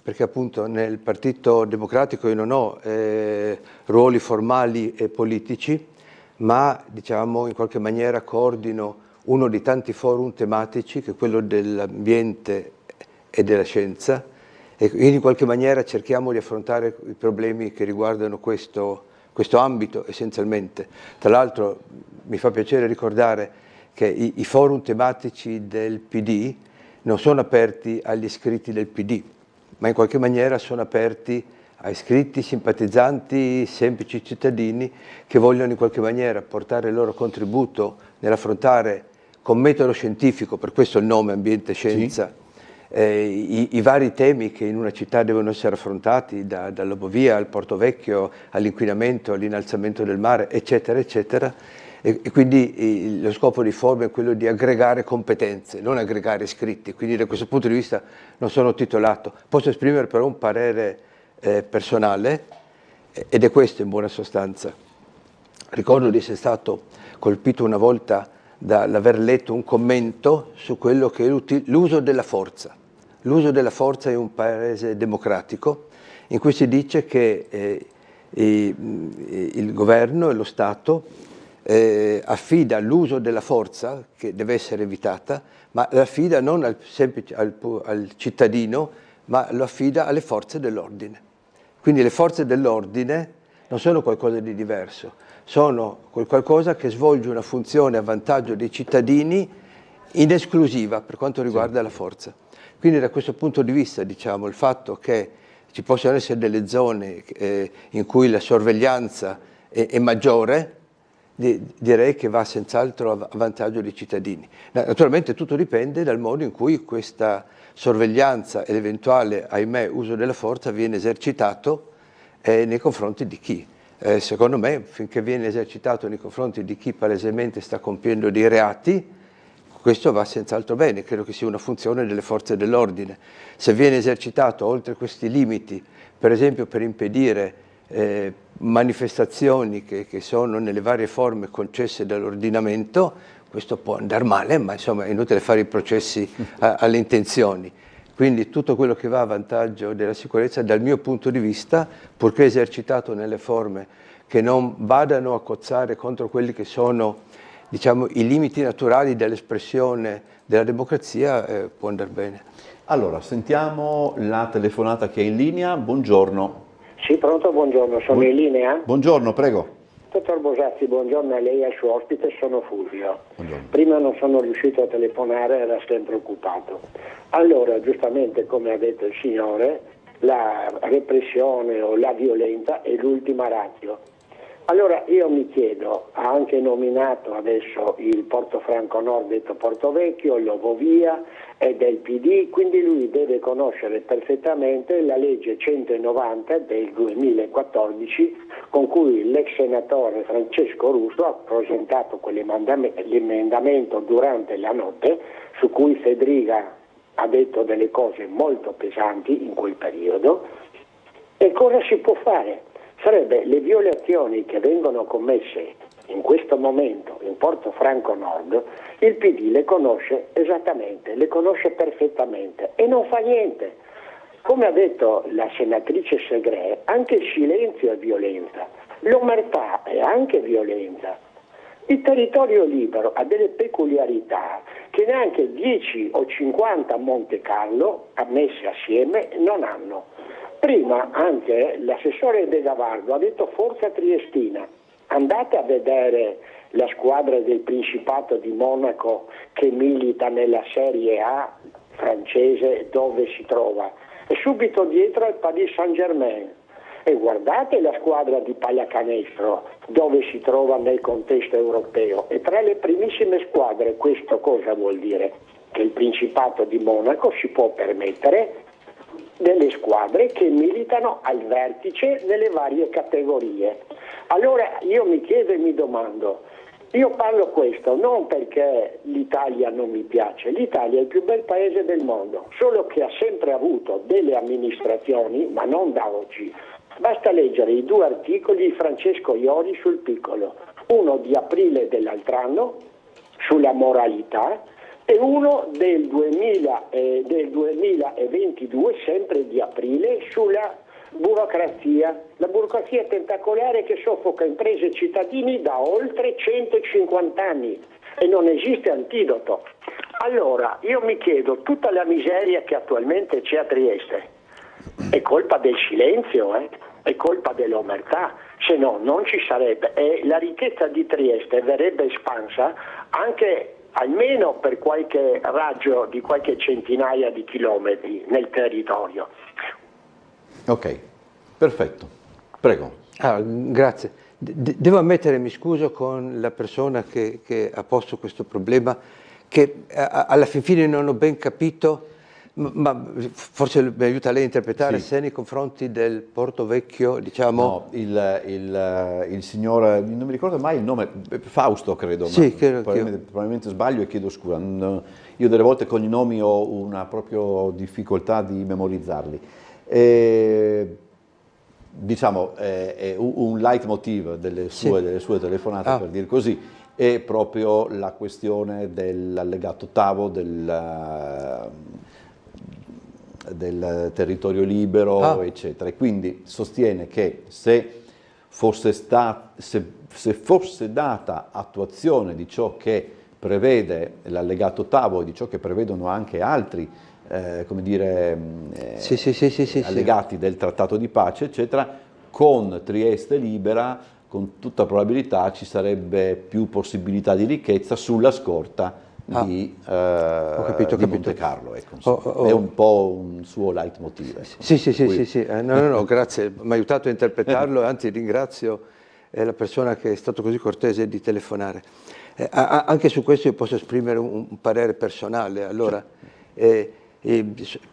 perché appunto nel Partito Democratico io non ho ruoli formali e politici, ma diciamo in qualche maniera coordino uno di tanti forum tematici, che è quello dell'ambiente e della scienza, e in qualche maniera cerchiamo di affrontare i problemi che riguardano questo ambito essenzialmente. Tra l'altro mi fa piacere ricordare che i forum tematici del PD non sono aperti agli iscritti del PD, ma in qualche maniera sono aperti a iscritti, simpatizzanti, semplici cittadini che vogliono in qualche maniera portare il loro contributo nell'affrontare con metodo scientifico, per questo il nome Ambiente e Scienza, i vari temi che in una città devono essere affrontati, dall'Obovia al Porto Vecchio, all'inquinamento, all'innalzamento del mare, eccetera, eccetera. E quindi lo scopo di forum è quello di aggregare competenze, non aggregare iscritti, quindi da questo punto di vista non sono titolato. Posso esprimere però un parere personale, ed è questo in buona sostanza. Ricordo di essere stato colpito una volta dall'aver letto un commento su quello che è l'uso della forza. L'uso della forza in un paese democratico, in cui si dice che il governo e lo Stato affida l'uso della forza, che deve essere evitata, ma l'affida non al cittadino, ma lo affida alle forze dell'ordine. Quindi le forze dell'ordine non sono qualcosa di diverso, sono qualcosa che svolge una funzione a vantaggio dei cittadini in esclusiva per quanto riguarda la forza. Quindi da questo punto di vista, diciamo, il fatto che ci possano essere delle zone in cui la sorveglianza è maggiore, direi che va senz'altro a vantaggio dei cittadini. Naturalmente tutto dipende dal modo in cui questa sorveglianza e l'eventuale, ahimè, uso della forza viene esercitato nei confronti di chi. Secondo me, finché viene esercitato nei confronti di chi palesemente sta compiendo dei reati, questo va senz'altro bene, credo che sia una funzione delle forze dell'ordine. Se viene esercitato oltre questi limiti, per esempio per impedire manifestazioni che sono nelle varie forme concesse dall'ordinamento, questo può andare male, ma insomma è inutile fare i processi alle intenzioni. Quindi tutto quello che va a vantaggio della sicurezza, dal mio punto di vista, purché esercitato nelle forme che non vadano a cozzare contro quelli che sono, diciamo, i limiti naturali dell'espressione della democrazia, può andare bene. Allora, sentiamo la telefonata che è in linea. Buongiorno. Sì, pronto, buongiorno, sono in linea? Buongiorno, prego. Dottor Bosazzi, buongiorno a lei e al suo ospite, sono Fulvio. Buongiorno. Prima non sono riuscito a telefonare, era sempre occupato. Allora, giustamente, come ha detto il signore, la repressione o la violenza è l'ultima ratio. Allora io mi chiedo, ha anche nominato adesso il Portofranco Nord detto Portovecchio, l'Ovovia, è del PD, quindi lui deve conoscere perfettamente la legge 190 del 2014 con cui l'ex senatore Francesco Russo ha presentato l'emendamento durante la notte su cui Federica ha detto delle cose molto pesanti in quel periodo. E cosa si può fare? Sarebbe le violazioni che vengono commesse in questo momento in Portofranco Nord, il PD le conosce esattamente, le conosce perfettamente e non fa niente. Come ha detto la senatrice Segre, anche il silenzio è violenza, l'omertà è anche violenza. Il territorio libero ha delle peculiarità che neanche 10 o 50 Monte Carlo, ammesse assieme, non hanno. Prima anche l'assessore De Gavardo ha detto forza triestina, andate a vedere la squadra del Principato di Monaco che milita nella Serie A francese dove si trova e subito dietro è il Paris Saint-Germain e guardate la squadra di pallacanestro dove si trova nel contesto europeo e tra le primissime squadre. Questo cosa vuol dire? Che il Principato di Monaco si può permettere delle squadre che militano al vertice nelle varie categorie. Allora io mi chiedo e mi domando, io parlo questo non perché l'Italia non mi piace, l'Italia è il più bel paese del mondo, solo che ha sempre avuto delle amministrazioni, ma non da oggi. Basta leggere i 2 articoli di Francesco Iori sul Piccolo, uno di aprile dell'altro anno sulla moralità e uno del 2022, sempre di aprile, sulla burocrazia. La burocrazia tentacolare che soffoca imprese e cittadini da oltre 150 anni e non esiste antidoto. Allora, io mi chiedo, tutta la miseria che attualmente c'è a Trieste è colpa del silenzio, è colpa dell'omertà, se no non ci sarebbe. E la ricchezza di Trieste verrebbe espansa anche almeno per qualche raggio di qualche centinaia di chilometri nel territorio. Ok, perfetto. Prego. Grazie. Devo ammettere, mi scuso con la persona che ha posto questo problema, che alla fine non ho ben capito, ma forse mi aiuta lei a interpretare, se nei confronti del Portovecchio, diciamo... No, il signor, non mi ricordo mai il nome, Fausto credo, sì, ma probabilmente sbaglio e chiedo scusa. Io delle volte con i nomi ho una proprio difficoltà di memorizzarli. Diciamo, un leitmotiv delle sue telefonate, per dire così, è proprio la questione dell'allegato ottavo del territorio libero, eccetera. E quindi sostiene che se fosse data attuazione di ciò che prevede l'allegato ottavo e di ciò che prevedono anche altri allegati del trattato di pace, eccetera, con Trieste libera, con tutta probabilità ci sarebbe più possibilità di ricchezza sulla scorta di Monte Carlo. Ecco, è un po' un suo leitmotiv. Ecco. Sì. No, grazie, mi ha aiutato a interpretarlo, anzi ringrazio la persona che è stato così cortese di telefonare. Anche su questo io posso esprimere un parere personale. Allora,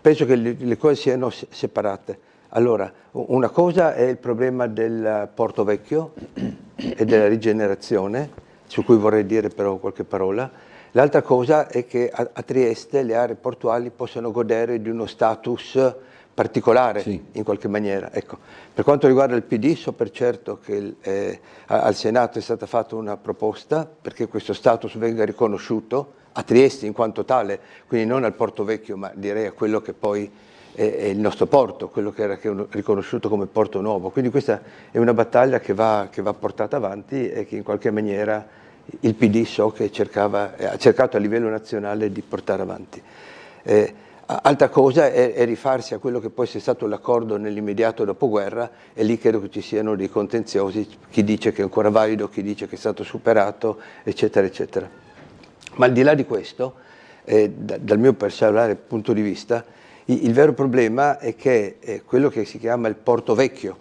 penso che le cose siano separate. Allora, una cosa è il problema del Portovecchio e della rigenerazione, su cui vorrei dire però qualche parola. L'altra cosa è che a Trieste le aree portuali possono godere di uno status particolare, in qualche maniera. Ecco. Per quanto riguarda il PD, so per certo che al Senato è stata fatta una proposta perché questo status venga riconosciuto a Trieste in quanto tale, quindi non al Portovecchio, ma direi a quello che poi è il nostro porto, quello che era riconosciuto come Porto Nuovo. Quindi questa è una battaglia che va portata avanti e che in qualche maniera il PD so che ha cercato a livello nazionale di portare avanti. Altra cosa è rifarsi a quello che poi sia stato l'accordo nell'immediato dopoguerra, e lì credo che ci siano dei contenziosi, chi dice che è ancora valido, chi dice che è stato superato, eccetera, eccetera. Ma al di là di questo, dal mio personale punto di vista, il vero problema è che quello che si chiama il Portovecchio,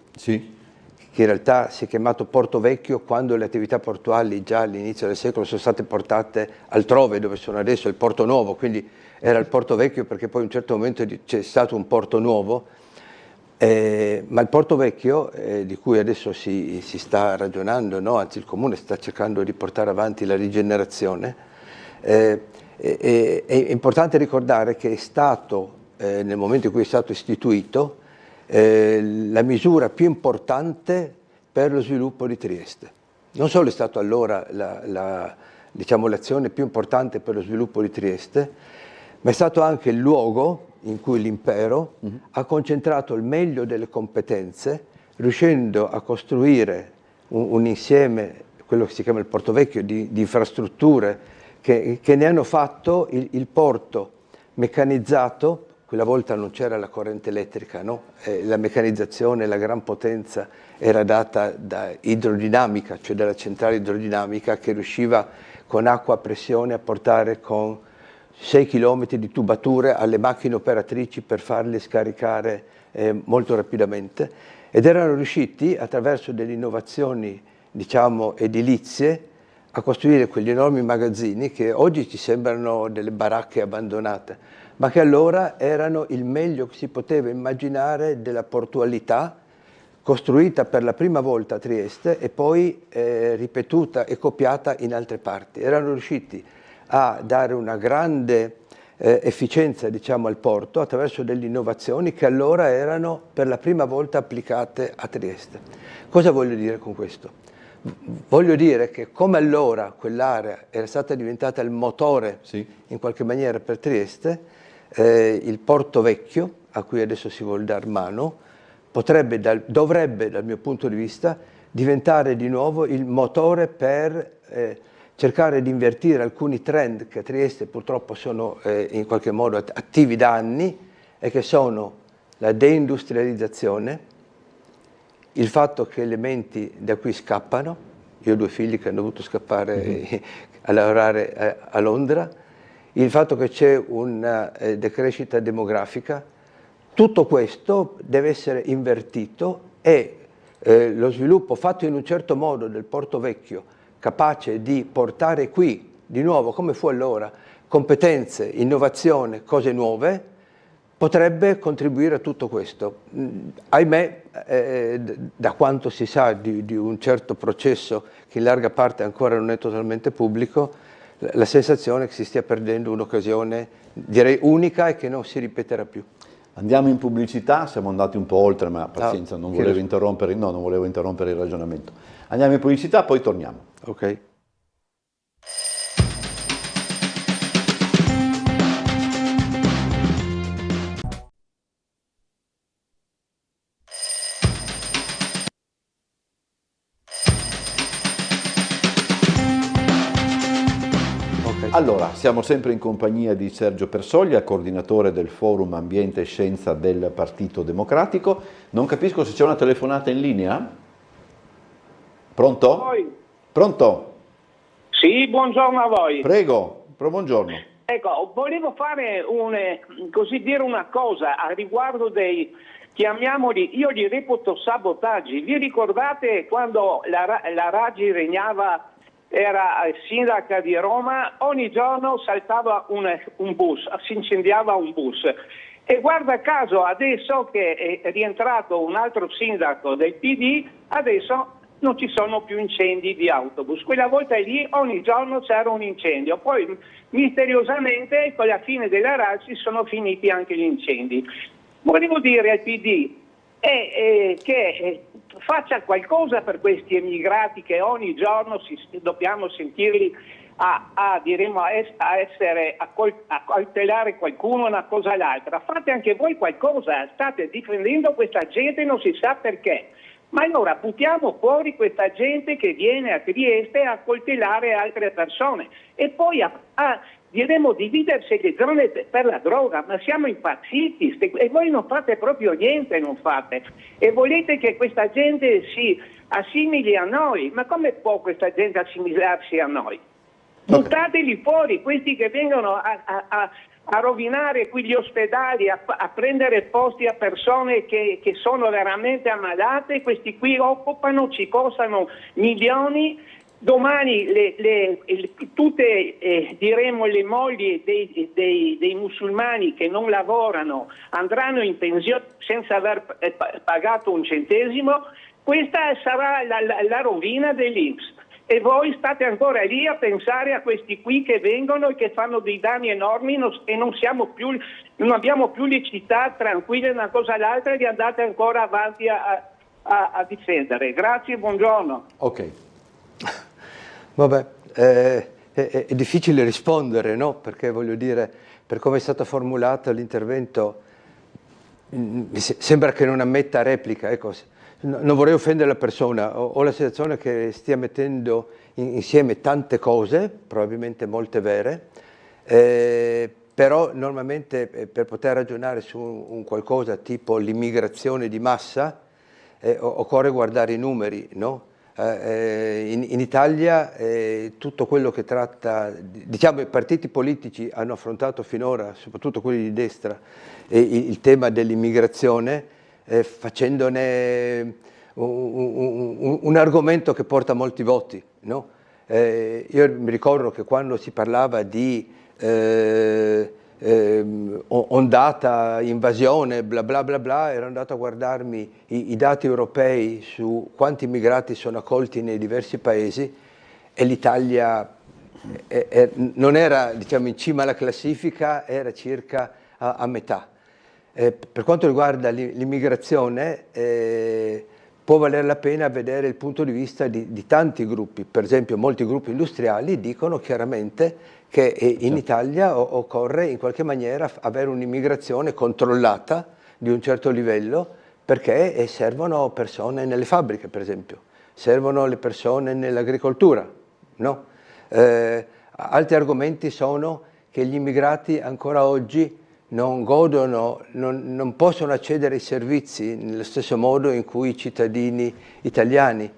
che in realtà si è chiamato Porto Vecchio quando le attività portuali già all'inizio del secolo sono state portate altrove, dove sono adesso il Porto Nuovo, quindi era il Porto Vecchio perché poi a un certo momento c'è stato un Porto Nuovo, ma il Porto Vecchio, di cui adesso si sta ragionando, no? Anzi il Comune sta cercando di portare avanti la rigenerazione, è importante ricordare che è stato, nel momento in cui è stato istituito, la misura più importante per lo sviluppo di Trieste. Non solo è stato allora l'azione più importante per lo sviluppo di Trieste, ma è stato anche il luogo in cui l'impero ha concentrato il meglio delle competenze, riuscendo a costruire un insieme, quello che si chiama il Porto Vecchio, di infrastrutture che ne hanno fatto il porto meccanizzato. Quella volta non c'era la corrente elettrica, no? La meccanizzazione, la gran potenza era data da idrodinamica, cioè dalla centrale idrodinamica che riusciva con acqua a pressione a portare con 6 km di tubature alle macchine operatrici per farle scaricare molto rapidamente, ed erano riusciti attraverso delle innovazioni, diciamo, edilizie a costruire quegli enormi magazzini che oggi ci sembrano delle baracche abbandonate, ma che allora erano il meglio che si poteva immaginare della portualità, costruita per la prima volta a Trieste e poi ripetuta e copiata in altre parti. Erano riusciti a dare una grande efficienza, diciamo, al porto attraverso delle innovazioni che allora erano per la prima volta applicate a Trieste. Cosa voglio dire con questo? Voglio dire che come allora quell'area era stata diventata il motore, in qualche maniera, per Trieste, il Porto Vecchio, a cui adesso si vuole dar mano, dovrebbe, dal mio punto di vista, diventare di nuovo il motore per cercare di invertire alcuni trend che a Trieste purtroppo sono in qualche modo attivi da anni, e che sono la deindustrializzazione, il fatto che elementi da qui scappano. Io ho 2 figli che hanno dovuto scappare a lavorare a Londra, il fatto che c'è una decrescita demografica. Tutto questo deve essere invertito e lo sviluppo fatto in un certo modo del Porto Vecchio, capace di portare qui, di nuovo, come fu allora, competenze, innovazione, cose nuove, potrebbe contribuire a tutto questo. Ahimè, da quanto si sa di un certo processo che in larga parte ancora non è totalmente pubblico, la sensazione è che si stia perdendo un'occasione, direi unica, e che non si ripeterà più. Andiamo in pubblicità, siamo andati un po' oltre, ma pazienza, non volevo interrompere il ragionamento. Andiamo in pubblicità, poi torniamo. Ok. Allora, siamo sempre in compagnia di Sergio Persoglia, coordinatore del Forum Ambiente e Scienza del Partito Democratico. Non capisco se c'è una telefonata in linea. Pronto? Pronto? Sì, buongiorno a voi. Prego, buongiorno. Ecco, volevo fare dire una cosa a riguardo dei, chiamiamoli, io li reputo sabotaggi. Vi ricordate quando la Raggi regnava, era sindaca di Roma, ogni giorno saltava un bus, si incendiava un bus. E guarda caso, adesso che è rientrato un altro sindaco del PD, adesso non ci sono più incendi di autobus. Quella volta lì ogni giorno c'era un incendio, poi misteriosamente con la fine della Raggi sono finiti anche gli incendi. Volevo dire al PD che faccia qualcosa per questi emigrati che ogni giorno dobbiamo sentirli a coltellare qualcuno, una cosa o l'altra. Fate anche voi qualcosa, state difendendo questa gente, non si sa perché. Ma allora buttiamo fuori questa gente che viene a Trieste a coltellare altre persone e poi diremo dividersi le zone per la droga, ma siamo impazziti e voi non fate proprio niente, non fate. E volete che questa gente si assimili a noi, ma come può questa gente assimilarsi a noi? Buttateli fuori, questi che vengono a rovinare qui gli ospedali, a prendere posti a persone che sono veramente ammalate. Questi qui occupano, ci costano milioni. Domani tutte diremo le mogli dei musulmani che non lavorano andranno in pensione senza aver pagato un centesimo. Questa sarà la rovina dell'Inps. E voi state ancora lì a pensare a questi qui che vengono e che fanno dei danni enormi e non abbiamo più le città tranquille una cosa all'altra e li andate ancora avanti a difendere. Grazie, buongiorno. Ok. Vabbè, è difficile rispondere, no? Perché voglio dire, per come è stato formulato l'intervento, sembra che non ammetta replica, ecco. Non vorrei offendere la persona, ho la sensazione che stia mettendo insieme tante cose, probabilmente molte vere, però normalmente per poter ragionare su un qualcosa tipo l'immigrazione di massa occorre guardare i numeri, no? In Italia tutto quello che tratta, diciamo i partiti politici hanno affrontato finora, soprattutto quelli di destra, il tema dell'immigrazione, facendone un argomento che porta molti voti, no? Io mi ricordo che quando si parlava di ondata, invasione, bla bla bla bla, ero andato a guardarmi i dati europei su quanti immigrati sono accolti nei diversi paesi e l'Italia non era, diciamo, in cima alla classifica, era circa a metà. Per quanto riguarda l'immigrazione, può valere la pena vedere il punto di vista di tanti gruppi. Per esempio, molti gruppi industriali dicono chiaramente che in Italia occorre in qualche maniera avere un'immigrazione controllata di un certo livello, perché servono persone nelle fabbriche, per esempio, servono le persone nell'agricoltura, no? Altri argomenti sono che gli immigrati ancora oggi non godono, non possono accedere ai servizi nello stesso modo in cui i cittadini italiani.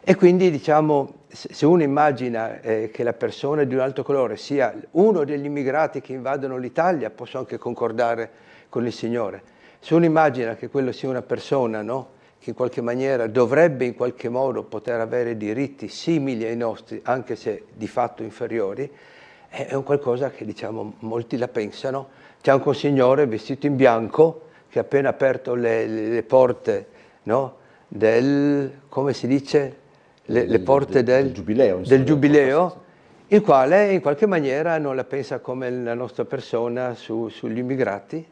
E quindi, diciamo, se uno immagina che la persona di un altro colore sia uno degli immigrati che invadono l'Italia, posso anche concordare con il Signore. Se uno immagina che quello sia una persona, no, che in qualche maniera dovrebbe in qualche modo poter avere diritti simili ai nostri, anche se di fatto inferiori, è un qualcosa che, diciamo, molti la pensano. C'è anche un signore vestito in bianco che ha appena aperto le porte, no, come si dice? Le porte del giubileo, il quale in qualche maniera non la pensa come la nostra persona sugli immigrati,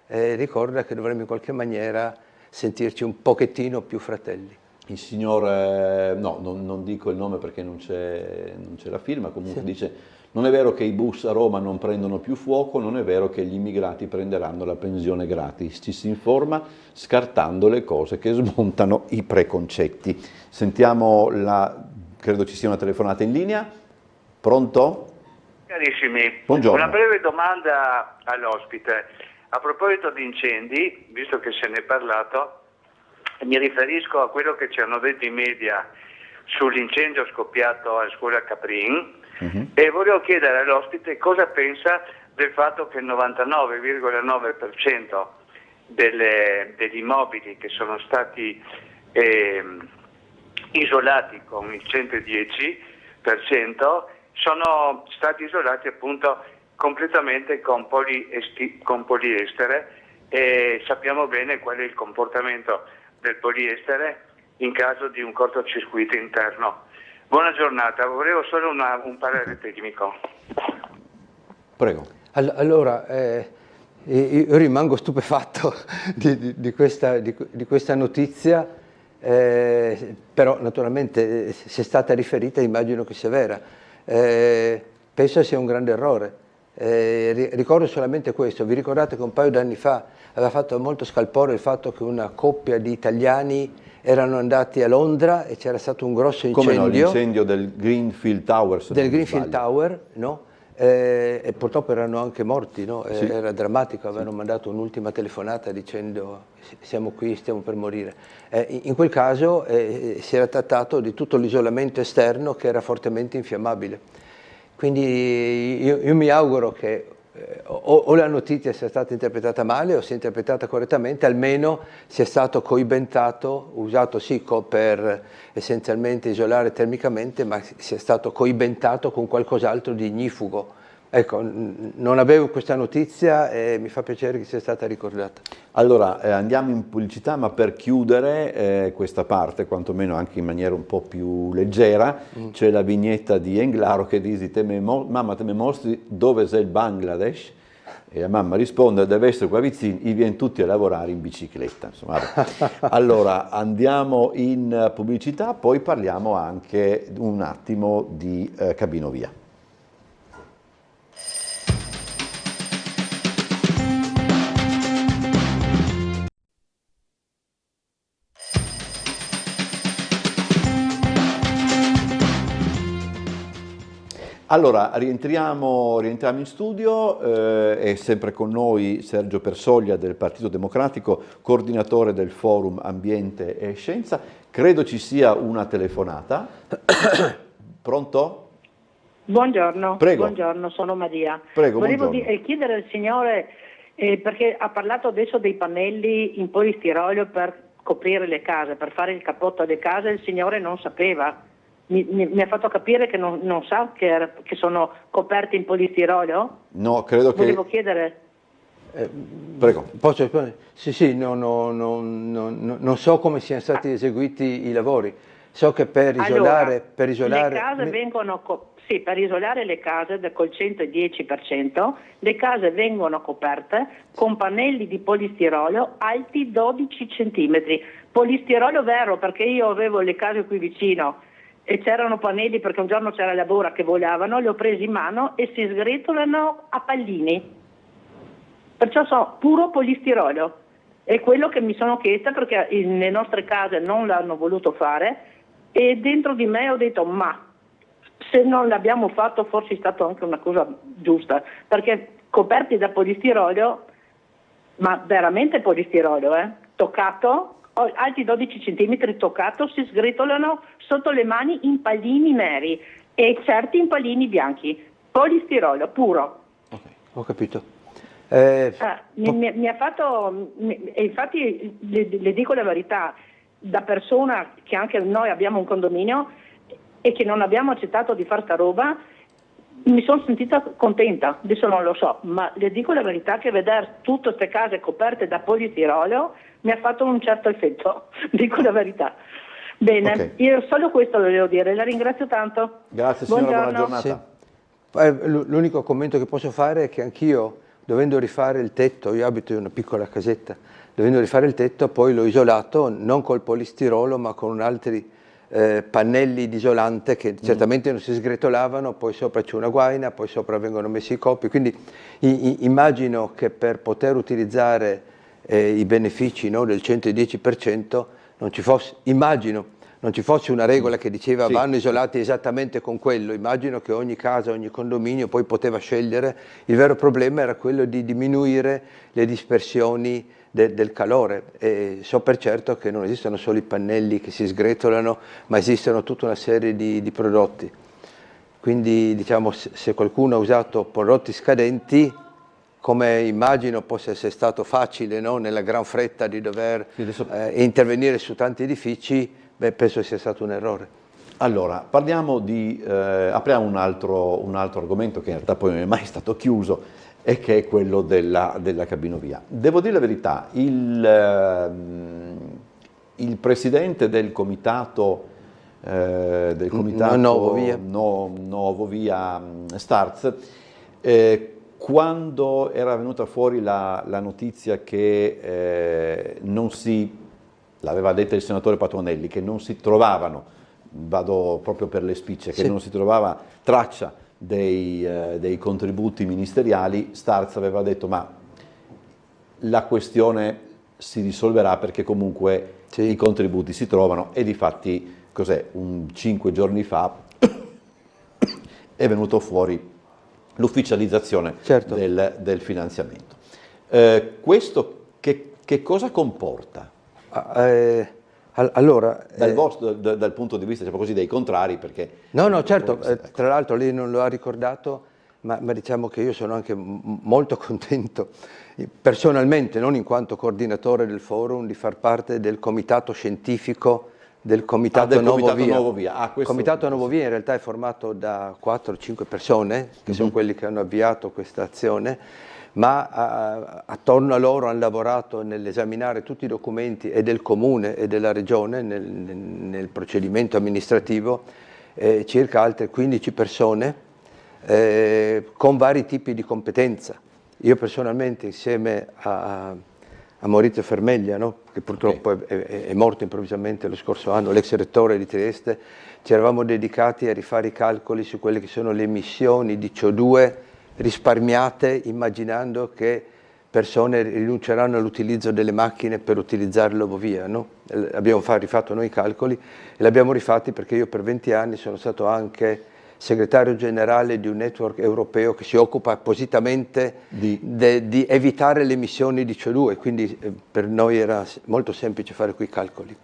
ricorda che dovremmo in qualche maniera sentirci un pochettino più fratelli. Il signor, no, non dico il nome perché non c'è la firma, comunque sì. Dice: non è vero che i bus a Roma non prendono più fuoco, non è vero che gli immigrati prenderanno la pensione gratis. Ci si informa scartando le cose che smontano i preconcetti. Sentiamo credo ci sia una telefonata in linea. Pronto? Carissimi, buongiorno. Una breve domanda all'ospite. A proposito di incendi, visto che se ne è parlato, mi riferisco a quello che ci hanno detto i media sull'incendio scoppiato a scuola Caprin. E volevo chiedere all'ospite cosa pensa del fatto che il 99,9% degli immobili che sono stati isolati con il 110% sono stati isolati appunto completamente con poliestere, e sappiamo bene qual è il comportamento del poliestere in caso di un cortocircuito interno. Buona giornata, volevo solo un parere tecnico. Prego. Allora, io rimango stupefatto di questa notizia, però naturalmente se è stata riferita immagino che sia vera. Penso sia un grande errore. Ricordo solamente questo: vi ricordate che un paio d'anni fa aveva fatto molto scalpore il fatto che una coppia di italiani erano andati a Londra e c'era stato un grosso incendio. Come no, l'incendio del Greenfield Tower. Del Greenfield Tower, no? E purtroppo erano anche morti, no? Sì. Era drammatico, avevano mandato un'ultima telefonata dicendo siamo qui, stiamo per morire. In quel caso si era trattato di tutto l'isolamento esterno che era fortemente infiammabile. Quindi io mi auguro che o la notizia sia stata interpretata male o sia interpretata correttamente, almeno sia stato coibentato, usato sì per essenzialmente isolare termicamente, ma sia stato coibentato con qualcos'altro di ignifugo. Ecco, non avevo questa notizia e mi fa piacere che sia stata ricordata. Allora, andiamo in pubblicità, ma per chiudere questa parte, quantomeno anche in maniera un po' più leggera, c'è la vignetta di Englaro che dice: mamma te mi mostri dove sei il Bangladesh? E la mamma risponde: deve essere qua vicino, i vieni tutti a lavorare in bicicletta. Insomma, allora, andiamo in pubblicità, poi parliamo anche un attimo di Cabinovia. Allora, rientriamo in studio, è sempre con noi Sergio Persoglia del Partito Democratico, coordinatore del Forum Ambiente e Scienza. Credo ci sia una telefonata. Pronto? Buongiorno, Prego. Buongiorno, sono Maria. Prego, Volevo buongiorno. chiedere al signore, perché ha parlato adesso dei pannelli in polistirolo per coprire le case, per fare il cappotto alle case, il signore non sapeva. Mi ha fatto capire che non sa che sono coperti in polistirolo? No, credo che... Volevo chiedere... Prego. Posso rispondere? Sì, non so come siano stati eseguiti i lavori. So che per isolare... Le case vengono... Sì, per isolare le case col 110%, le case vengono coperte con pannelli di polistirolo alti 12 cm. Polistirolo vero, perché io avevo le case qui vicino e c'erano pannelli, perché un giorno c'era la bora che volavano, li ho presi in mano e si sgretolano a pallini. Perciò sono puro polistirolo. È quello che mi sono chiesta, perché le nostre case non l'hanno voluto fare e dentro di me ho detto: ma se non l'abbiamo fatto forse è stata anche una cosa giusta, perché coperti da polistirolo, ma veramente polistirolo, toccato, alti 12 cm, toccato, si sgretolano sotto le mani in pallini neri e certi in pallini bianchi, polistirolo puro. Okay, ho capito. Mi ha fatto, e infatti le dico la verità, da persona che anche noi abbiamo un condominio e che non abbiamo accettato di fare sta roba, mi sono sentita contenta, adesso non lo so, ma le dico la verità che vedere tutte queste case coperte da polistirolo mi ha fatto un certo effetto, dico la verità. Bene, okay. Io solo questo volevo dire, la ringrazio tanto. Grazie signora, buona giornata. Sì. L'unico commento che posso fare è che anch'io, dovendo rifare il tetto, io abito in una piccola casetta, dovendo rifare il tetto poi l'ho isolato non col polistirolo ma con altri pannelli di isolante che certamente non si sgretolavano, poi sopra c'è una guaina, poi sopra vengono messi i coppi, quindi immagino che per poter utilizzare i benefici, no, del 110% non ci fosse, non ci fosse una regola che diceva sì, vanno isolati esattamente con quello. Immagino che ogni casa, ogni condominio poi poteva scegliere. Il vero problema era quello di diminuire le dispersioni del calore, e so per certo che non esistono solo i pannelli che si sgretolano, ma esistono tutta una serie di prodotti. Quindi diciamo, se qualcuno ha usato prodotti scadenti, come immagino possa essere stato facile, no? Nella gran fretta di dover intervenire su tanti edifici, penso sia stato un errore. Allora, parliamo apriamo un altro argomento che in realtà poi non è mai stato chiuso, e che è quello della Cabinovia. Devo dire la verità, il presidente del comitato Nuovo Via Starz, quando era venuta fuori la notizia che l'aveva detta il senatore Patuanelli, che non si trovavano, vado proprio per le spicce, che non si trovava traccia dei contributi ministeriali, Starz aveva detto: ma la questione si risolverà perché comunque i contributi si trovano, e difatti 5 giorni fa è venuto fuori l'ufficializzazione del finanziamento. Questo che cosa comporta? Allora, dal punto di vista dei contrari, perché... No, certo, tra l'altro lei non lo ha ricordato, ma diciamo che io sono anche molto contento, personalmente, non in quanto coordinatore del forum, di far parte del comitato scientifico del Comitato Nuovo Via. Il Comitato Nuovo Via in realtà è formato da 4-5 persone, che sono quelli che hanno avviato questa azione, ma attorno a loro hanno lavorato nell'esaminare tutti i documenti e del Comune e della Regione nel procedimento amministrativo, circa altre 15 persone con vari tipi di competenza. Io personalmente, insieme a Maurizio Fermeglia, no? Che purtroppo è morto improvvisamente lo scorso anno, l'ex rettore di Trieste, ci eravamo dedicati a rifare i calcoli su quelle che sono le emissioni di CO2 risparmiate, immaginando che persone rinunceranno all'utilizzo delle macchine per utilizzare l'Obovia, no? Abbiamo rifatto noi i calcoli e li abbiamo rifatti perché io per 20 anni sono stato anche segretario generale di un network europeo che si occupa appositamente di evitare le emissioni di CO2, quindi per noi era molto semplice fare quei calcoli.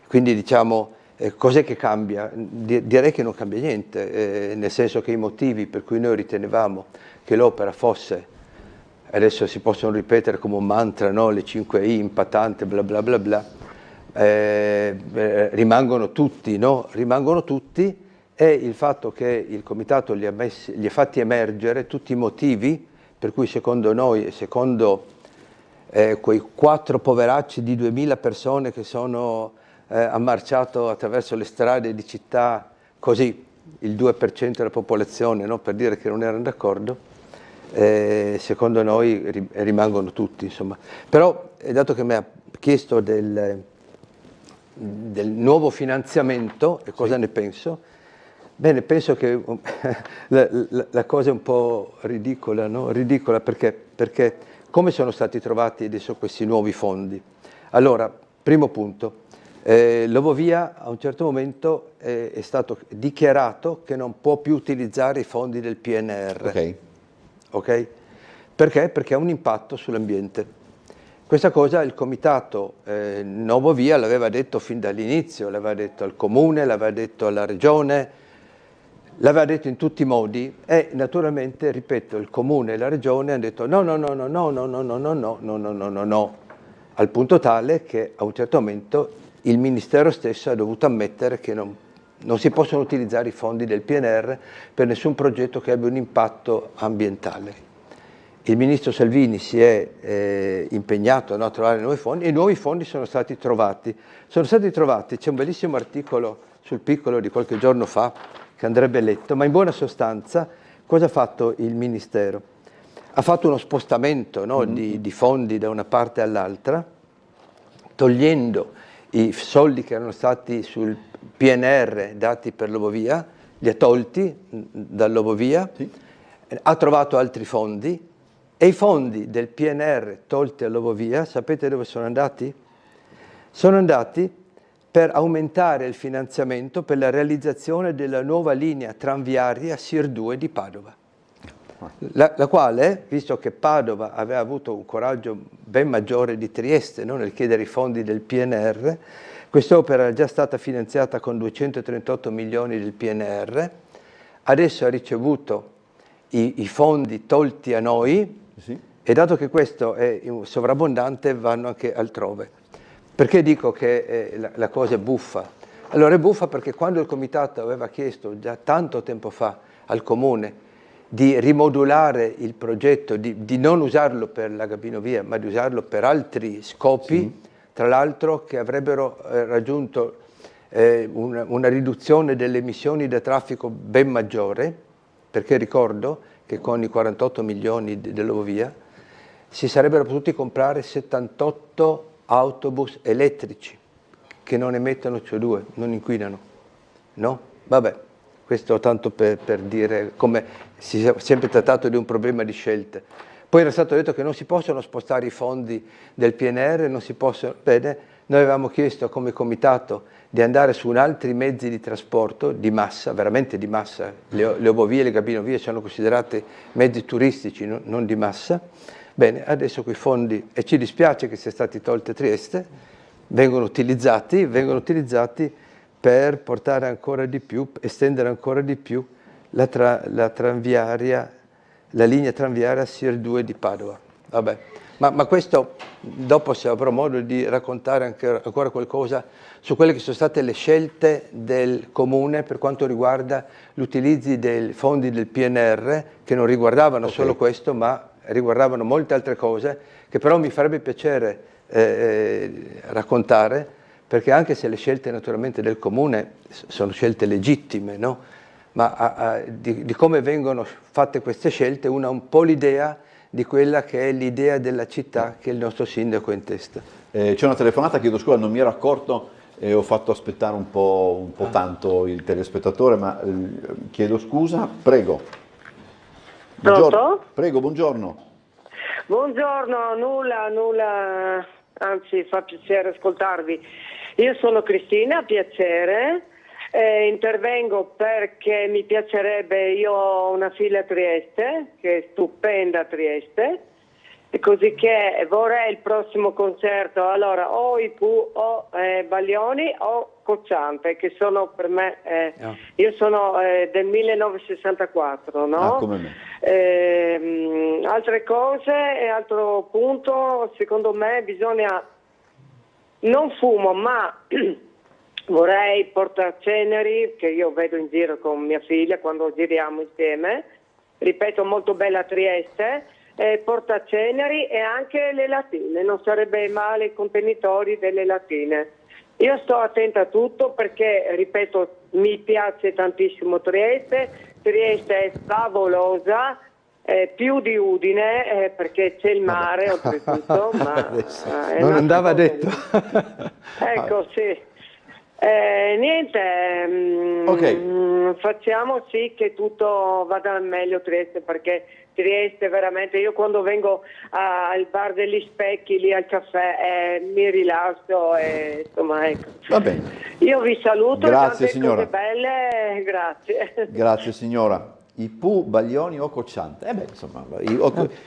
Quindi diciamo, cos'è che cambia? Direi che non cambia niente, nel senso che i motivi per cui noi ritenevamo che l'opera fosse, adesso si possono ripetere come un mantra, no? Le 5I, impattante, bla bla bla bla, rimangono tutti, no? Rimangono tutti, e il fatto che il Comitato li ha fatti emergere tutti i motivi per cui secondo noi e secondo quei 4 poveracci di 2000 persone che hanno marciato attraverso le strade di città, così, il 2% della popolazione, no? Per dire che non erano d'accordo, secondo noi rimangono tutti, insomma. Però, dato che mi ha chiesto del nuovo finanziamento e cosa ne penso, bene, penso che la cosa è un po' ridicola, no? Ridicola perché come sono stati trovati adesso questi nuovi fondi? Allora, primo punto, l'Obovia a un certo momento è stato dichiarato che non può più utilizzare i fondi del PNR. Ok? Perché? Perché ha un impatto sull'ambiente. Questa cosa il Comitato Nuovo Via l'aveva detto fin dall'inizio, l'aveva detto al Comune, l'aveva detto alla Regione, l'aveva detto in tutti i modi e naturalmente, ripeto, il Comune e la Regione hanno detto no, al punto tale che a un certo momento il Ministero stesso ha dovuto ammettere che non si possono utilizzare i fondi del PNR per nessun progetto che abbia un impatto ambientale. Il Ministro Salvini si è impegnato a trovare nuovi fondi e i nuovi fondi sono stati trovati. C'è un bellissimo articolo sul Piccolo di qualche giorno fa che andrebbe letto, ma in buona sostanza cosa ha fatto il Ministero? Ha fatto uno spostamento, no, di fondi da una parte all'altra, togliendo i soldi che erano stati sul PNR dati per l'Obovia, li ha tolti dall'Obovia, ha trovato altri fondi e i fondi del PNR tolti all'Obovia, sapete dove sono andati? Sono andati per aumentare il finanziamento per la realizzazione della nuova linea tranviaria SIR 2 di Padova, la quale, visto che Padova aveva avuto un coraggio ben maggiore di Trieste, no, nel chiedere i fondi del PNR, quest'opera è già stata finanziata con 238 milioni del PNR, adesso ha ricevuto i fondi tolti a noi e dato che questo è sovrabbondante vanno anche altrove. Perché dico che la cosa è buffa? Allora è buffa perché quando il Comitato aveva chiesto già tanto tempo fa al Comune di rimodulare il progetto, di non usarlo per la Gabinovia, ma di usarlo per altri scopi, tra l'altro che avrebbero raggiunto una riduzione delle emissioni da traffico ben maggiore, perché ricordo che con i 48 milioni dell'Obovia si sarebbero potuti comprare 78 autobus elettrici che non emettono CO2, non inquinano, no? Vabbè, questo tanto per dire come si è sempre trattato di un problema di scelte. Poi era stato detto che non si possono spostare i fondi del PNR, non si possono... Bene, noi avevamo chiesto come comitato di andare su altri mezzi di trasporto di massa, veramente di massa, le Obovie e le Gabinovie sono considerate mezzi turistici, non di massa. Bene, adesso quei fondi, e ci dispiace che sia stati tolti a Trieste, vengono utilizzati per portare ancora di più, estendere ancora di più la tranviaria la linea tranviaria SIR2 di Padova. Vabbè. Ma questo dopo, se avrò modo di raccontare ancora qualcosa su quelle che sono state le scelte del Comune per quanto riguarda l'utilizzo dei fondi del PNR, che non riguardavano solo questo, ma riguardavano molte altre cose, che però mi farebbe piacere raccontare, perché anche se le scelte naturalmente del Comune sono scelte legittime, no? Ma di come vengono fatte queste scelte uno ha un po' l'idea di quella che è l'idea della città che il nostro sindaco ha in testa. C'è una telefonata, chiedo scusa, non mi ero accorto e ho fatto aspettare un po' tanto il telespettatore, ma chiedo scusa, prego. Pronto? Prego, buongiorno. Buongiorno, nulla, anzi fa piacere ascoltarvi. Io sono Cristina, piacere. Intervengo perché mi piacerebbe, io ho una figlia a Trieste, che è stupenda a Trieste, e così che vorrei il prossimo concerto, allora o Ipu o Baglioni o Cocciante, che sono per me, io sono del 1964, no? Come me. Altre cose, altro punto, secondo me bisogna, non fumo, ma vorrei portaceneri, che io vedo in giro con mia figlia quando giriamo insieme, ripeto, molto bella Trieste, portaceneri e anche le latine, non sarebbe male i contenitori delle latine. Io sto attenta a tutto perché, ripeto, mi piace tantissimo Trieste è favolosa, più di Udine, perché c'è il mare oltretutto, ma non andava detto. Ecco, sì. Facciamo sì che tutto vada al meglio Trieste, perché Trieste veramente, io quando vengo al bar degli Specchi lì al caffè mi rilasso e insomma, ecco. Va bene. Io vi saluto, grazie, tante signora. cose belle, grazie. Grazie signora. Ipu, Baglioni o Cocciante? Insomma,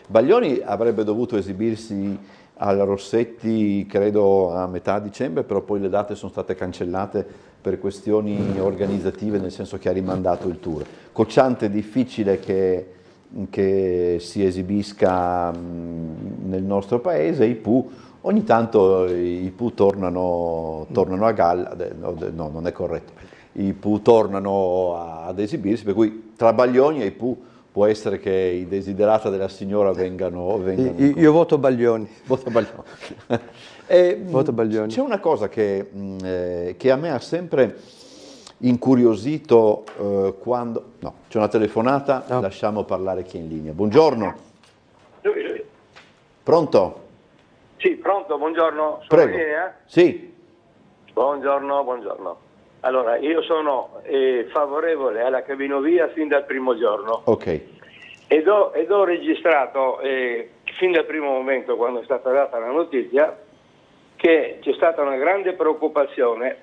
Baglioni avrebbe dovuto esibirsi al Rossetti credo a metà dicembre, però poi le date sono state cancellate per questioni organizzative, nel senso che ha rimandato il tour. Cocciante è difficile che si esibisca nel nostro paese, Ipu ogni tanto tornano a galla, no, non è corretto, i Pooh tornano ad esibirsi, per cui tra Baglioni e i Pooh può essere che i desiderata della signora vengano io voto Baglioni. Voto Baglioni. Voto Baglioni. C'è una cosa che a me ha sempre incuriosito quando... No, c'è una telefonata, lasciamo parlare chi è in linea. Buongiorno. Lui. Pronto? Sì, pronto, buongiorno. Sono Prego. in linea? Sì. Buongiorno. Allora, io sono favorevole alla cabinovia fin dal primo giorno. Ok. Ed ho registrato fin dal primo momento, quando è stata data la notizia, che c'è stata una grande preoccupazione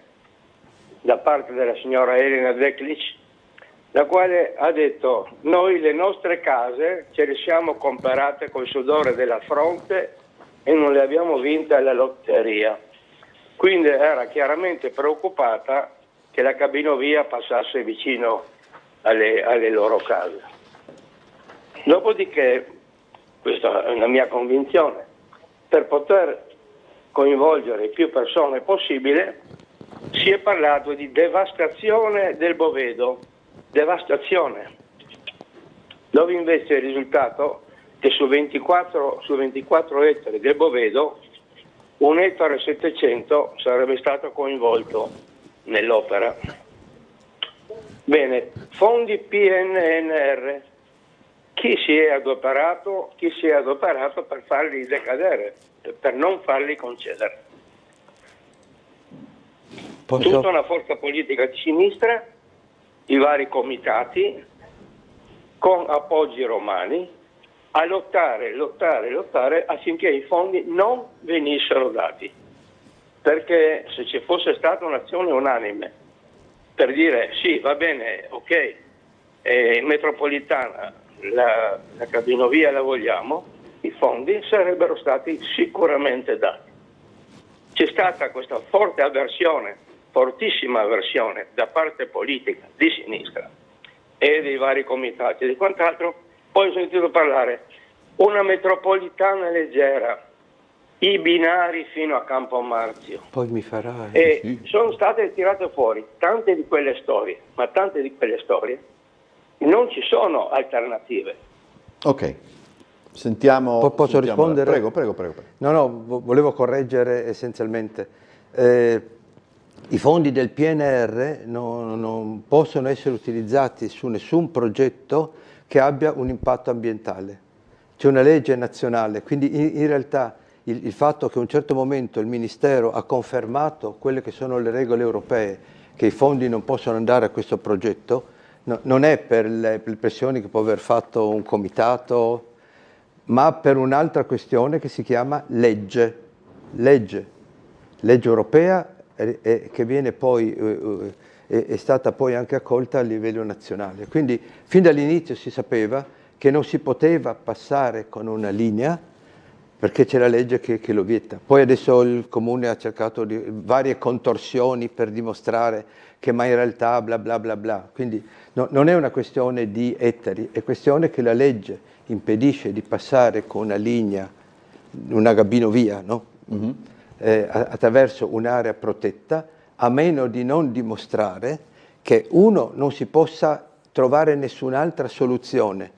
da parte della signora Elena Deklic, la quale ha detto: noi le nostre case ce le siamo comprate col sudore della fronte e non le abbiamo vinte alla lotteria. Quindi era chiaramente preoccupata che la cabinovia passasse vicino alle loro case. Dopodiché, questa è una mia convinzione, per poter coinvolgere più persone possibile, si è parlato di devastazione del Bovedo, devastazione, dove invece è risultato che su 24 ettari del Bovedo 1,7 ettari sarebbe stato coinvolto nell'opera. Bene, fondi PNRR, chi si è adoperato per farli decadere, per non farli concedere. Tutta una forza politica di sinistra, i vari comitati, con appoggi romani, a lottare affinché i fondi non venissero dati. Perché se ci fosse stata un'azione unanime per dire sì, va bene, ok, metropolitana, la cabinovia la vogliamo, i fondi sarebbero stati sicuramente dati. C'è stata questa forte avversione, fortissima avversione da parte politica di sinistra e dei vari comitati e di quant'altro, Poi ho sentito parlare una metropolitana leggera, i binari fino a Campomarzio. Poi mi farai. E sono state tirate fuori tante di quelle storie, ma tante di quelle storie non ci sono alternative. Ok, sentiamo. Posso rispondere? Prego. No, volevo correggere essenzialmente. I fondi del PNR non possono essere utilizzati su nessun progetto che abbia un impatto ambientale. C'è una legge nazionale, quindi in realtà il fatto che a un certo momento il Ministero ha confermato quelle che sono le regole europee, che i fondi non possono andare a questo progetto, non è per le pressioni che può aver fatto un comitato, ma per un'altra questione che si chiama legge europea, che viene poi, è stata poi anche accolta a livello nazionale. Quindi fin dall'inizio si sapeva che non si poteva passare con una linea perché c'è la legge che lo vieta. Poi adesso il Comune ha cercato varie contorsioni per dimostrare che ma in realtà bla bla bla bla. Quindi non è una questione di ettari, è questione che la legge impedisce di passare con una linea, una gabinovia, no? Attraverso un'area protetta, a meno di non dimostrare che uno, non si possa trovare nessun'altra soluzione,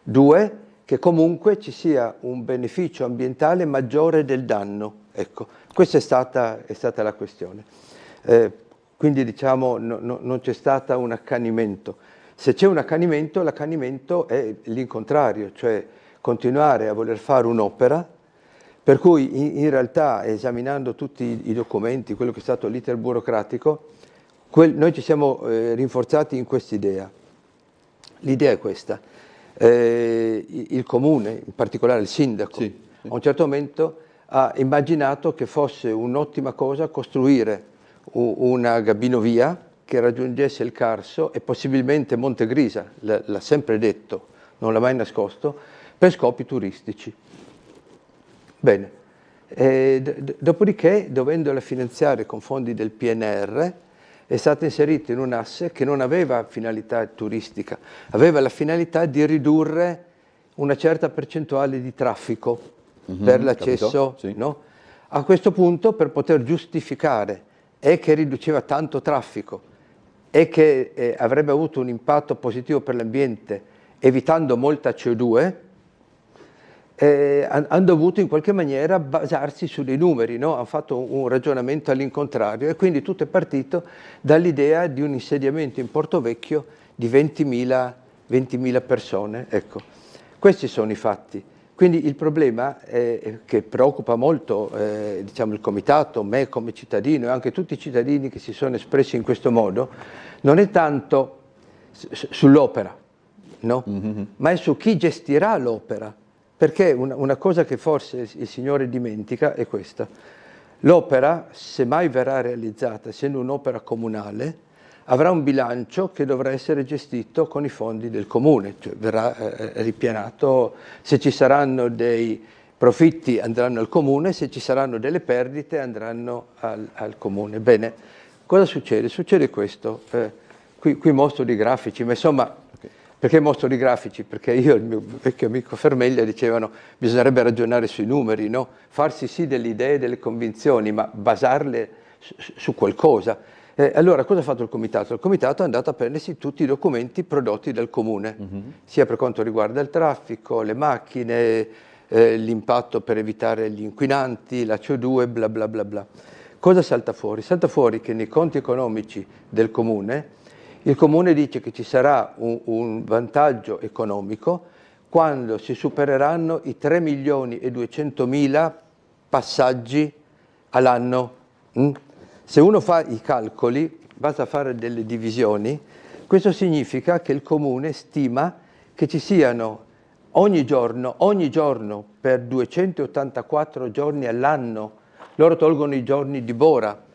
due, che comunque ci sia un beneficio ambientale maggiore del danno. Ecco, questa è stata la questione. Quindi diciamo non c'è stato un accanimento. Se c'è un accanimento, l'accanimento è l'incontrario, cioè continuare a voler fare un'opera per cui in realtà, esaminando tutti i documenti, quello che è stato l'iter burocratico, noi ci siamo rinforzati in quest'idea. L'idea è questa. Il Comune, in particolare il sindaco, a un certo momento ha immaginato che fosse un'ottima cosa costruire una gabinovia che raggiungesse il Carso e possibilmente Montegrisa, l'ha sempre detto, non l'ha mai nascosto, per scopi turistici. Bene, dopodiché, dovendola finanziare con fondi del PNR, è stata inserita in un asse che non aveva finalità turistica, aveva la finalità di ridurre una certa percentuale di traffico per l'accesso. No? A questo punto, per poter giustificare e che riduceva tanto traffico e che avrebbe avuto un impatto positivo per l'ambiente, evitando molta CO2, hanno dovuto in qualche maniera basarsi su dei numeri, no? Hanno fatto un ragionamento all'incontrario e quindi tutto è partito dall'idea di un insediamento in Porto Vecchio di 20.000 persone. Ecco, questi sono i fatti. Quindi il problema che preoccupa molto diciamo il comitato, me come cittadino e anche tutti i cittadini che si sono espressi in questo modo, non è tanto sull'opera, no? Ma è su chi gestirà l'opera. Perché una cosa che forse il Signore dimentica è questa. L'opera, se mai verrà realizzata, essendo un'opera comunale, avrà un bilancio che dovrà essere gestito con i fondi del Comune, cioè verrà ripianato, se ci saranno dei profitti andranno al Comune, se ci saranno delle perdite andranno al Comune. Bene, cosa succede? Succede questo. Qui mostro dei grafici, ma insomma... Perché mostro i grafici? Perché io e il mio vecchio amico Fermeglia dicevano bisognerebbe ragionare sui numeri, no? Farsi sì delle idee, delle convinzioni, ma basarle su qualcosa. Allora cosa ha fatto il comitato? Il comitato è andato a prendersi tutti i documenti prodotti dal Comune, sia per quanto riguarda il traffico, le macchine, l'impatto per evitare gli inquinanti, la CO2, bla bla bla bla. Cosa salta fuori? Salta fuori che nei conti economici del Comune il Comune dice che ci sarà un vantaggio economico quando si supereranno i 3.200.000 passaggi all'anno. Se uno fa i calcoli, basta fare delle divisioni, questo significa che il Comune stima che ci siano ogni giorno per 284 giorni all'anno, loro tolgono i giorni di bora,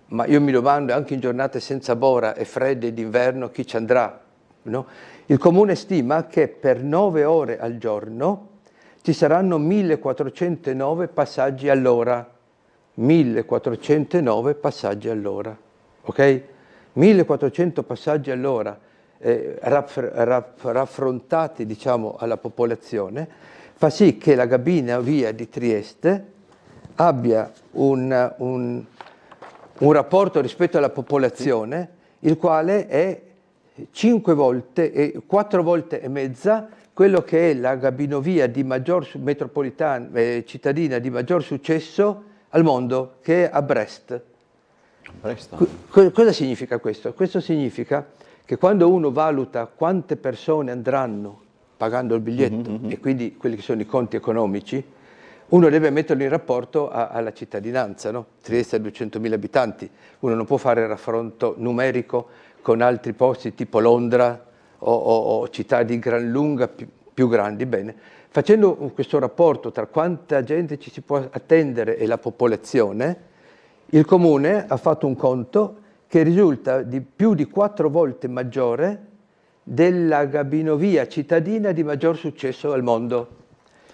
ma io mi domando anche in giornate senza bora e fredde d'inverno chi ci andrà, no? Il Comune stima che per 9 ore al giorno ci saranno 1409 passaggi all'ora, 1409 passaggi all'ora, ok? 1400 passaggi all'ora raffrontati, diciamo, alla popolazione, fa sì che la Gabinovia di Trieste abbia un rapporto rispetto alla popolazione, il quale è 4 volte e mezza quello che è la Gabinovia di metropolitana, cittadina di maggior successo al mondo, che è a Brest. Cosa significa questo? Questo significa che quando uno valuta quante persone andranno pagando il biglietto e quindi quelli che sono i conti economici, uno deve metterlo in rapporto alla cittadinanza, no? Trieste ha 200.000 abitanti, uno non può fare il raffronto numerico con altri posti tipo Londra o città di gran lunga più grandi. Bene, facendo questo rapporto tra quanta gente ci si può attendere e la popolazione, il Comune ha fatto un conto che risulta di più di 4 volte maggiore della Gabinovia cittadina di maggior successo al mondo.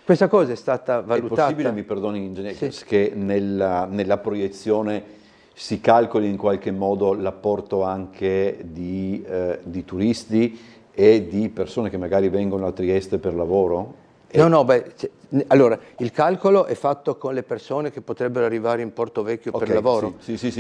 Questa cosa è stata valutata. È possibile, mi perdoni ingegnere, che nella proiezione si calcoli in qualche modo l'apporto anche di turisti e di persone che magari vengono a Trieste per lavoro? Allora, il calcolo è fatto con le persone che potrebbero arrivare in Porto Vecchio per lavoro,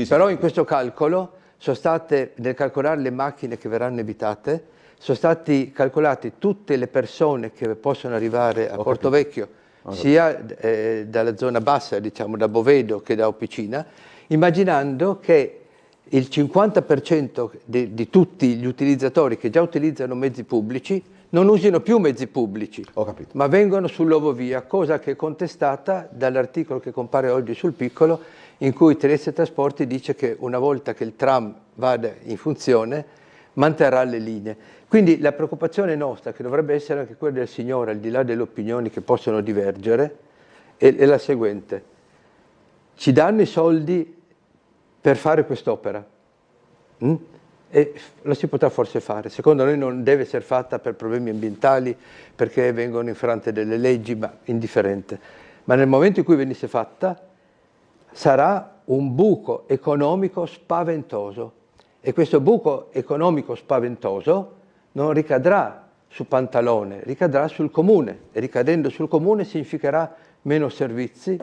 però in questo calcolo sono state, nel calcolare le macchine che verranno evitate, sono stati calcolati tutte le persone che possono arrivare a Porto Vecchio, sia dalla zona bassa, diciamo da Bovedo che da Opicina, immaginando che il 50% di tutti gli utilizzatori che già utilizzano mezzi pubblici non usino più mezzi pubblici, ma vengono sull'Ovovia, cosa che è contestata dall'articolo che compare oggi sul Piccolo, in cui Trieste Trasporti dice che una volta che il tram vada in funzione manterrà le linee. Quindi la preoccupazione nostra, che dovrebbe essere anche quella del Signore, al di là delle opinioni che possono divergere, è la seguente. Ci danno i soldi per fare quest'opera? E lo si potrà forse fare. Secondo noi non deve essere fatta per problemi ambientali, perché vengono infrante delle leggi, ma indifferente. Ma nel momento in cui venisse fatta, sarà un buco economico spaventoso. E questo buco economico spaventoso non ricadrà su Pantalone, ricadrà sul Comune. E ricadendo sul Comune significherà meno servizi,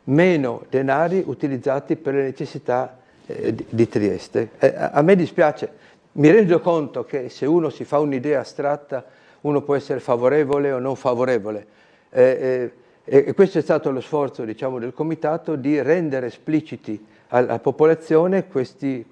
meno denari utilizzati per le necessità di Trieste. A me dispiace, mi rendo conto che se uno si fa un'idea astratta uno può essere favorevole o non favorevole, e questo è stato lo sforzo, diciamo, del Comitato, di rendere espliciti alla popolazione questi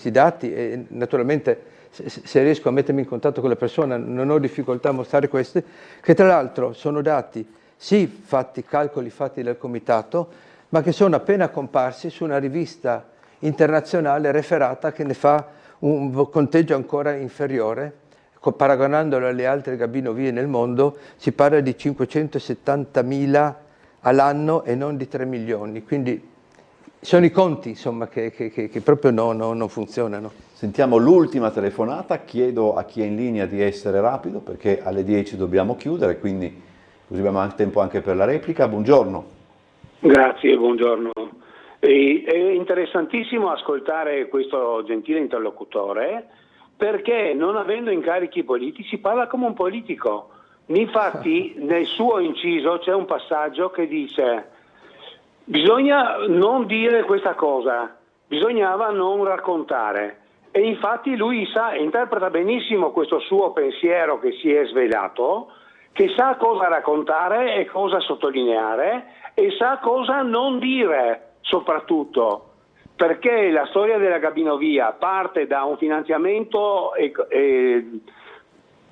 dati, e naturalmente se riesco a mettermi in contatto con la persona non ho difficoltà a mostrare questi, che tra l'altro sono dati sì calcoli fatti dal Comitato, ma che sono appena comparsi su una rivista internazionale referata che ne fa un conteggio ancora inferiore. Paragonandolo alle altre Gabinovie nel mondo si parla di 570.000 all'anno e non di 3 milioni, quindi sono i conti, insomma, che proprio non funzionano. Sentiamo l'ultima telefonata, chiedo a chi è in linea di essere rapido perché alle 10 dobbiamo chiudere, quindi così abbiamo anche tempo anche per la replica. Buongiorno. Grazie, buongiorno. È interessantissimo ascoltare questo gentile interlocutore, perché non avendo incarichi politici parla come un politico. Infatti nel suo inciso c'è un passaggio che dice: bisogna non dire questa cosa, bisognava non raccontare. E infatti lui interpreta benissimo questo suo pensiero che si è svelato, che sa cosa raccontare e cosa sottolineare e sa cosa non dire. Soprattutto perché la storia della Gabinovia parte da un finanziamento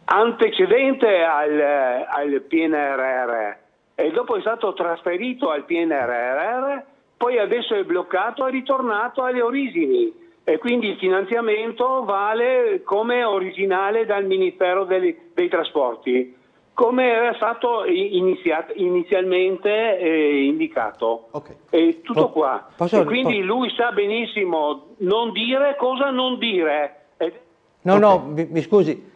antecedente al PNRR e dopo è stato trasferito al PNRR, poi adesso è bloccato, è ritornato alle origini e quindi il finanziamento vale come originale dal Ministero dei Trasporti, come era stato inizialmente indicato. È tutto qua. E quindi lui sa benissimo non dire cosa non dire. No, mi scusi,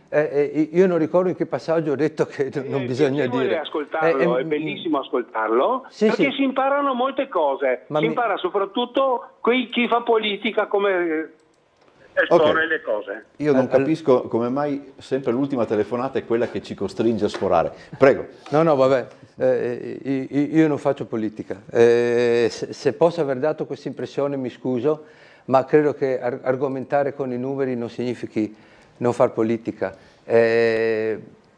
io non ricordo in che passaggio ho detto che non bisogna dire. Ascoltarlo, è bellissimo ascoltarlo, perché si imparano molte cose. Si impara soprattutto chi fa politica come... esporre le cose. Io non capisco come mai sempre l'ultima telefonata è quella che ci costringe a sforare. Prego. No, vabbè, io non faccio politica. Se posso aver dato questa impressione mi scuso, ma credo che argomentare con i numeri non significhi non far politica.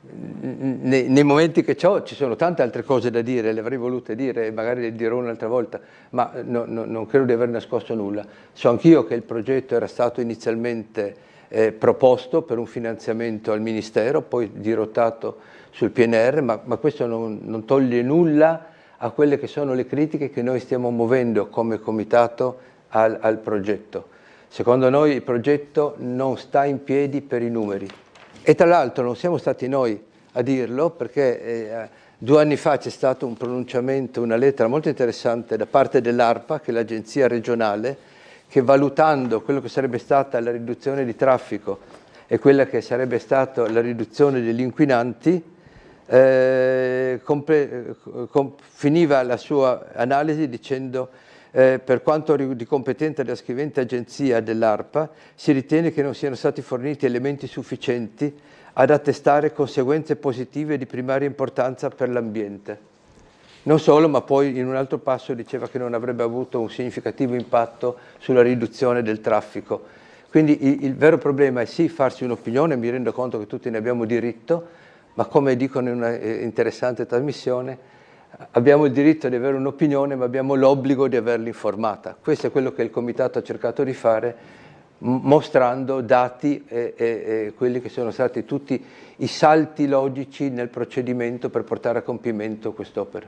Nei momenti che ci sono tante altre cose da dire, le avrei volute dire, magari le dirò un'altra volta, ma non credo di aver nascosto nulla. So anch'io che il progetto era stato inizialmente proposto per un finanziamento al Ministero, poi dirottato sul PNR, ma questo non toglie nulla a quelle che sono le critiche che noi stiamo muovendo come comitato al progetto. Secondo noi il progetto non sta in piedi per i numeri. E tra l'altro non siamo stati noi a dirlo, perché 2 anni fa c'è stato un pronunciamento, una lettera molto interessante da parte dell'ARPA, che è l'agenzia regionale, che valutando quello che sarebbe stata la riduzione di traffico e quella che sarebbe stata la riduzione degli inquinanti, finiva la sua analisi dicendo per quanto di competenza della scrivente agenzia dell'ARPA, si ritiene che non siano stati forniti elementi sufficienti ad attestare conseguenze positive di primaria importanza per l'ambiente. Non solo, ma poi in un altro passo diceva che non avrebbe avuto un significativo impatto sulla riduzione del traffico. Quindi il vero problema è sì farsi un'opinione, mi rendo conto che tutti ne abbiamo diritto, ma come dicono in una interessante trasmissione, abbiamo il diritto di avere un'opinione, ma abbiamo l'obbligo di averla informata. Questo è quello che il Comitato ha cercato di fare, mostrando dati e quelli che sono stati tutti i salti logici nel procedimento per portare a compimento quest'opera.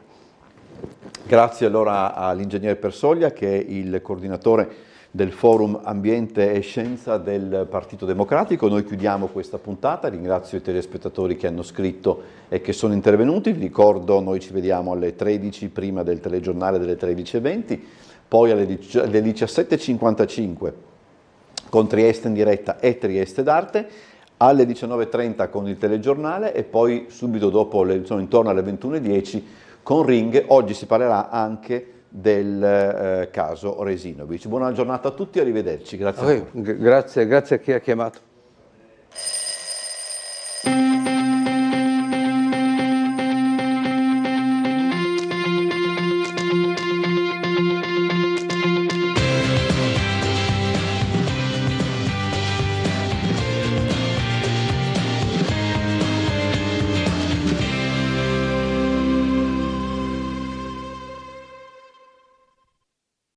Grazie allora all'ingegner Persoglia, che è il coordinatore del Forum Ambiente e Scienza del Partito Democratico. Noi chiudiamo questa puntata, ringrazio i telespettatori che hanno scritto e che sono intervenuti. Vi ricordo, noi ci vediamo alle 13 prima del telegiornale delle 13:20, poi alle 17:55 con Trieste in diretta e Trieste d'Arte, alle 19:30 con il telegiornale e poi subito dopo, intorno alle 21:10 con Ring. Oggi si parlerà anche del caso Resinovic. Buona giornata a tutti, arrivederci. Grazie. Grazie a chi ha chiamato.